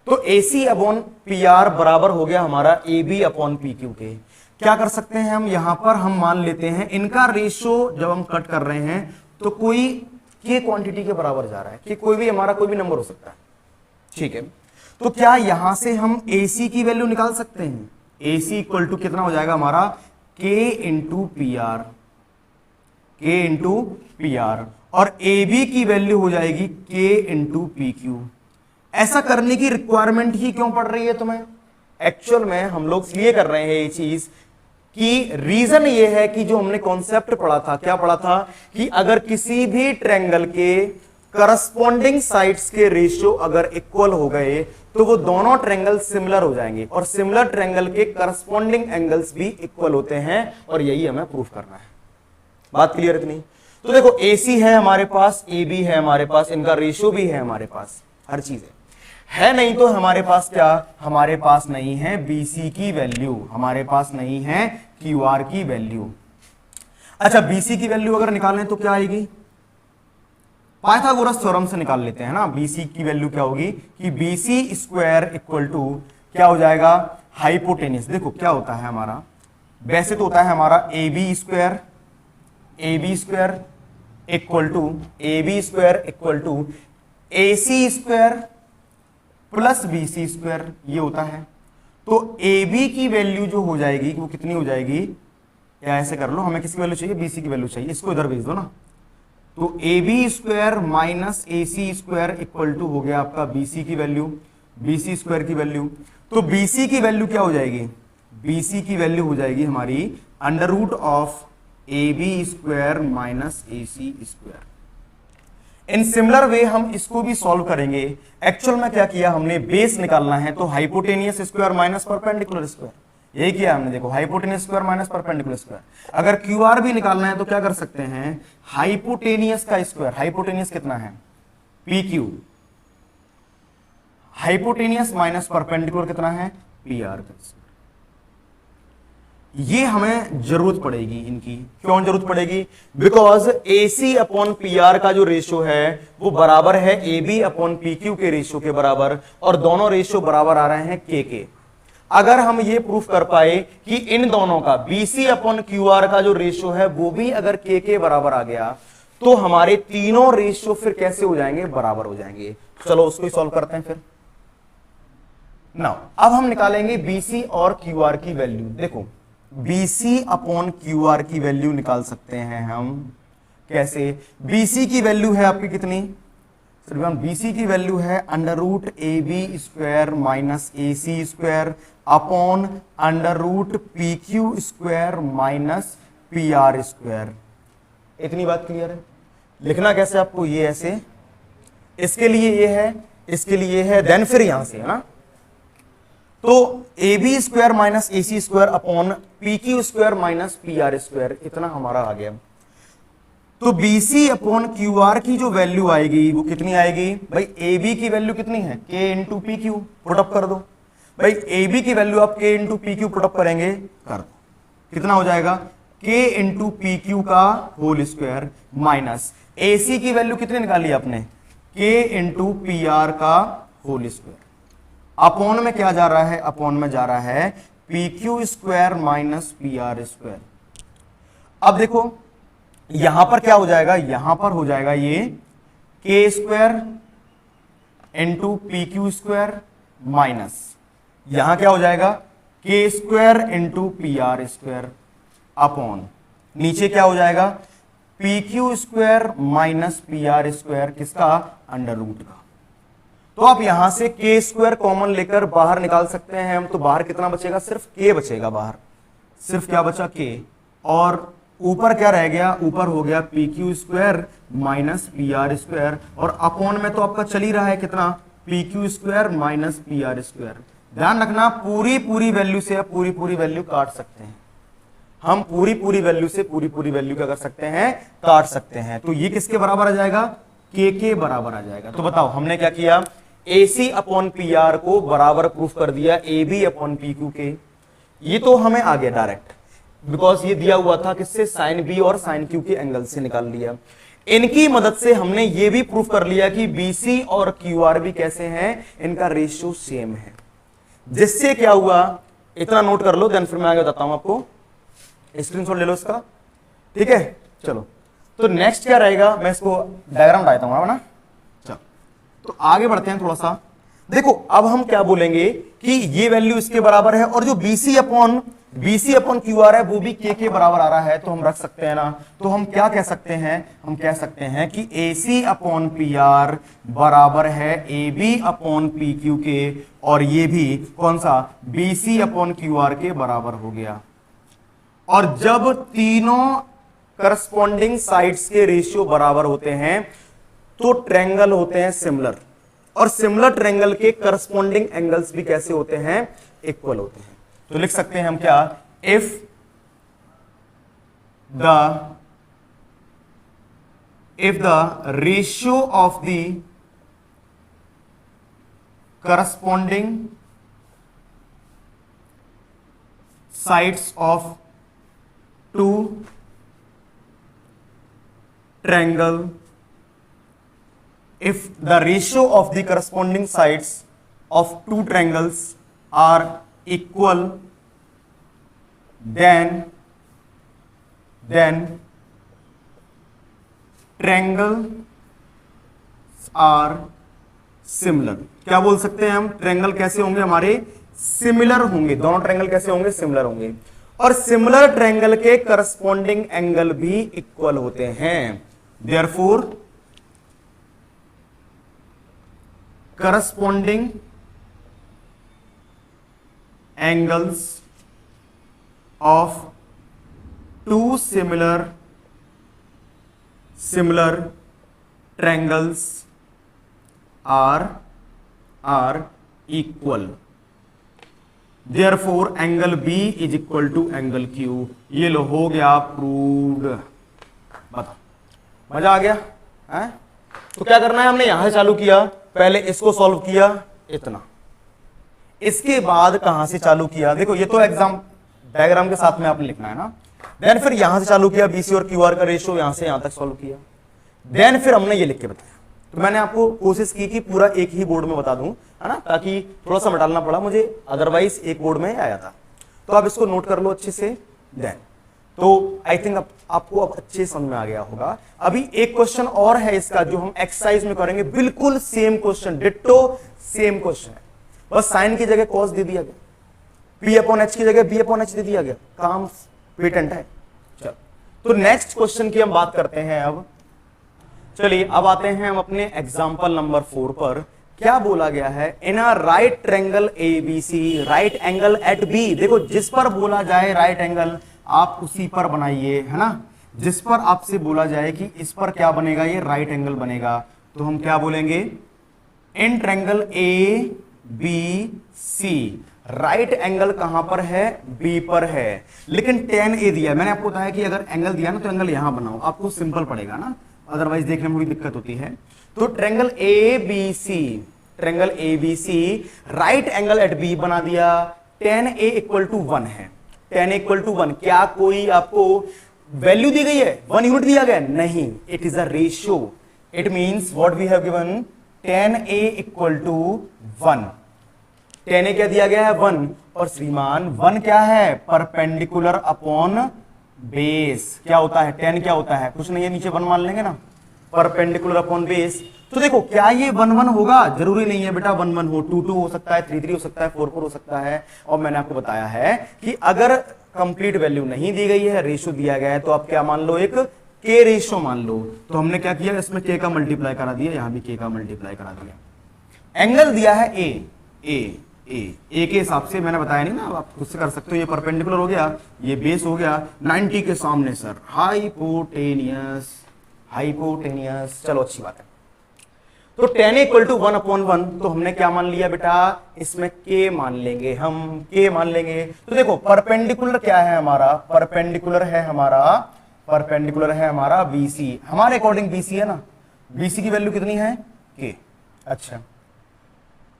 तो A C upon P R बराबर हो गया हमारा A B upon P Q के। क्या कर सकते हैं हम, यहां पर हम मान लेते हैं इनका रेशियो जब हम कट कर रहे हैं तो कोई के क्वांटिटी के बराबर जा रहा है, कि कोई भी हमारा कोई भी नंबर हो सकता है, ठीक है। तो क्या यहां से हम ए सी की वैल्यू निकाल सकते हैं, ए सी इक्वल टू कितना हो जाएगा हमारा, के इंटू पी आर, के इंटू पी आर, और ए बी की वैल्यू हो जाएगी के इंटू पी क्यू। ऐसा करने की रिक्वायरमेंट ही क्यों पड़ रही है तुम्हें? एक्चुअल में हम लोग इसलिए कर रहे हैं ये चीज कि रीजन ये है कि जो हमने कॉन्सेप्ट पढ़ा था, क्या पढ़ा था, कि अगर किसी भी ट्रायंगल के करस्पॉन्डिंग साइड्स के रेशियो अगर इक्वल हो गए तो वो दोनों ट्रायंगल सिमिलर हो जाएंगे, और सिमिलर ट्रायंगल के करस्पॉन्डिंग एंगल्स भी इक्वल होते हैं, और यही हमें प्रूफ करना है। बात क्लियर इतनी? तो देखो AC है हमारे पास, AB है हमारे पास, इनका रेशियो भी है हमारे पास, हर चीज है नहीं तो हमारे पास क्या, हमारे पास नहीं है BC की वैल्यू, हमारे पास नहीं है QR की वैल्यू। अच्छा, BC की वैल्यू अगर निकालें तो क्या आएगी, पाइथागोरस थ्योरम से निकाल लेते हैं ना। BC की वैल्यू क्या होगी कि BC स्क्वायर इक्वल टू क्या हो जाएगा, हाइपोटेनियस। देखो क्या होता है हमारा, वैसे तो होता है हमारा AB square equal to AC square plus BC square, ये होता है। तो AB की वैल्यू जो हो जाएगी वो कितनी हो जाएगी, या ऐसे कर लो, हमें किसकी वैल्यू चाहिए, BC की वैल्यू चाहिए, इसको इधर भेज दो ना। तो AB square minus AC square equal to हो गया आपका BC की वैल्यू, BC स्क्वायर की वैल्यू। तो BC की वैल्यू क्या हो जाएगी, BC की वैल्यू हो जाएगी हमारी under root of AB square minus AC square. In similar way हम इसको भी सॉल्व करेंगे। एक्चुअल में क्या किया हमने, बेस निकालना है तो hypotenuse square minus perpendicular square, यही किया हमने। देखो hypotenuse square minus perpendicular square. अगर QR भी निकालना है तो क्या कर सकते हैं, हाइपोटेनियस का स्क्वायर, हाइपोटेनियस कितना है PQ, हाइपोटेनियस माइनस परपेंडिकुलर कितना है PR का स्क्वायर। ये हमें जरूरत पड़ेगी इनकी। क्यों जरूरत पड़ेगी, बिकॉज AC अपॉन PR का जो रेशियो है वो बराबर है AB अपॉन PQ के रेशियो के बराबर, और दोनों रेशियो बराबर आ रहे हैं K के। अगर हम ये प्रूफ कर पाए कि इन दोनों का BC अपॉन QR का जो रेशियो है वो भी अगर K के बराबर आ गया, तो हमारे तीनों रेशियो फिर कैसे हो जाएंगे, बराबर हो जाएंगे। चलो उसको ही सॉल्व करते हैं फिर। नाउ अब हम निकालेंगे BC और QR की वैल्यू। देखो BC अपॉन QR की वैल्यू निकाल सकते हैं हम कैसे, BC की वैल्यू है आपकी कितनी, BC की वैल्यू है under root AB square minus AC square upon under root PQ square minus PR square. इतनी बात क्लियर है? लिखना कैसे आपको, ये ऐसे, इसके लिए ये है, इसके लिए है, देन फिर यहां से, है ना। तो AB square minus AC square upon PQ square minus PR square, इतना हमारा आ गया। तो BC अपॉन QR की जो वैल्यू आएगी वो कितनी आएगी भाई, AB की वैल्यू कितनी है, K इंटू PQ, पुटअप कर दो भाई। AB की वैल्यू आप K इंटू PQ पुटअप करेंगे, कर दो, कितना हो जाएगा, K इंटू PQ का होल स्क्वायर माइनस AC की वैल्यू कितनी निकाली आपने, के इंटू पी आर का होल स्क्वायर। अपॉन में क्या जा रहा है, अपॉन में जा रहा है P Q square minus P R square. अब देखो यहां पर क्या हो जाएगा, यहां पर हो जाएगा ये के square into P Q square minus यहां क्या हो जाएगा के square into P R square upon नीचे क्या हो जाएगा P Q square minus P R square किसका, अंडर रूट का। तो आप यहां से के स्क्वायर कॉमन लेकर बाहर निकाल सकते हैं हम, तो बाहर कितना बचेगा, सिर्फ के बचेगा बाहर, सिर्फ क्या बचा के, और ऊपर क्या रह गया, ऊपर हो गया P Q square minus P R square, और अपॉन में तो आपका चल ही रहा है कितना, P Q square minus P R square. ध्यान रखना पूरी वैल्यू से पूरी वैल्यू काट सकते हैं हम, पूरी वैल्यू से पूरी वैल्यू क्या कर सकते हैं, काट सकते हैं। तो ये किसके बराबर आ जाएगा, के बराबर आ जाएगा। तो बताओ हमने क्या किया, A C upon P R को बराबर प्रूफ कर दिया A B upon P Q के। ये तो हमें आ गया डायरेक्ट, बिकॉज ये दिया हुआ था किससे, साइन बी और साइन क्यू के एंगल से निकाल लिया। इनकी मदद से हमने ये भी प्रूफ कर लिया कि बीसी और क्यू आर भी कैसे हैं, इनका रेशियो सेम है। जिससे क्या हुआ, इतना नोट कर लो, देन फिर मैं आगे बताता हूं आपको, स्क्रीनशॉट ले लो इसका, ठीक है। चलो तो नेक्स्ट क्या रहेगा, मैं इसको डायग्राम डालता हूं ना। चलो तो आगे बढ़ते हैं थोड़ा सा। देखो अब हम क्या बोलेंगे कि ये वैल्यू इसके बराबर है, और जो बीसी अपॉन क्यू आर है वो भी के बराबर आ रहा है, तो हम रख सकते हैं ना। तो हम क्या कह सकते हैं, हम कह सकते हैं कि A C upon P R बराबर है A B upon P Q के, और ये भी कौन सा, B C upon Q R के बराबर हो गया। और जब तीनों करस्पॉन्डिंग साइड्स के रेशियो बराबर होते हैं तो ट्रायंगल होते हैं सिमिलर, और सिमिलर ट्रायंगल के करस्पॉन्डिंग एंगल्स भी कैसे होते हैं, इक्वल होते हैं। तो लिख सकते हैं हम क्या, if the ratio of the corresponding sides of two triangle, if the ratio of the corresponding sides of two triangles are equal, then triangles are similar। क्या बोल सकते हैं हम, ट्रायंगल कैसे होंगे हमारे, सिमिलर होंगे, दोनों ट्रायंगल कैसे होंगे, सिमिलर होंगे, और सिमिलर ट्रायंगल के करस्पॉन्डिंग एंगल भी इक्वल होते हैं। Therefore, corresponding angles of two similar triangles are equal. Therefore, angle B is equal to angle Q। ये लो हो गया प्रूव्ड। बताओ मजा आ गया है? तो क्या करना है, हमने यहां से चालू किया, पहले इसको सॉल्व किया इतना, इसके बाद कहां से चालू किया, देखो ये तो एग्जाम डायग्राम के साथ में आपने लिखना है ना। देन फिर यहां से चालू किया, बीसी और क्यूआर का रेशियो यहां से यहां तक सॉल्व किया, देन फिर हमने ये लिख के बताया। तो मैंने आपको कोशिश की कि पूरा एक ही बोर्ड में बता दूं, है ना, ताकि थोड़ा सा मटालना पड़ा मुझे, अदरवाइज एक बोर्ड में आया था। तो आप इसको नोट कर लो अच्छे से। देन तो आई थिंक आपको अब अच्छे समझ में आ गया होगा। अभी एक क्वेश्चन और है इसका जो हम एक्सरसाइज में करेंगे, बिल्कुल same question, ditto same question है, बस साइन की जगह कॉस दे दिया गया, पी अपॉन एच की जगह बी अपॉन एच दे दिया गया, काम पेटेंट है। चलो तो नेक्स्ट क्वेश्चन की हम बात करते हैं अब। चलिए अब आते हैं हम अपने एग्जाम्पल नंबर 4 पर। क्या बोला गया है, in a right triangle ABC, right angle at B. देखो जिस पर बोला जाए राइट एंगल आप उसी पर बनाइए, है ना, जिस पर आपसे बोला जाए कि इस पर क्या बनेगा, ये राइट एंगल बनेगा, तो हम क्या बोलेंगे, in triangle A B C right angle कहां पर है, बी पर है, लेकिन tan ए दिया। मैंने आपको बताया कि अगर एंगल दिया ना तो एंगल यहां बनाओ, आपको सिंपल पड़ेगा ना, अदरवाइज देखने में थोड़ी दिक्कत होती है। तो triangle A B C right angle at B बना दिया, tan ए इक्वल टू 1 है, tan इक्वल टू 1। क्या कोई आपको वैल्यू दी गई है, 1 यूनिट दिया गया, नहीं, it is a ratio. It means what we have given tan A equal to 1। tan A क्या दिया गया है 1, और श्रीमान 1 क्या है परपेंडिकुलर अपॉन बेस। क्या होता है tan क्या होता है, कुछ नहीं है, नीचे 1 मान लेंगे ना, परपेंडिकुलर अपॉन बेस। तो देखो क्या ये 1 1 होगा, जरूरी नहीं है बेटा 1 1 हो, 2 2 हो सकता है, 3 3 हो सकता है, 4 4 हो सकता है। और मैंने आपको बताया है कि अगर कंप्लीट वैल्यू नहीं दी गई है, रेशियो दिया गया है, तो आप क्या मान लो, एक के रेशियो मान लो। तो हमने क्या किया, इसमें के का मल्टीप्लाई करा दिया, यहां भी के का मल्टीप्लाई करा दिया। एंगल दिया है ए के हिसाब से, मैंने बताया नहीं ना, आप खुद से कर सकते हो। ये परपेंडिकुलर हो गया, ये बेस हो गया 90 के सामने सर, हाइपोटेनियस। चलो अच्छी बात है। तो tan इक्वल टू 1 अपॉन 1, तो हमने क्या मान लिया बेटा, इसमें k मान लेंगे, हम k मान लेंगे। तो देखो परपेंडिकुलर क्या है हमारा, परपेंडिकुलर है हमारा BC, हमारे अकॉर्डिंग BC है ना, BC की वैल्यू कितनी है k। अच्छा,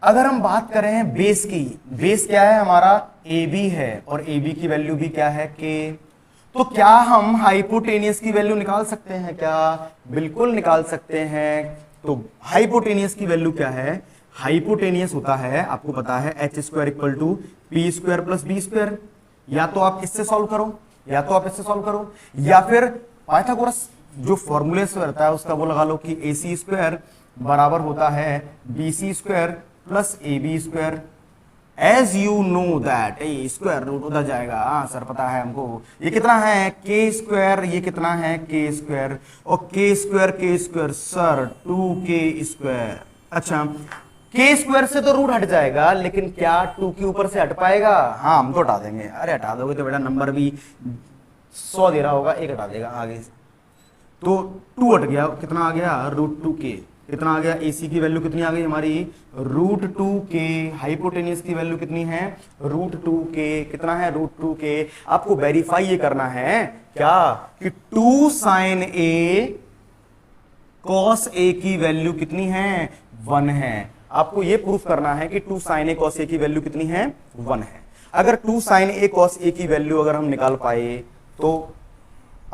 अगर हम बात करें बेस की, बेस क्या है हमारा AB है, और AB की वैल्यू भी क्या है k। तो क्या हम हाइपोटेनियस की वैल्यू निकाल सकते हैं क्या, बिल्कुल निकाल सकते हैं। तो हाइपोटेनियस की वैल्यू क्या है, हाइपोटेनियस होता है, आपको पता है h² equal to P square plus B square. या तो आप इससे सॉल्व करो, या फिर पाइथागोरस जो फॉर्मूले से रहता है उसका वो लगा लो कि AC² बराबर होता है BC² plus AB square. As you know that A square root उधर जाएगा, हाँ सर पता है हमको, ये कितना है k², ये कितना है k², और k² सर 2k²। अच्छा, k² से तो रूट हट जाएगा, लेकिन क्या 2 के ऊपर से हट पाएगा, हाँ हम तो हटा देंगे। अरे हटा दोगे तो बेटा नंबर भी 100 दे रहा होगा, 1 हटा देगा आगे से, तो 2 हट गया, कितना आ गया √2k। कितना आ गया, AC की वैल्यू कितनी आ गई हमारी √2k। हाइपोटेनियस की वैल्यू कितनी है √2k। कितना है √2k। आपको वेरीफाई ये करना है क्या कि 2 sin A cos A की वैल्यू कितनी है 1 है। आपको ये प्रूफ करना है कि 2 sin A cos A की वैल्यू कितनी है 1 है। अगर 2 sin A cos A की वैल्यू अगर हम निकाल पाए तो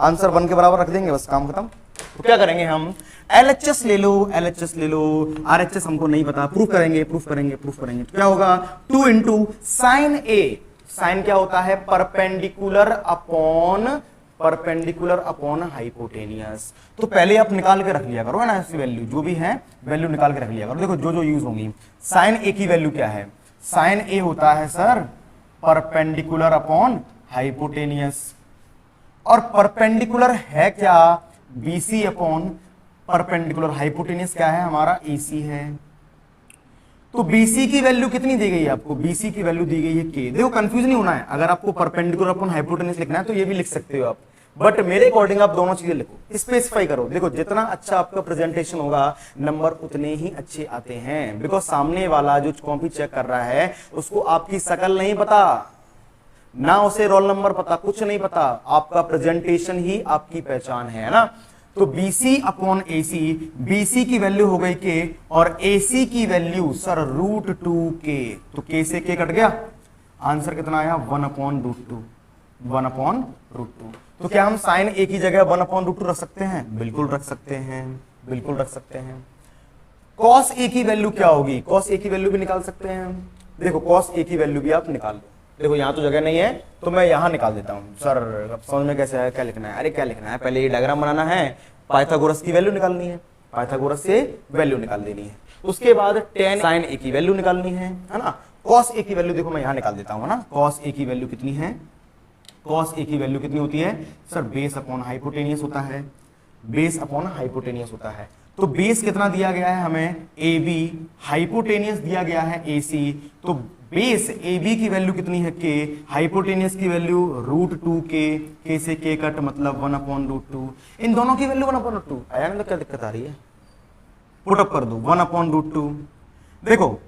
आंसर 1 के बराबर रख देंगे, बस काम खत्म। तो क्या करेंगे हम, LHS ले लो, RHS हमको नहीं पता, प्रूफ करेंगे। तो क्या होगा 2 इंटू साइन A, साइन क्या होता है परपेंडिकुलर अपॉन हाइपोटेनियस। तो पहले आप निकाल के रख लिया करो है ना, ऐसी वैल्यू जो भी है वैल्यू निकाल के रख लिया करो। देखो जो यूज होंगी, साइन A की वैल्यू क्या है, साइन A होता है सर परपेंडिकुलर अपॉन हाइपोटेनियस, और परपेंडिकुलर है क्या BC अपॉन परपेंडिकुलर, हाइपोटेनियस क्या है हमारा AC है। तो BC की वैल्यू कितनी दी गई है आपको, BC की वैल्यू दी गई है k। देखो कंफ्यूज नहीं होना है, अगर आपको परपेंडिकुलर अपॉन हाइपोटेनियस लिखना है तो ये भी लिख सकते हो आप, बट मेरे अकॉर्डिंग आप दोनों चीजें लिखो, स्पेसिफाई करो। देखो जितना अच्छा आपका प्रेजेंटेशन होगा नंबर उतने ही अच्छे आते हैं, बिकॉज सामने वाला जो कॉपी चेक कर रहा है उसको आपकी शकल नहीं पता, ना उसे रोल नंबर पता, कुछ नहीं पता, आपका प्रेजेंटेशन ही आपकी पहचान है ना। तो BC अपॉन AC, BC की वैल्यू हो गई k और AC की वैल्यू सर √2k, तो k से k कट गया, आंसर कितना आया 1 अपॉन √2। तो क्या हम साइन A की जगह 1 अपॉन √2 रख सकते हैं, बिल्कुल रख सकते हैं। cos A की वैल्यू क्या होगी, cos A की वैल्यू भी निकाल सकते हैं। देखो cos A की वैल्यू भी आप निकाल लो, देखो यहां तो जगह नहीं है तो मैं यहां निकाल देता हूं। सर अब समझ में कैसे है, क्या लिखना है, अरे क्या लिखना है, पहले ये डायग्राम बनाना है, पाइथागोरस की वैल्यू निकालनी है, पाइथागोरस से वैल्यू निकाल देनी है, उसके बाद tan sin A की वैल्यू निकालनी है ना। cos A की वैल्यू देखो मैं यहां निकाल देता हूं ना, cos A की वैल्यू कितनी है, cos A की वैल्यू कितनी होती है सर बेस अपॉन हाइपोटेनियस होता है, तो बेस कितना दिया गया है हमें AB, हाइपोटेनियस दिया गया है AC, तो बेस AB की वैल्यू कितनी है k, हाइपोटेनियस की वैल्यू √2k, k से k कट मतलब 1 अपॉन √2, इन दोनों की वैल्यू 1 अपॉन √2 आया ना, तो क्या दिक्कत आ रही है, पुट अप कर दो 1 अपॉन √2। देखो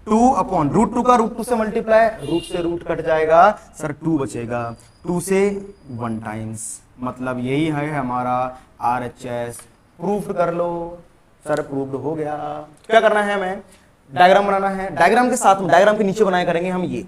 2 अपॉन √2 का √2 से मल्टीप्लाई, रूट से रूट कट जाएगा सर 2 बचेगा, 2 से 1 टाइम्स, मतलब यही है हमारा RHS। प्रूफ कर लो सर, प्रूव्ड हो गया। क्या करना है हमें, डायग्राम बनाना है, डायग्राम के साथ में डायग्राम के नीचे बनाया करेंगे हम ये,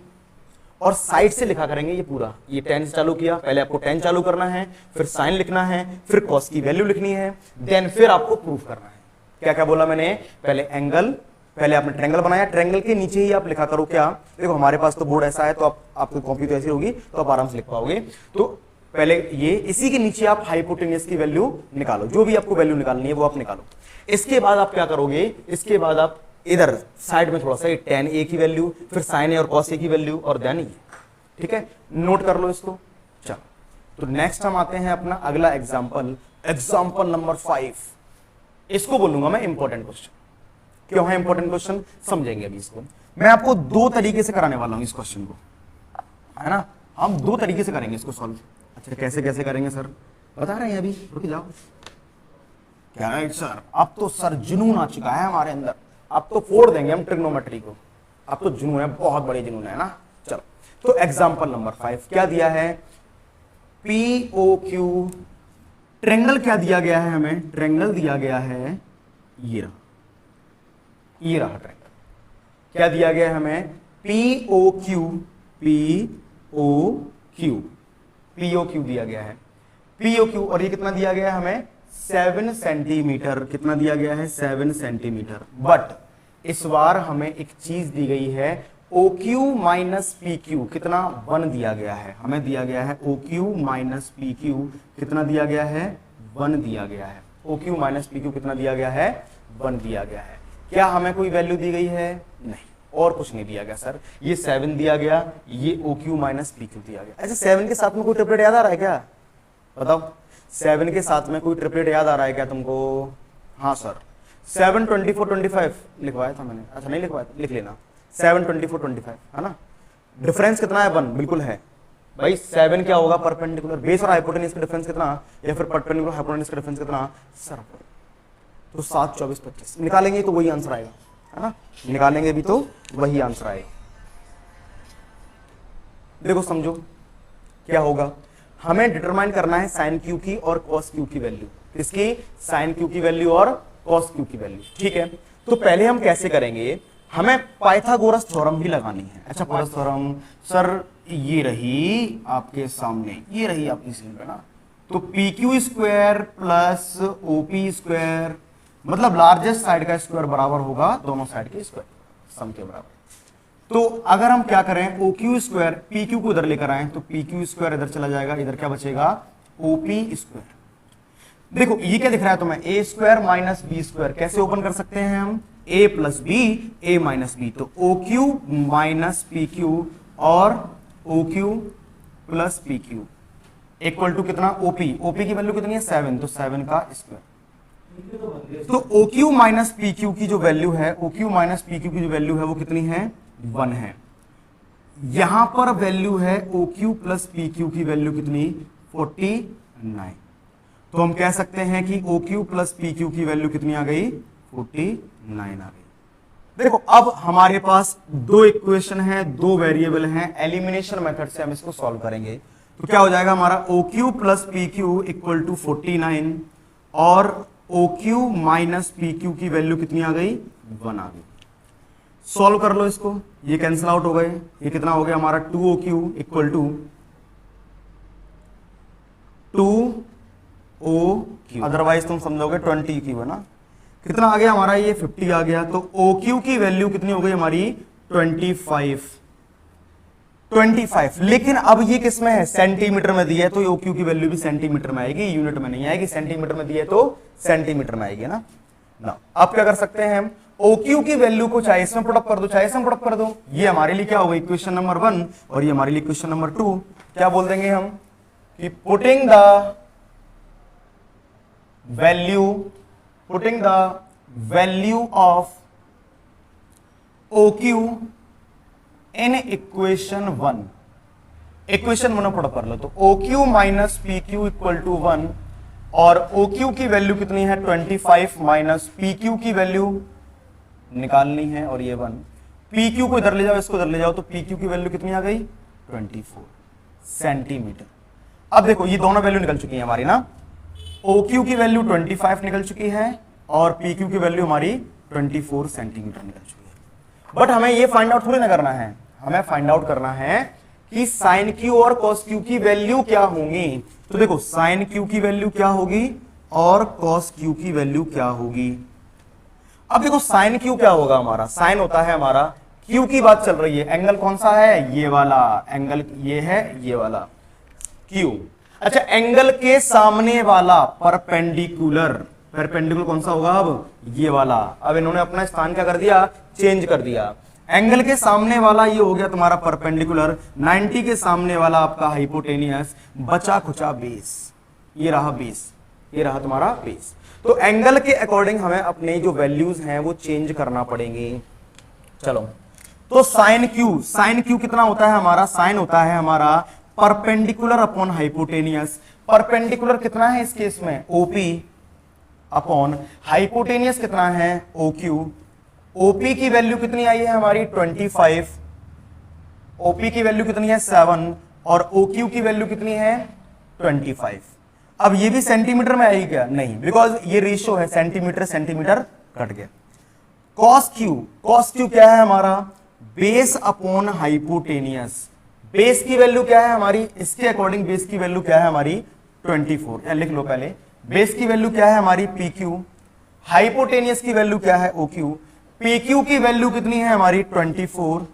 और साइड से लिखा करेंगे ये पूरा। ये tan से चालू किया, पहले आपको tan चालू करना है, फिर sin लिखना है, फिर cos की वैल्यू लिखनी है, देन फिर आपको प्रूफ करना है। क्या क्या बोला मैंने, पहले एंगल, पहले आपने ट्रायंगल बनाया, ट्रायंगल के नीचे ही आप लिखा करो क्या, देखो हमारे पास तो बोर्ड ऐसा है तो आपको कॉपी तो ऐसी होगी तो आप आराम से लिख पाओगे। तो पहले ये, इसी के नीचे आप हाइपोटेन्यूस की वैल्यू निकालो, जो भी आपको वैल्यू निकालनी है वो आप निकालो। इसके बाद आप क्या करोगे, इसके बाद आप इधर साइड में थोड़ा सा tan a की वैल्यू, फिर sin a और cos a की वैल्यू और देन ये, ठीक है, नोट कर लो इसको। चलो तो नेक्स्ट हम आते हैं अपना अगला एग्जांपल, एग्जांपल नंबर 5। इसको बोलूंगा मैं इंपॉर्टेंट क्वेश्चन। क्यों है इंपॉर्टेंट क्वेश्चन, समझेंगे अभी इसको। मैं आपको दो तरीके से कराने वाला हूं इस क्वेश्चन को, है ना, हम दो तरीके से करेंगे इसको सॉल्व। अच्छा कैसे कैसे करेंगे सर, बता रहे हैं अभी, रुक जाओ। क्या है सर, अब तो सर जुनून आ चुका है हमारे अंदर, अब तो फोड़ देंगे हम ट्रिग्नोमेट्री को, अब तो जुनून है, बहुत बड़े जुनून है ना। चलो तो एग्जांपल नंबर 5 क्या दिया है, POQ, ट्रायंगल क्या दिया गया है हमें, ट्रायंगल दिया गया है ये रहा ट्रायंगल, क्या दिया गया है हमें, POQ दिया गया है, POQ, और ये कितना दिया गया है हमें, 7 सेंटीमीटर, कितना दिया गया है, 7 सेंटीमीटर। बट इस बार हमें एक चीज दी गई है, OQ माइनस PQ, कितना, 1 दिया गया है, हमें दिया गया है OQ माइनस PQ, कितना दिया गया है, 1 दिया गया है। OQ माइनस PQ कितना दिया गया है, 1 दिया गया है। क्या हमें कोई वैल्यू दी गई है, नहीं, और कुछ नहीं दिया गया सर, ये 7 दिया गया, ये OQ माइनस PQ दिया गया। ऐसे 7 के साथ में कोई ट्रिपलेट याद आ रहा है क्या, बताओ, 7 के साथ में कोई ट्रिपलेट याद आ रहा है क्या तुमको, हाँ सर, 7 24 25 लिखवाया था मैंने, अच्छा नहीं लिखवाया, लिख लेना, 7 24 25 है ना। डिफरेंस कितना है, 1, बिल्कुल है भाई। 7 क्या होगा, परपेंडिकुलर, बेस और हाइपोटेन्यूज का डिफरेंस कितना, या फिर परपेंडिकुलर हाइपोटेन्यूज का डिफरेंस कितना सर, तो 7 24 25 निकालेंगे तो वही आंसर आएगा, है ना, निकालेंगे भी तो वही आंसर आएगा। देखो समझो क्या होगा, हमें डिटरमाइन करना है sin q की और cos q की वैल्यू, किसकी, sin q की वैल्यू और cos q की वैल्यू, ठीक है। तो पहले हम कैसे करेंगे, हमें पाइथागोरस थ्योरम भी लगानी है। अच्छा पाइथागोरस थ्योरम सर, ये रही आपके सामने, ये रही आपकी स्क्रीन पे ना, तो PQ square plus OP square, मतलब लार्जेस्ट साइड का स्क्वायर बराबर होगा दोनों साइड के स्क्वायर, सम के बराबर। तो अगर हम क्या करें, OQ स्क्वायर, PQ को इधर लेकर आए तो PQ स्क्वायर इधर चला जाएगा, इधर क्या बचेगा, OP स्क्वायर। देखो ये क्या दिख रहा है तुम्हें, A square minus B square, कैसे ओपन कर सकते हैं हम, A plus B, A minus B, तो OQ माइनस PQ और OQ plus PQ equal to कितना, OP की वैल्यू कितनी है, 7, तो 7 का स्क्वायर। तो OQ माइनस PQ की जो वैल्यू है, OQ माइनस PQ की जो वैल्यू है वो कितनी है, 1 है। यहां पर वैल्यू है OQ प्लस PQ की वैल्यू कितनी, 49। तो हम कह सकते हैं कि OQ प्लस PQ की वैल्यू कितनी आ गई, 49 आ गई। देखो अब हमारे पास दो इक्वेशन है, दो वेरिएबल हैं, एलिमिनेशन मेथड से हम इसको सॉल्व करेंगे। तो क्या हो जाएगा हमारा, OQ plus PQ equal to 49 और OQ माइनस PQ की वैल्यू कितनी आ गई, 1 आ गई। सॉल्व कर लो इसको, ये कैंसिल आउट हो गए, ये कितना हो गया हमारा, 2OQ equal to 2OQ, otherwise तुम समझोगे 20Q है ना। कितना आ गया हमारा, ये 50 आ गया। तो OQ की वैल्यू कितनी हो गई हमारी, 25। लेकिन अब ये किस में है, सेंटीमीटर में दिया है, तो OQ की वैल्यू भी सेंटीमीटर में आएगी, यूनिट में नहीं आएगी। सेंटीमीटर में दिया है तो सेंटीमीटर में आएगी ना। अब क्या कर सकते हैं हम, OQ की वैल्यू को चाहे इसमें पुट अप कर दो, चाहे इसमें पुट अप कर दो। ये हमारे लिए क्या होगा, इक्वेशन नंबर 1 और ये हमारे लिए इक्वेशन नंबर 2। क्या बोल देंगे हम कि putting the value of OQ in equation 1 में पुट अप कर लो। तो OQ minus PQ equal to 1 और OQ की वैल्यू कितनी है, 25 माइनस PQ की वैल्यू निकालनी है और ये 1। PQ को इधर ले जाओ, इसको इधर ले जाओ, तो PQ की वैल्यू कितनी आ गई, 24 सेंटीमीटर। अब देखो ये दोनों वैल्यू निकल चुकी है हमारी ना, OQ की वैल्यू 25 निकल चुकी है और PQ की वैल्यू हमारी 24 सेंटीमीटर निकल चुकी है। बट हमें ये फाइंड आउट थोड़ी ना करना है, हमें फाइंड आउट करना है कि साइन क्यू और कॉस क्यू की वैल्यू क्या होंगी। तो देखो साइन क्यू की वैल्यू क्या होगी और कॉस क्यू की वैल्यू क्या होगी। अब देखो साइन क्यू क्या होगा, हमारा साइन होता है हमारा, क्यू की बात चल रही है, एंगल कौन सा है, ये वाला एंगल, ये है ये वाला क्यू। अच्छा, एंगल के सामने वाला परपेंडिकुलर, परपेंडिकुलर कौन सा होगा, अब ये वाला। अब इन्होंने अपना स्थान क्या कर दिया, चेंज कर दिया। एंगल के सामने वाला ये हो गया तुम्हारा परपेंडिकुलर, 90 के सामने वाला आपका हाइपोटेनियस, बचा खुचा बेस, ये रहा बेस, ये रहा तुम्हारा बेस। तो एंगल के अकॉर्डिंग हमें अपने जो वैल्यूज हैं वो चेंज करना पड़ेंगे। चलो, तो साइन क्यू कितना होता है हमारा, साइन होता है हमारा परपेंडिकुलर अपॉन हाइपोटेनियस। परपेंडिकुलर कितना है इस केस में, ओपी अपॉन हाइपोटेनियस कितना है, ओक्यू। ओपी की वैल्यू कितनी आई है हमारी 25, ओपी की वैल्यू कितनी है 7 और ओक्यू की वैल्यू कितनी है 25। अब ये भी सेंटीमीटर में आएगी क्या, नहीं, बिकॉज ये रेशियो है सेंटीमीटर सेंटीमीटर कट गया। कॉस क्यू क्या है हमारा, बेस अपॉन हाइपोटेनियस। बेस की वैल्यू क्या है हमारी, इसके अकॉर्डिंग बेस की वैल्यू क्या है हमारी 24, लिख लो पहले। बेस की वैल्यू क्या है हमारी पी क्यू, हाइपोटेनियस की वैल्यू क्या है ओ क्यू। पी क्यू की वैल्यू कितनी है हमारी 24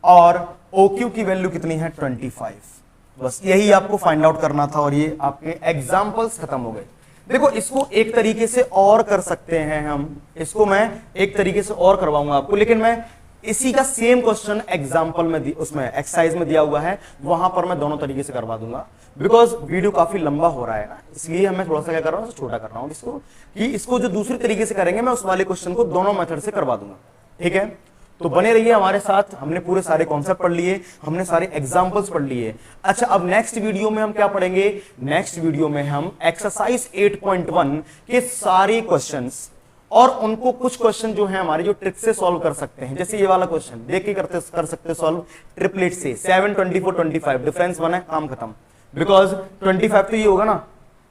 और ओ क्यू की वैल्यू कितनी है 25। बस यही आपको फाइंड आउट करना था और ये आपके एग्जाम्पल्स खत्म हो गए। देखो इसको एक तरीके से और कर सकते हैं हम, इसको मैं एक तरीके से और करवाऊंगा आपको, लेकिन मैं इसी का सेम क्वेश्चन एग्जाम्पल में उसमें एक्सरसाइज में दिया हुआ है, वहां पर मैं दोनों तरीके से करवा दूंगा। बिकॉज वीडियो काफी लंबा हो रहा है ना, इसलिए मैं थोड़ा सा क्या कर रहा हूँ, छोटा कर रहा हूँ इसको, कि इसको जो दूसरी तरीके से करेंगे मैं उस वाले क्वेश्चन को दोनों मेथड से करवा दूंगा। ठीक है, तो बने रहिए हमारे साथ। हमने पूरे सारे कॉन्सेप्ट पढ़ लिए, हमने सारे एग्जांपल्स पढ़ लिए। अच्छा, अब नेक्स्ट वीडियो में हम क्या पढ़ेंगे, नेक्स्ट वीडियो में हम एक्सरसाइज 8.1 के सारे क्वेश्चंस और उनको कुछ क्वेश्चन जो है हमारे जो ट्रिक से सॉल्व कर सकते हैं, जैसे ये वाला क्वेश्चन देख के कर सकते सॉल्व ट्रिपलेट से 7 24 25 डिफरेंस 1 है, काम खत्म। बिकॉज 25 तो ये होगा ना,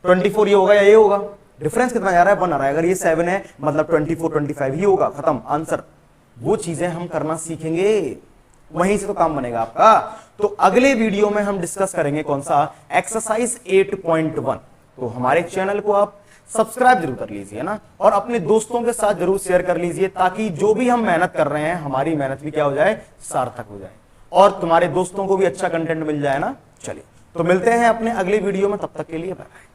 24 ये होगा या ये होगा, डिफरेंस कितना आ रहा है 1 आ रहा है। अगर ये 7 है मतलब 24 25 ही होगा, खत्म आंसर। वो चीजें हम करना सीखेंगे, वहीं से तो काम बनेगा आपका। तो अगले वीडियो में हम डिस्कस करेंगे कौन सा, एक्सरसाइज 8.1। तो हमारे चैनल को आप सब्सक्राइब जरूर कर लीजिए ना, और अपने दोस्तों के साथ जरूर शेयर कर लीजिए, ताकि जो भी हम मेहनत कर रहे हैं हमारी मेहनत भी क्या हो जाए, सार्थक हो जाए, और तुम्हारे दोस्तों को भी अच्छा कंटेंट मिल जाए ना। चलिए, तो मिलते हैं अपने अगले वीडियो में, तब तक के लिए बाय बाय।